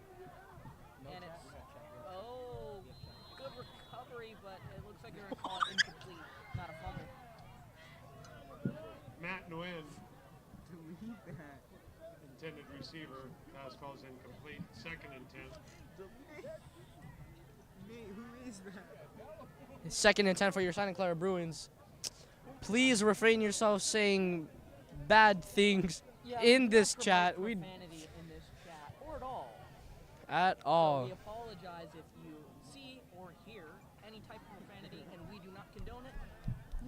And it's good recovery, but it looks like they're going to call it incomplete, not a fumble. Matt Nguyen. Delete that. intended receiver. Pass falls incomplete. 2nd and 10. Who is that? 2nd and 10 for your Santa Clara Bruins. Please refrain yourself saying bad things in this chat. We Profanity in this chat, or at all. at So all. we apologize if you see or hear any type of profanity, and we do not condone it,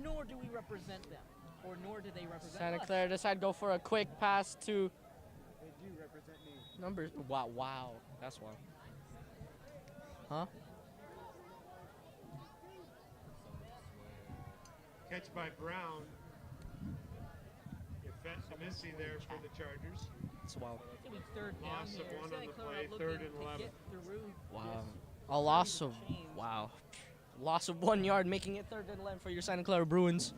nor do we represent them, or nor do they represent Santa us. Clara decided to go for a quick pass to They do represent me. numbers. Wow, that's wild. Huh? Catch by Brown. Missy there for the Chargers. That's wild. It's gonna be 3rd down Loss of here. 1 on Santa the Clara play, looking 3rd and to 11. get through Wow. this. A loss of loss of 1 yard, making it 3rd and 11 for your Santa Clara Bruins.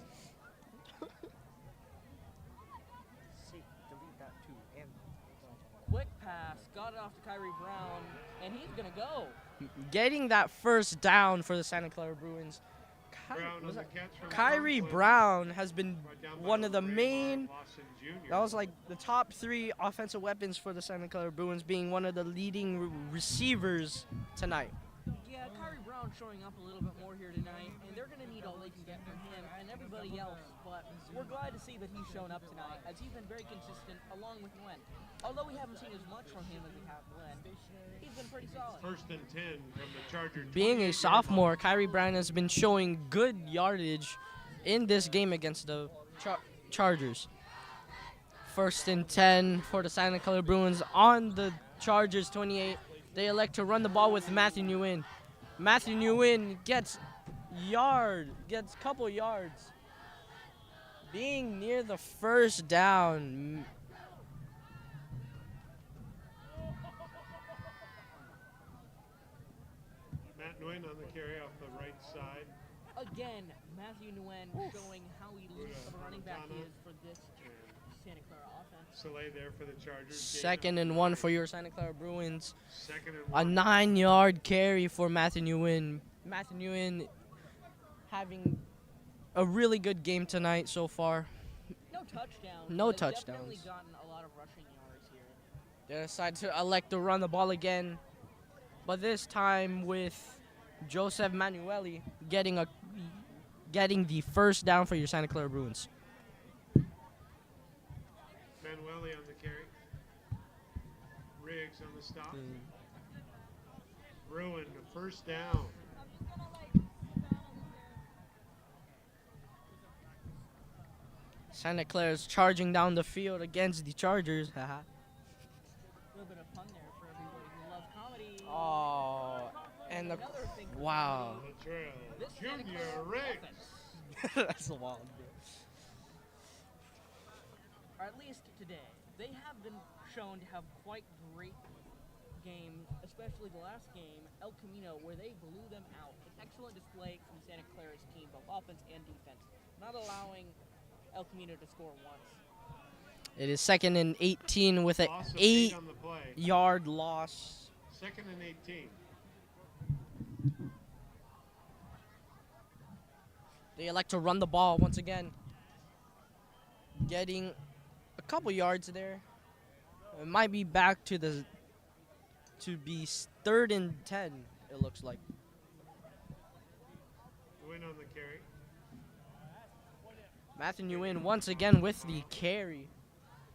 Quick pass, got it off to Kyrie Brown, and he's gonna go. Getting that first down for the Santa Clara Bruins. Brown on the catch from Kyrie Conklin. Brown has been Right down by one of the Raymar main. Lawson Jr. That was like the top 3 offensive weapons for the Santa Clara Bruins, being one of the leading receivers tonight. Yeah, Kyrie Brown showing up a little bit more here tonight, and they're gonna need all they can get from him and everybody else. But we're glad to see that he's shown up tonight, as he's been very consistent along with Nguyen. Although we haven't seen as much from him as we have Nguyen, he's been pretty solid. 1st and 10 from the Charger. Being 28 a sophomore, Kyrie Brown has been showing good yardage in this game against the Chargers. 1st and 10 for the Santa Clara Bruins on the Chargers 28. They elect to run the ball with Matthew Nguyen. Matthew Nguyen gets a couple yards. Being near the 1st down. Matt Nguyen on the carry off the right side. Again, Matthew Nguyen showing how elite of a running back he is for this Santa Clara offense. Soleil there for the Chargers. 2nd and 1 for your Santa Clara Bruins. 2nd and A 1. 9-yard carry for Matthew Nguyen. Matthew Nguyen having a really good game tonight so far. No touchdowns. No but they've Definitely touchdowns. gotten a lot of rushing yards here. They decide to elect to run the ball again, but this time with Joseph Manueli getting the 1st down for your Santa Clara Bruins. Manueli on the carry. Riggs on the stop. Bruin, the 1st down. Santa Clara's charging down the field against the Chargers. A little bit of fun there for everybody who loves comedy. Oh, and the Another thing for wow. Trail. this Santa Junior Clara Riggs. offense, That's a wild. or at least today, they have been shown to have quite great games, especially the last game, El Camino, where they blew them out. An excellent display from Santa Clara's team, both offense and defense, not allowing El Camino to score once. It is 2nd and 18 with an Loss of 8 on the play. 8-yard loss. 2nd and 18. They elect to run the ball once again, getting a couple yards there. It might be back to be 3rd and 10. It looks like. Nguyen on the carry. Matthew Nguyen once again with the carry.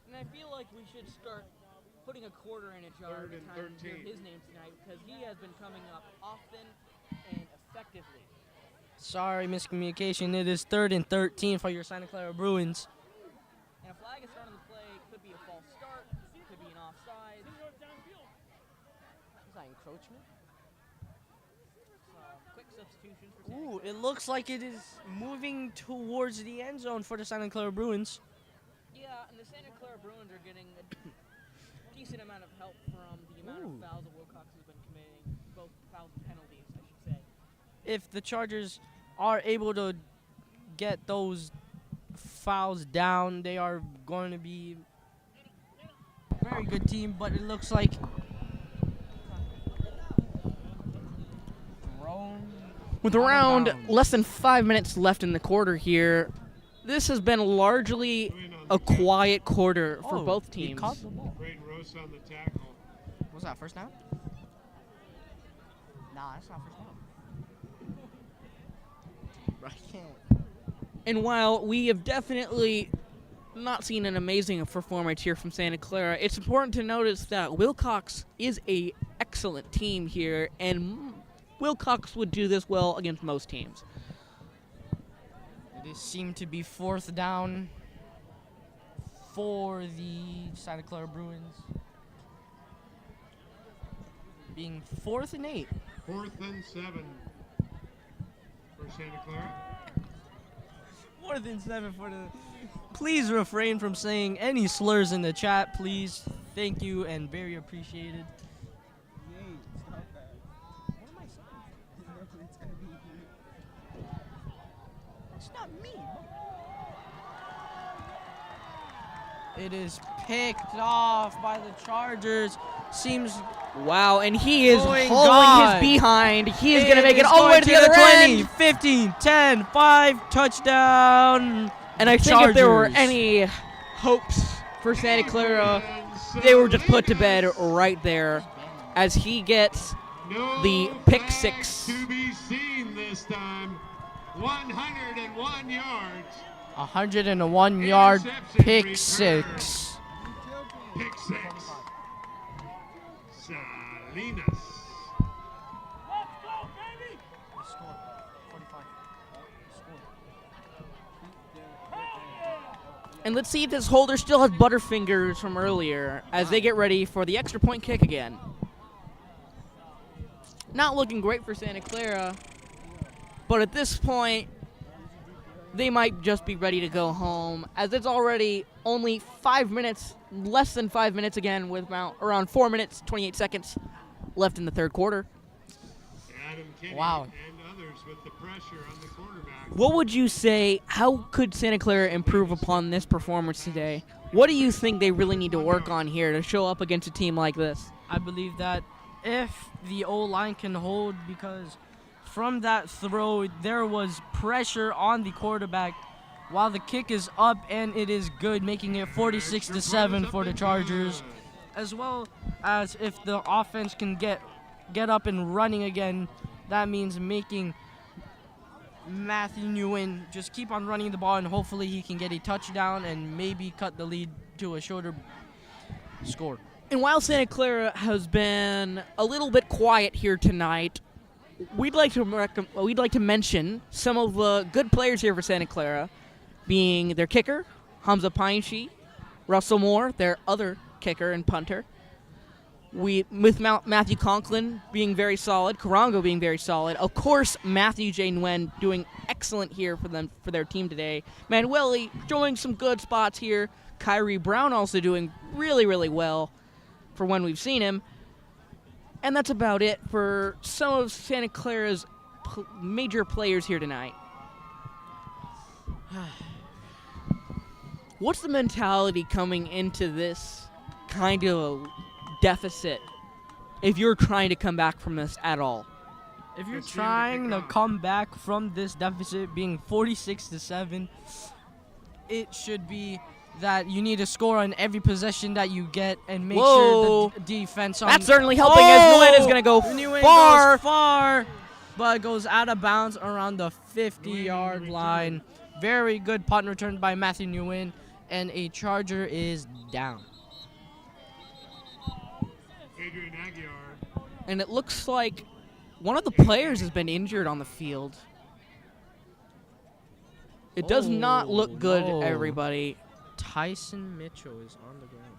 And I feel like we should start putting a quarter in a jar 3rd every and time we hear 13. his name tonight, because he has been coming up often and effectively. Sorry, miscommunication. It is 3rd and 13 for your Santa Clara Bruins. And a flag is starting the play. Could be a false start. Could be an offside. Is that encroachment? Quick substitution for Santa Ooh, Clara. it looks like it is moving towards the end zone for the Santa Clara Bruins. Yeah, and the Santa Clara Bruins are getting a decent amount of help from the amount Ooh. of fouls that Wilcox has been committing, both fouls and penalties, I should say. If the Chargers are able to get those fouls down, they are going to be a very good team, but it looks like With around less than 5 minutes left in the quarter here, this has been largely Nguyen on a quiet quarter for Oh, both he teams. caught the ball. Braden Rosa on the tackle. Was that first down? Nah, that's not first down. I can't. And while we have definitely not seen an amazing performance here from Santa Clara, it's important to notice that Wilcox is a excellent team here, and Wilcox would do this well against most teams. It seemed to be fourth down for the Santa Clara Bruins. Being 4th and 8. 4th and 7 for Santa Clara. 4th and 7 for the... Please refrain from saying any slurs in the chat, please. Thank you and very appreciated. What am I saying? It's not me. It is picked off by the Chargers. Seems... Wow, and he is Oh my hauling God. his behind. He is going to make it is all the way going to the other 20, end. 15, 10, 5, touchdown. And I think if there were Chargers. any hopes for Santa Clara, they were just put to bed right there as he gets the pick flag six. to be seen this time. 101 yards. 101-yard Interception pick return. 6. Pick 6. Salinas. And let's see if this holder still has butterfingers from earlier as they get ready for the extra point kick again. Not looking great for Santa Clara, but at this point, they might just be ready to go home as it's already only 5 minutes, less than 5 minutes again with about around 4 minutes, 28 seconds left in the third quarter. Adam Kinney Wow. and others with the pressure on the quarterback. What would you say, how could Santa Clara improve upon this performance today? What do you think they really need to work on here to show up against a team like this? I believe that if the O-line can hold, because from that throw, there was pressure on the quarterback while the kick is up and it is good, making it 46-7 for the Chargers. As well as if the offense can get up and running again, that means making Matthew Nguyen just keep on running the ball, and hopefully he can get a touchdown and maybe cut the lead to a shorter score. And while Santa Clara has been a little bit quiet here tonight, we'd like to mention some of the good players here for Santa Clara, being their kicker, Hamza Painshi, Russell Moore, their other kicker and punter. With Matthew Conklin being very solid, Karango being very solid. Of course, Matthew J. Nguyen doing excellent here for their team today. Manueli showing some good spots here. Kyrie Brown also doing really, really well for when we've seen him. And that's about it for some of Santa Clara's major players here tonight. What's the mentality coming into this kind of deficit if you're trying to come back from this at all? If you're Let's see trying the to kickoff. come back from this deficit being 46-7, it should be that you need to score on every possession that you get and make sure the defense on... That's certainly helping as Nguyen is going to go Nguyen far. goes far, but goes out of bounds around the 50-yard line. Very good punt return by Matthew Nguyen, and a Charger is down. Adrian Aguiar. And it looks like one of the players has been injured on the field. It does not look good, no. everybody. Tyson Mitchell is on the ground.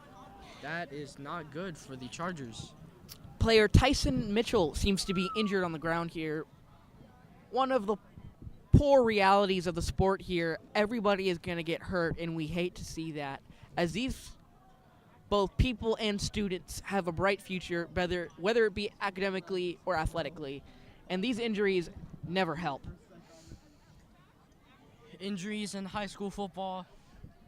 That is not good for the Chargers. Player Tyson Mitchell seems to be injured on the ground here. One of the poor realities of the sport here, everybody is going to get hurt, and we hate to see that. As these, both people and students, have a bright future, whether it be academically or athletically, and these injuries never help. Injuries in high school football,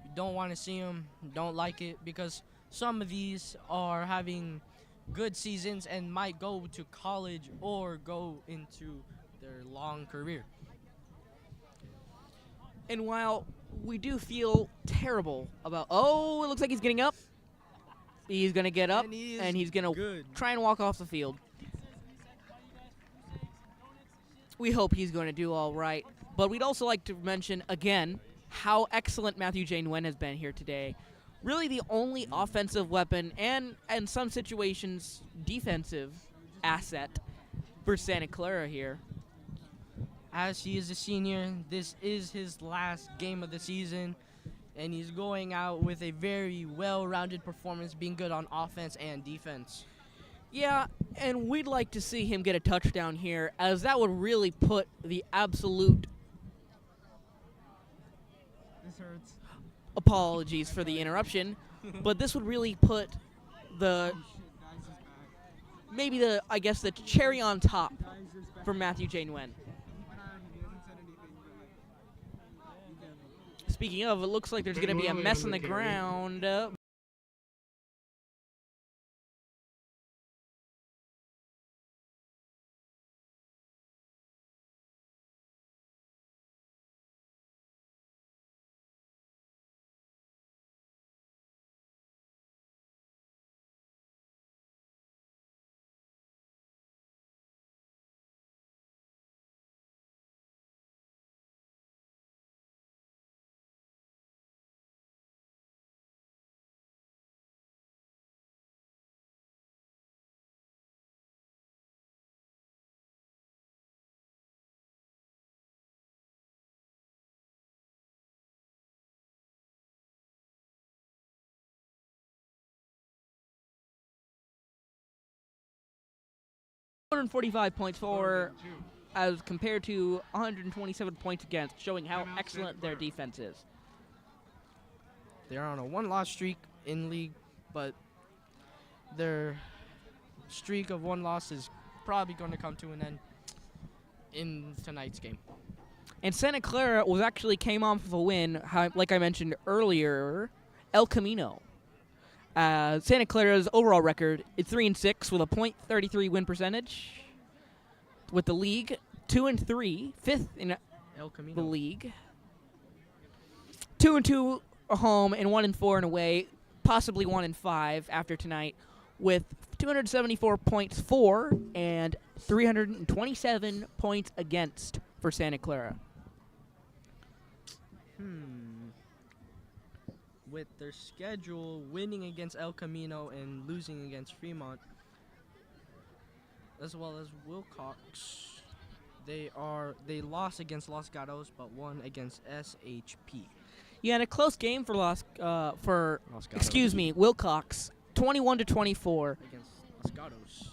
you don't want to see them, don't like it, because some of these are having good seasons and might go to college or go into their long career. And while we do feel terrible about, it looks like he's getting up. He's going to get up, and he's going to try and walk off the field. We hope he's going to do all right. But we'd also like to mention, again, how excellent Matthew J. Nguyen has been here today. Really the only offensive weapon and, in some situations, defensive asset for Santa Clara here. As he is a senior, this is his last game of the season, and he's going out with a very well-rounded performance, being good on offense and defense. Yeah, and we'd like to see him get a touchdown here, as that would really put the absolute... This hurts. Apologies for the interruption, but this would really put the... maybe the, I guess, the cherry on top for Matthew J. Nguyen. Speaking of, it looks like there's going to be a mess on the ground. 145 points for, as compared to 127 points against, showing how excellent their defense is. They're on a one-loss streak in league, but their streak of one loss is probably going to come to an end in tonight's game. And Santa Clara came off of a win, like I mentioned earlier, El Camino. Santa Clara's overall record is 3-6 with a .33 win percentage. With the league 2-3, fifth in El Camino. the league. 2-2 home and 1-4 and away, possibly 1-5 after tonight, with 274 points for and 327 points against for Santa Clara. With their schedule, winning against El Camino and losing against Fremont, as well as Wilcox, they lost against Los Gatos, but won against SHP. Yeah, and a close game for Wilcox, 21-24. Against Los Gatos.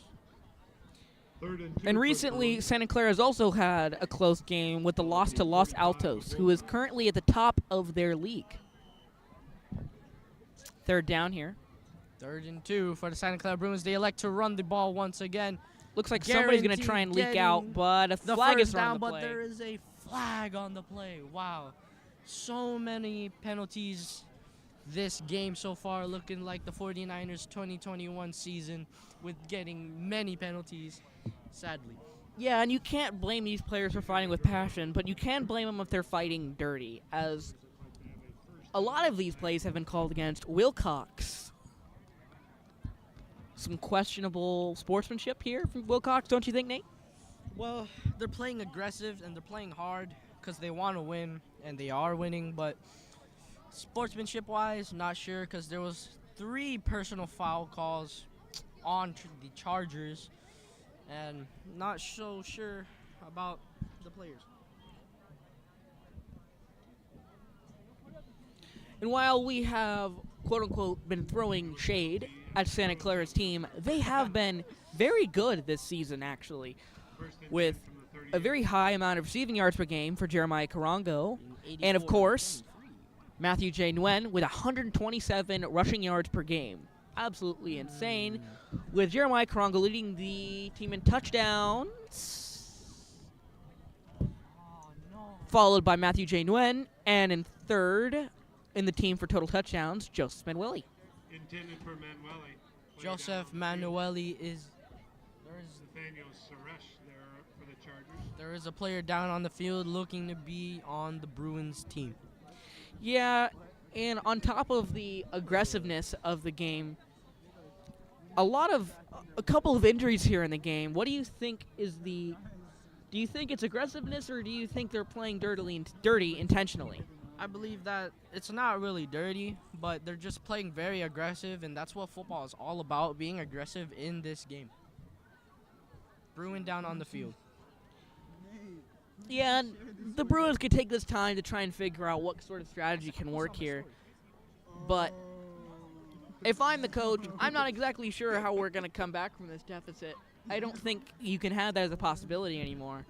And recently, Santa Clara has also had a close game with the loss to Los Altos, who is currently at the top of their league. Third down here. 3rd and 2 for the Santa Clara Bruins. They elect to run the ball once again. Looks like somebody's going to try and leak out, but a flag is on the play. But there is a flag on the play. Wow. So many penalties this game so far, looking like the 49ers 2021 season with getting many penalties, sadly. Yeah, and you can't blame these players for fighting with passion, but you can blame them if they're fighting dirty, as a lot of these plays have been called against Wilcox. Some questionable sportsmanship here from Wilcox, don't you think, Nate? Well, they're playing aggressive and they're playing hard because they want to win, and they are winning, but sportsmanship-wise, not sure, because there was 3 personal foul calls on the Chargers, and not so sure about the players. And while we have, quote-unquote, been throwing shade at Santa Clara's team, they have been very good this season, actually, with a very high amount of receiving yards per game for Jeremiah Carongo, and, of course, Matthew J. Nguyen with 127 rushing yards per game. Absolutely insane, with Jeremiah Carongo leading the team in touchdowns, followed by Matthew J. Nguyen, and in third in the team for total touchdowns, Joseph Manueli. Intended for Manueli. Joseph Manueli is... Nathaniel Suresh there for the Chargers. There is a player down on the field looking to be on the Bruins team. Yeah, and on top of the aggressiveness of the game, a couple of injuries here in the game. What do you think is the? Do you think it's aggressiveness, or do you think they're playing dirty intentionally? I believe that it's not really dirty, but they're just playing very aggressive, and that's what football is all about, being aggressive in this game. Bruin down on the field. Yeah, and the Bruins could take this time to try and figure out what sort of strategy can work here. But if I'm the coach, I'm not exactly sure how we're going to come back from this deficit. I don't think you can have that as a possibility anymore.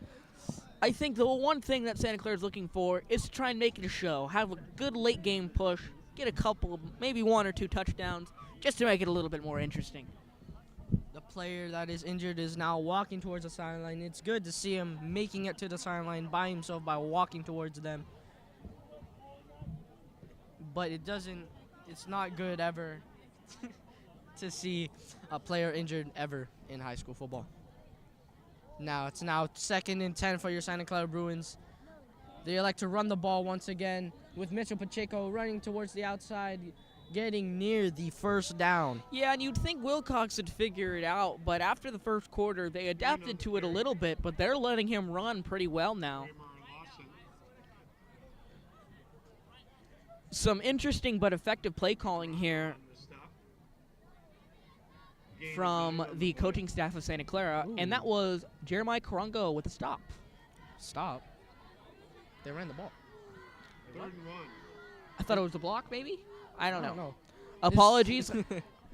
I think the one thing that Santa Clara is looking for is to try and make it a show, have a good late game push, get a couple, maybe 1 or 2 touchdowns, just to make it a little bit more interesting. The player that is injured is now walking towards the sideline. It's good to see him making it to the sideline by himself by walking towards them. But it's not good ever to see a player injured ever in high school football. Now it's 2nd and 10 for your Santa Clara Bruins. They elect to run the ball once again with Mitchell Pacheco running towards the outside, getting near the first down. Yeah, and you'd think Wilcox would figure it out, but after the first quarter, they adapted to it a little bit, but they're letting him run pretty well now. Some interesting but effective play calling here from the coaching staff of Santa Clara, and that was Jeremiah Karango with a stop. Stop? They ran the ball. 3rd and 1. I thought it was a block, maybe? I don't know. know. Apologies.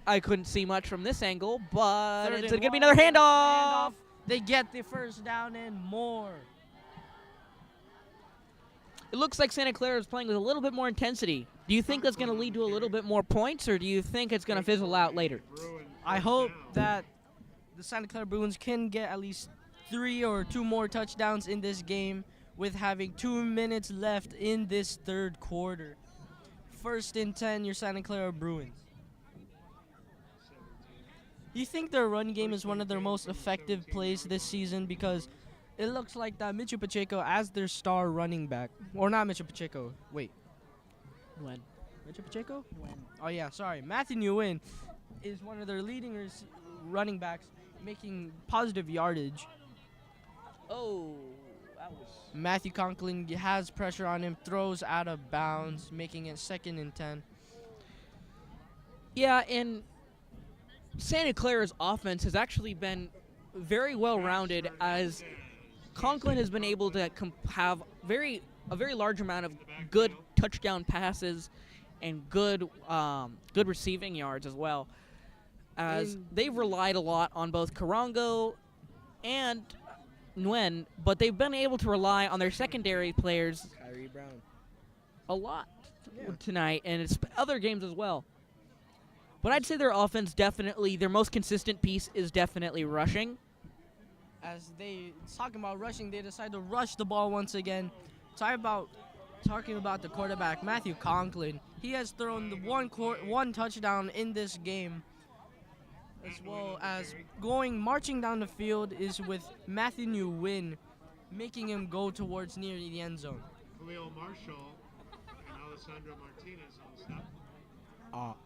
I couldn't see much from this angle, but 3rd it's and going to be 1. another handoff. They get the first down and more. It looks like Santa Clara is playing with a little bit more intensity. Do you think that's going to lead to a little bit more points, or do you think it's going to fizzle out later? I hope that the Santa Clara Bruins can get at least 3 or 2 more touchdowns in this game with having 2 minutes left in this 3rd quarter. 1st and 10, your Santa Clara Bruins. You think their run game is one of their most effective plays this season, because it looks like that Mitchell Pacheco as their star running back. Or not Mitchell Pacheco. Wait. Nguyen. Mitchell Pacheco? Oh, yeah, sorry. Matthew Nguyen is one of their leading running backs, making positive yardage. Oh, that was... Matthew Conklin has pressure on him, throws out of bounds, making it 2nd and 10. Yeah, and Santa Clara's offense has actually been very well-rounded, as Conklin has been able to have a very large amount of good touchdown passes and good receiving yards as well, as they've relied a lot on both Karango and Nguyen, but they've been able to rely on their secondary players a lot tonight, and it's other games as well. But I'd say their offense their most consistent piece is definitely rushing. As talking about rushing, they decide to rush the ball once again. Talking about the quarterback, Matthew Conklin. He has thrown the one touchdown in this game, as well as marching down the field is with Matthew Nguyen, making him go towards near the end zone. Khalil Marshall and Alessandro Martinez on the stop.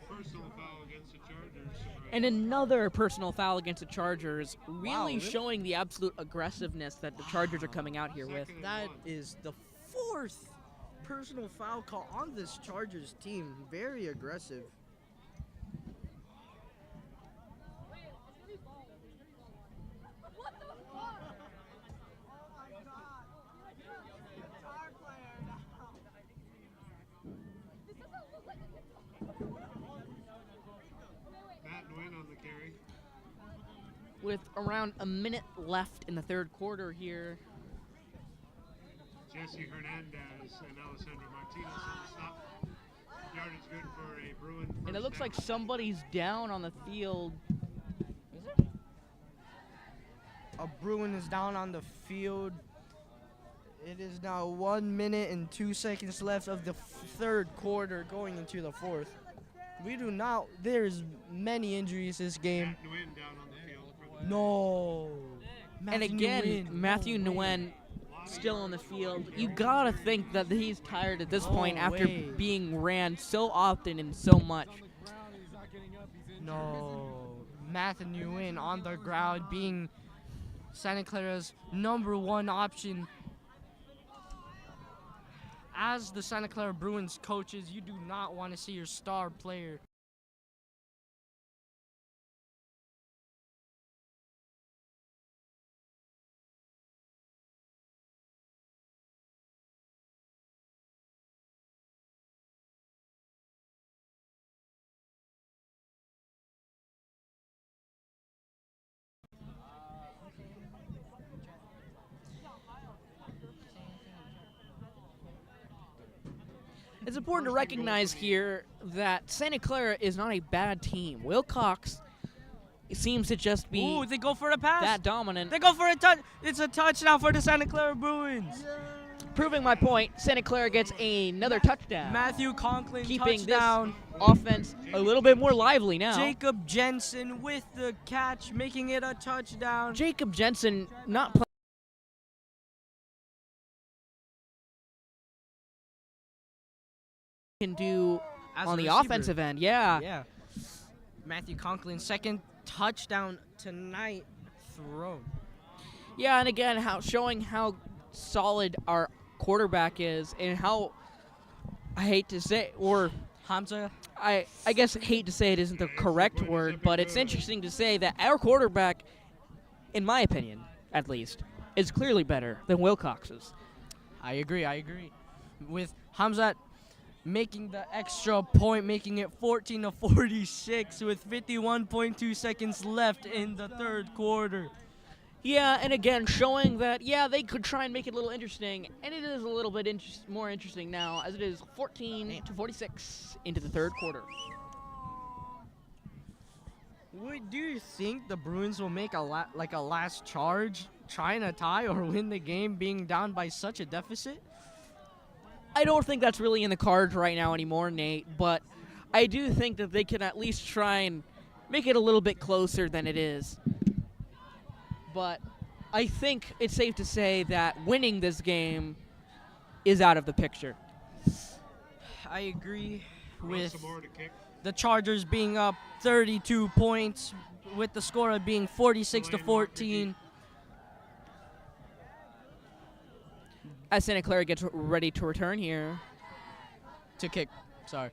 Personal foul against the Chargers. And another personal foul against the Chargers, really showing the absolute aggressiveness that the Chargers are coming out here with. That is the 4th personal foul call on this Chargers team. Very aggressive. With around a minute left in the 3rd quarter here. Jesse Hernandez and Alessandro Martinez on the stop. Yardage good for a Bruin. And it looks like somebody's down on the field. Is it? A Bruin is down on the field. It is now 1 minute and 2 seconds left of the third quarter going into the fourth. There's many injuries this game. Nguyen down on the field for the No. And again, Matthew Nguyen still on the field. You gotta think that he's tired at this point after being ran so often and so much. No. Matthew Nguyen on the ground being Santa Clara's #1 option. As the Santa Clara Bruins coaches, you do not want to see your star player It's important to recognize here that Santa Clara is not a bad team. Wilcox seems to just be Ooh, they go for a pass. that dominant. They go for a touch. It's a touchdown for the Santa Clara Bruins. Proving my point, Santa Clara gets another touchdown. Matthew Conklin keeping touchdown. this offense a little bit more lively now. Jacob Jensen with the catch, making it a touchdown. Jacob Jensen not playing. Can do As on a the receiver. offensive end, yeah. Yeah. Matthew Conklin's second touchdown tonight thrown. Yeah, and again, showing how solid our quarterback is and how, I hate to say, or Hamza. I guess hate to say it isn't the correct word, but it's interesting to say that our quarterback, in my opinion, at least, is clearly better than Wilcox's. I agree. With Hamzat making the extra point, making it 14-46 with 51.2 seconds left in the third quarter. Yeah, and again, showing that, yeah, they could try and make it a little interesting, and it is a little bit more interesting now, as it is 14-46 into the third quarter. Do you think the Bruins will make a last charge, trying to tie or win the game, being down by such a deficit? I don't think that's really in the cards right now anymore, Nate, but I do think that they can at least try and make it a little bit closer than it is. But I think it's safe to say that winning this game is out of the picture. I agree with some more to kick. the Chargers being up 32 points, with the score being 46-14. As Santa Clara gets ready to return here. To kick, sorry.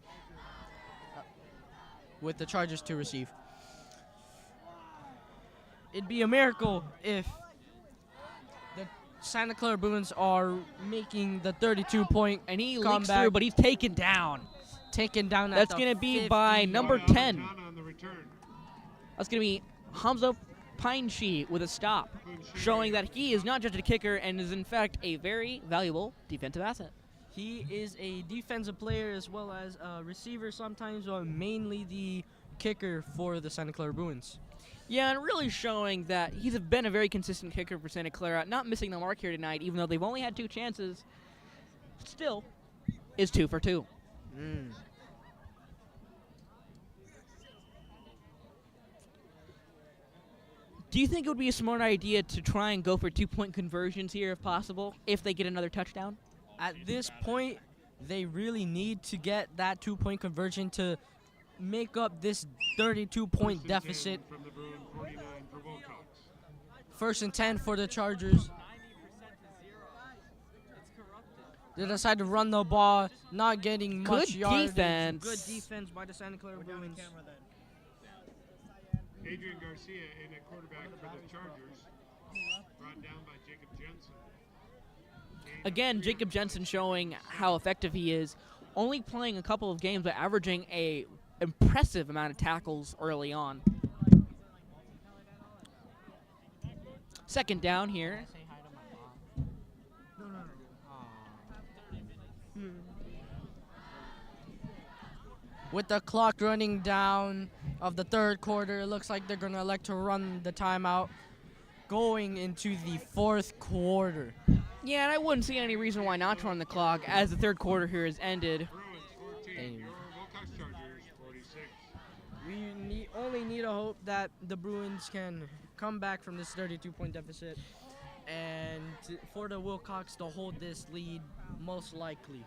With the Chargers to receive. It'd be a miracle if the Santa Clara Bruins are making the 32-point And he leaks comeback. through, but he's taken down. Taken down That's at going the to be 50. by number 10. On the return. That's going to be Hamza Pineshee with a stop, showing that he is not just a kicker and is in fact a very valuable defensive asset. He is a defensive player as well as a receiver sometimes, but mainly the kicker for the Santa Clara Bruins. Yeah, and really showing that he's been a very consistent kicker for Santa Clara, not missing the mark here tonight, even though they've only had 2 chances. Still is 2 for 2. Do you think it would be a smart idea to try and go for 2-point conversions here if possible, if they get another touchdown? At this point, they really need to get that 2-point conversion to make up this 32-point deficit. From the Bruins, 49 for Wilcox. 1st and 10 for the Chargers. They decide to run the ball, not getting much Good yardage. defense. Good defense by the Santa Clara Bruins. Adrian Garcia in at quarterback for the Chargers. Brought down by Jacob Jensen. Again, Jacob Jensen showing how effective he is, only playing a couple of games but averaging a impressive amount of tackles early on. 2nd down here. With the clock running down of the third quarter, it looks like they're going to elect to run the timeout going into the 4th quarter. Yeah, and I wouldn't see any reason why not to run the clock as the third quarter here has ended. Bruins 14, your Wilcox Chargers 46. We only need to hope that the Bruins can come back from this 32-point deficit and for the Wilcox to hold this lead most likely.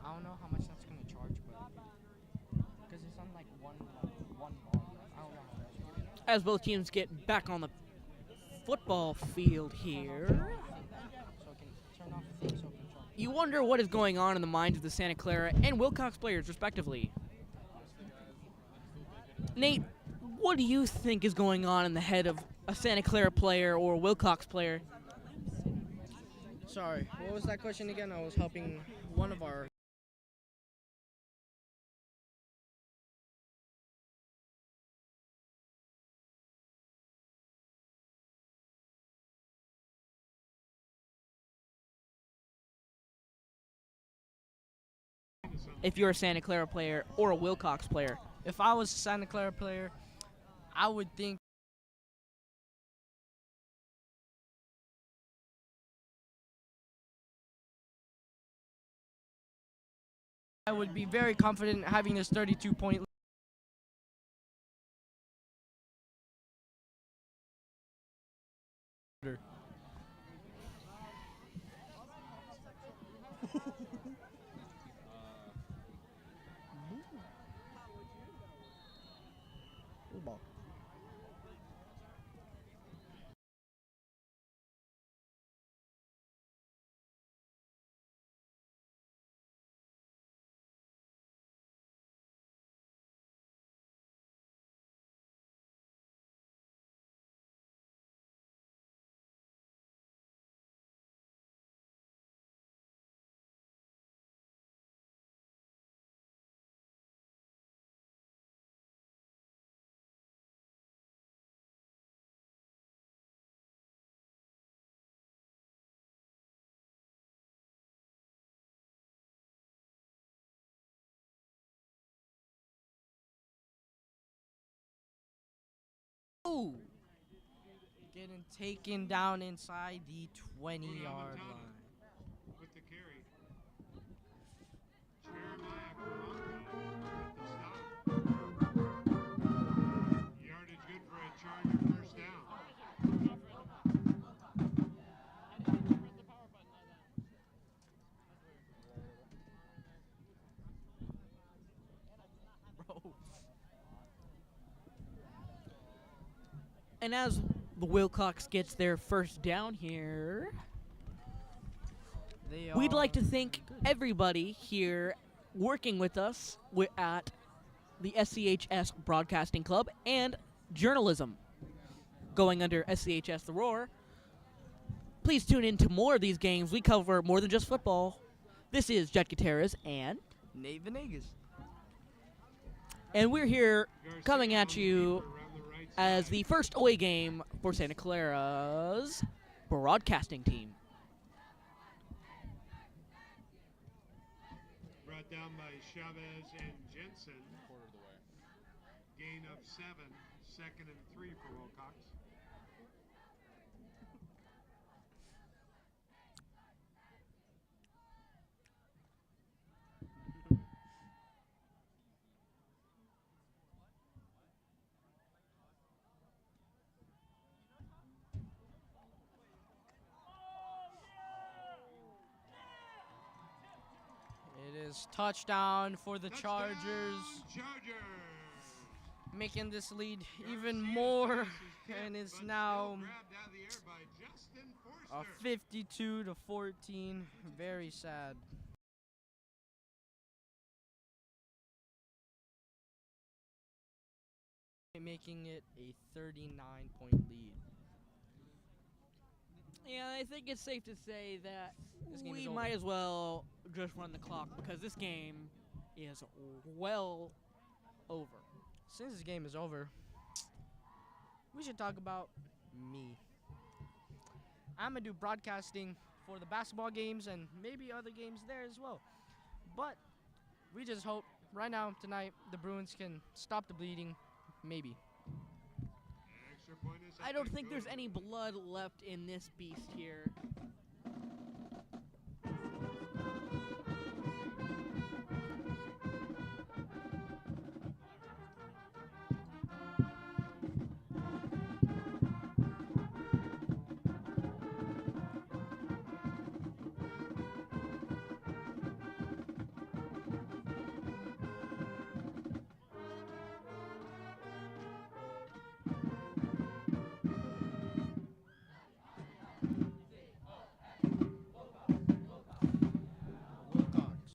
I don't know how much that's gonna charge, but because it's on like one bar. I don't know how much. As both teams get back on the football field here, So I can turn off the thing so it can charge. you wonder what is going on in the minds of the Santa Clara and Wilcox players, respectively. Nate, what do you think is going on in the head of a Santa Clara player or a Wilcox player? Sorry, what was that question again? I was helping one of our. If you're a Santa Clara player or a Wilcox player. If I was a Santa Clara player, I would think I would be very confident having this 32-point lead. Ooh. Getting taken down inside the 20-yard line. With the carry. Jeremiah Karanka with the stop. Yardage good for a Charger first down. And as the Wilcox gets their first down here, we'd like to thank everybody here working with us at the SCHS Broadcasting Club and journalism going under SCHS The Roar. Please tune in to more of these games. We cover more than just football. This is Gutierrez and Nate Venegas. And we're here coming at you as the first away game for Santa Clara's broadcasting team. Brought down by Chavez and Jensen. Gain of 7, 2nd and 3 for Wilcox. It is touchdown for the Chargers, Chargers. making this lead even more, and it's now Grabbed out of the air by Justin Forster. 52 to 14. Very sad. Making it a 39-point lead. Yeah, I think it's safe to say that This game we is over. might as well just run the clock because this game is well over. Since this game is over, we should talk about me. I'm gonna do broadcasting for the basketball games and maybe other games there as well. But we just hope right now, tonight, the Bruins can stop the bleeding, maybe. Extra point is up I don't and think there's good. any blood left in this beast here. Wilcox.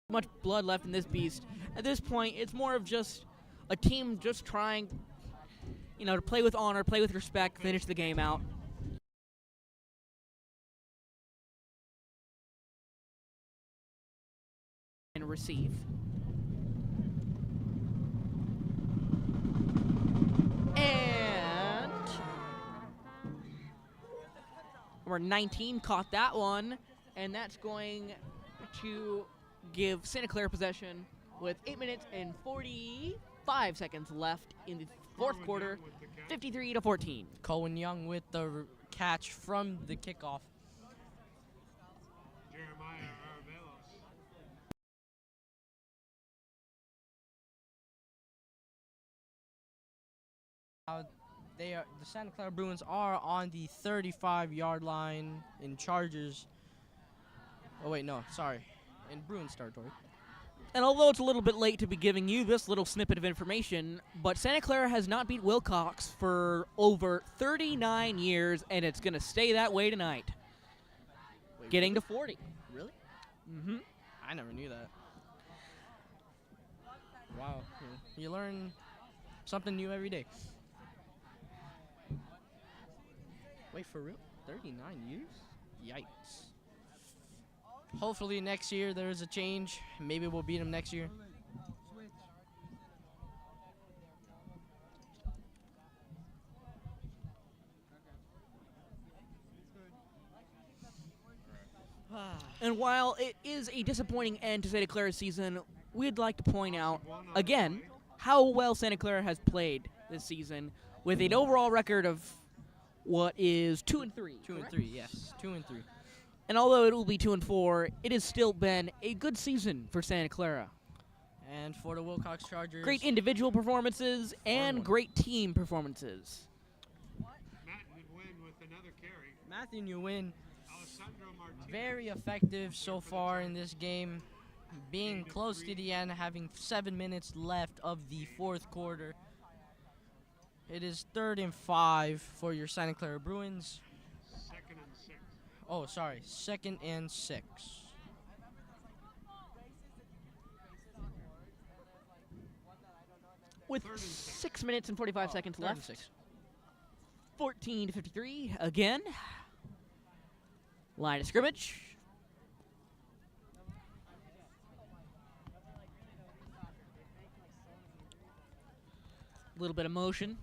Much blood left in this beast. At this point, it's more of just a team just trying, to play with honor, play with respect, finish the game out. And receive. And number 19 caught that one, and that's going to give Santa Clara possession with 8 minutes and 45 seconds left in the fourth quarter, 53-14. Cohen Young with the catch from the kickoff. Jeremiah Aravelos. The Santa Clara Bruins are on the 35-yard line in Chargers. Oh wait, no, sorry, in Bruins territory. And although it's a little bit late to be giving you this little snippet of information, but Santa Clara has not beat Wilcox for over 39 years, and it's going to stay that way tonight. Wait, Getting to 40. Really? Mm-hmm. I never knew that. Wow, you learn something new every day. Wait, for real? 39 years? Yikes. Hopefully next year there is a change. Maybe we'll beat them next year. And while it is a disappointing end to Santa Clara's season, we'd like to point out, again, how well Santa Clara has played this season with an overall record of what is 2-3. 2-3, yes. 2-3. And although it will be 2-4, it has still been a good season for Santa Clara. And for the Wilcox Chargers, Great individual performances and great team performances. Matt Nguyen with another carry. Matthew Nguyen, Alessandro Martinez. very effective so far in this game, being close to the end, having 7 minutes left of the fourth quarter. It is 3rd and 5 for your Santa Clara Bruins. 2nd and 6. Oh, sorry, 2nd and 6. With 6 minutes and 45 seconds 3rd and left. 6. 14-53 again. Line of scrimmage. A little bit of motion.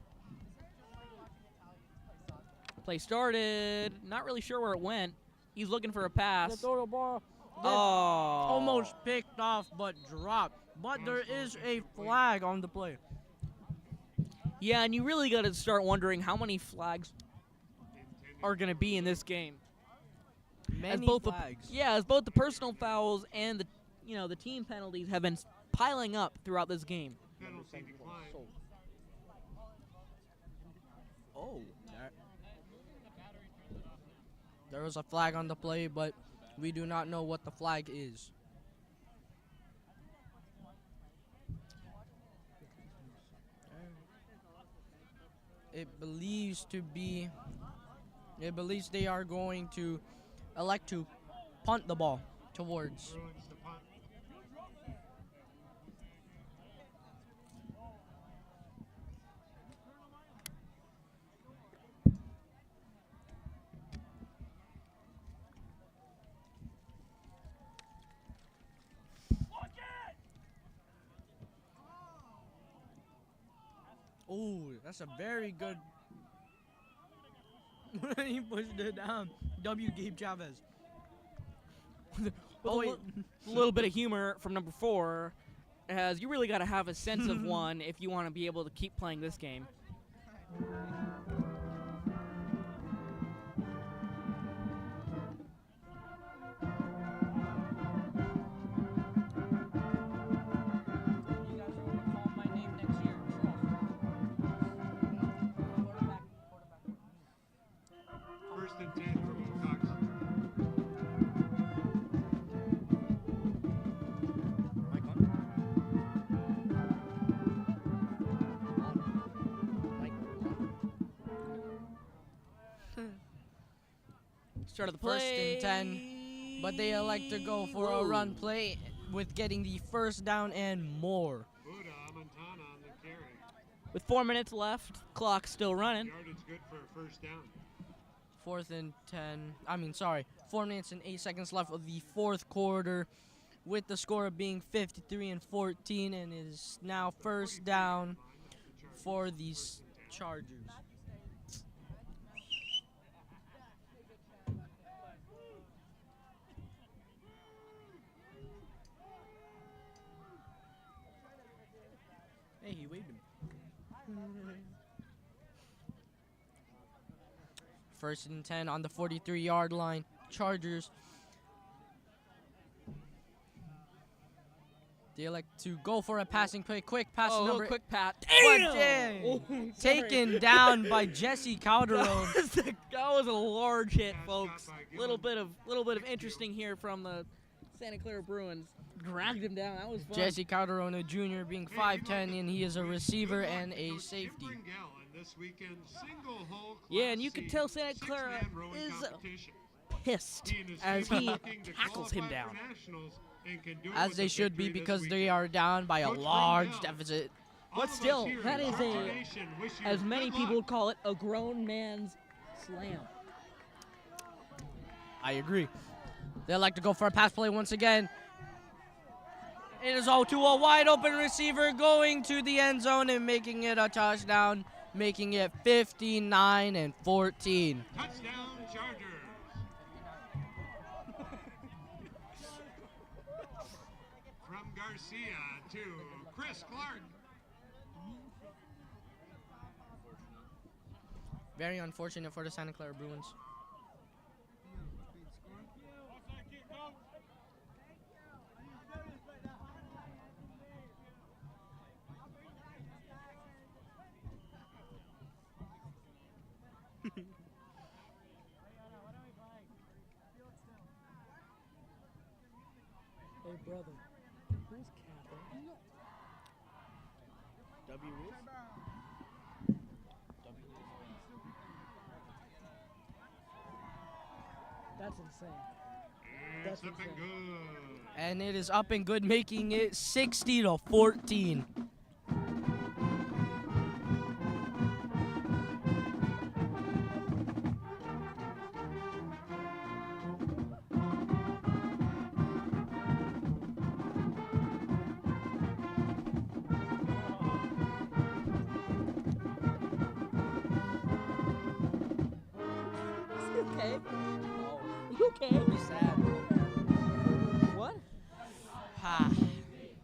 Play started. Not really sure where it went. He's looking for a pass. Ball Oh. almost picked off but dropped. But there is a flag on the play. Yeah, and you really got to start wondering how many flags are going to be in this game. Many both flags. as both the personal fouls and the team penalties have been piling up throughout this game. Penalty decline. Oh. There was a flag on the play, but we do not know what the flag is. It believes they are going to elect to punt the ball towards. Bruins to punt. Oh, that's a very good. He pushed it down. W. Gabe Chavez. With a little bit of humor from number 4, as you really got to have a sense of one if you want to be able to keep playing this game. First and 10 for Wilcox. Start of the play. First and 10, but they elect to go for a run play with getting the first down and more. Buddha Montana on the carry. With 4 minutes left, clock still running. Yardage good for a first down. 4 minutes and 8 seconds left of the fourth quarter, with the score being 53-14, and is now first down for these Chargers. Hey, he waved him. First and 10 on the 43-yard line. Chargers. They elect to go for a passing play. Quick pass number. Quick pass. Damn! Taken down by Jesse Calderon. That was a large hit, folks. Little bit of interesting here from the Santa Clara Bruins. Dragged him down. That was fun. Jesse Calderon, a junior, being 5'10", and he is a receiver and a safety. Yeah, and you can tell Santa Clara is pissed as he tackles him down. As they should be, because they are down by a large deficit. But still, that is as many people would call it, a grown man's slam. I agree. They like to go for a pass play once again. It is all to a wide open receiver going to the end zone and making it a touchdown, making it 59-14. Touchdown Chargers. From Garcia to Chris Clark. Very unfortunate for the Santa Clara Bruins. Hey, brother. Who's Kappa? W is? That's insane. It's up and good. And it is up and good, making it 60-14. Okay. You okay? Very sad. What? Ha.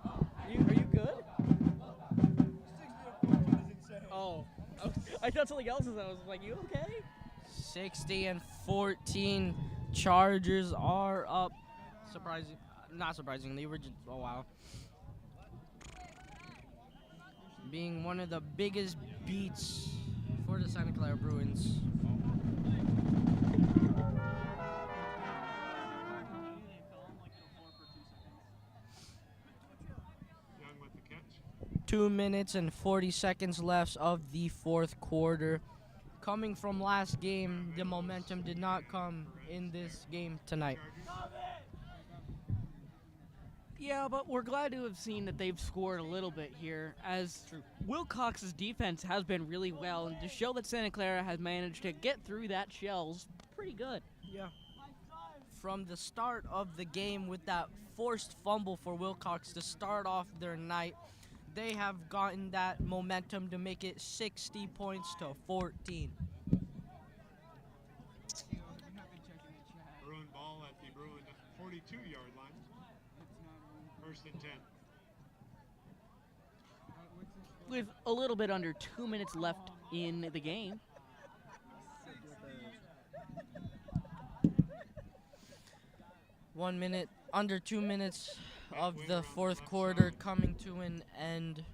Are you good? Oh. I thought something else was. I was like, you okay? 60-14. Chargers are up. Not surprisingly. We're just, oh wow. Being one of the biggest beats for the Santa Clara Bruins. Young with the catch. 2 minutes and 40 seconds left of the fourth quarter. Coming from last game, the momentum did not come in this game tonight. Yeah, but we're glad to have seen that they've scored a little bit here, as Wilcox's defense has been really well, and to show that Santa Clara has managed to get through that shell's pretty good. Yeah. From the start of the game with that forced fumble for Wilcox to start off their night, they have gotten that momentum to make it 60 points to 14. Bruin ball at the Bruin 42-yard line. First and 10. With a little bit under 2 minutes left in the game. Under 2 minutes of the fourth quarter coming to an end.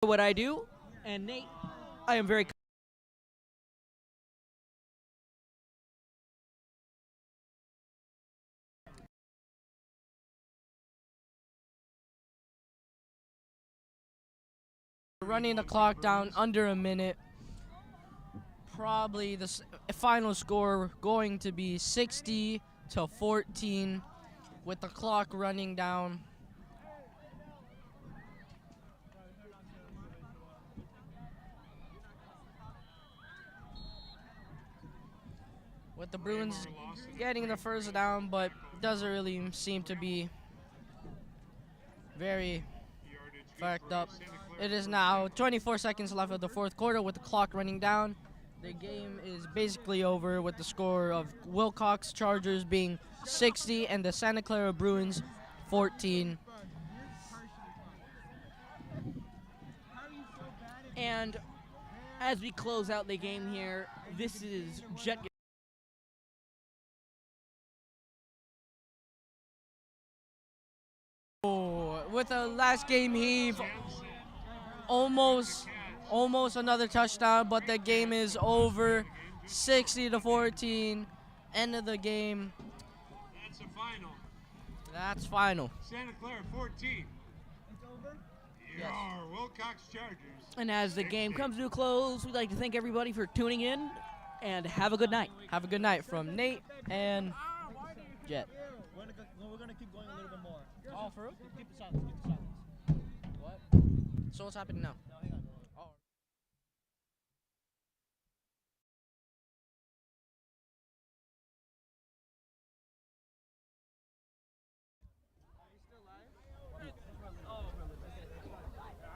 What I do, and Nate, I am very running the clock down under a minute. Probably the final score going to be 60 to 14 with the clock running down. With the Bruins getting the first down, but doesn't really seem to be very backed up. It is now 24 seconds left of the fourth quarter with the clock running down. The game is basically over with the score of Wilcox Chargers being 60 and the Santa Clara Bruins 14. And as we close out the game here, this is Jet. With the last game heave, almost another touchdown, but the game is over, 60 to 14. End of the game. That's the final. That's final. Santa Clara 14. It's over? Yes. Wilcox Chargers. And as the game comes to a close, we'd like to thank everybody for tuning in, and have a good night. Have a good night from Nate and Jet. We're gonna keep going a little bit more. Oh, for real? Keep the silence. Keep the silence. What? So what's happening now? No, hang on. Oh.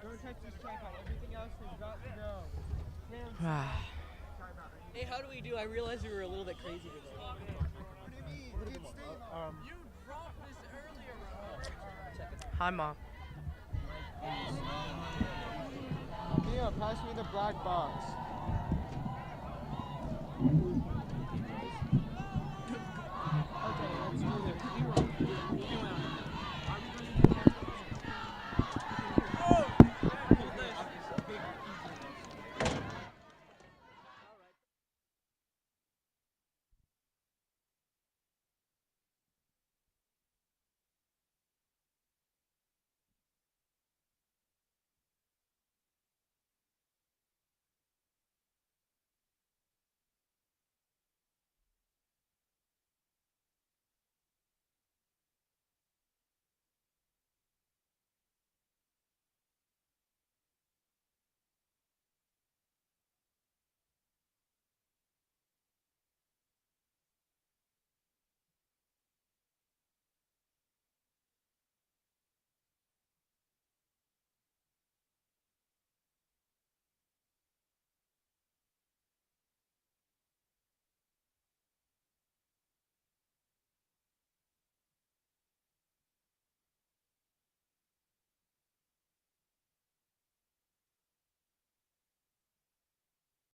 Don't touch this tripod. Everything else has got to go. Hey, how do we do? I realized we were a little bit crazy today. You dropped this earlier. Hi, Mom. Mia, pass me the black box.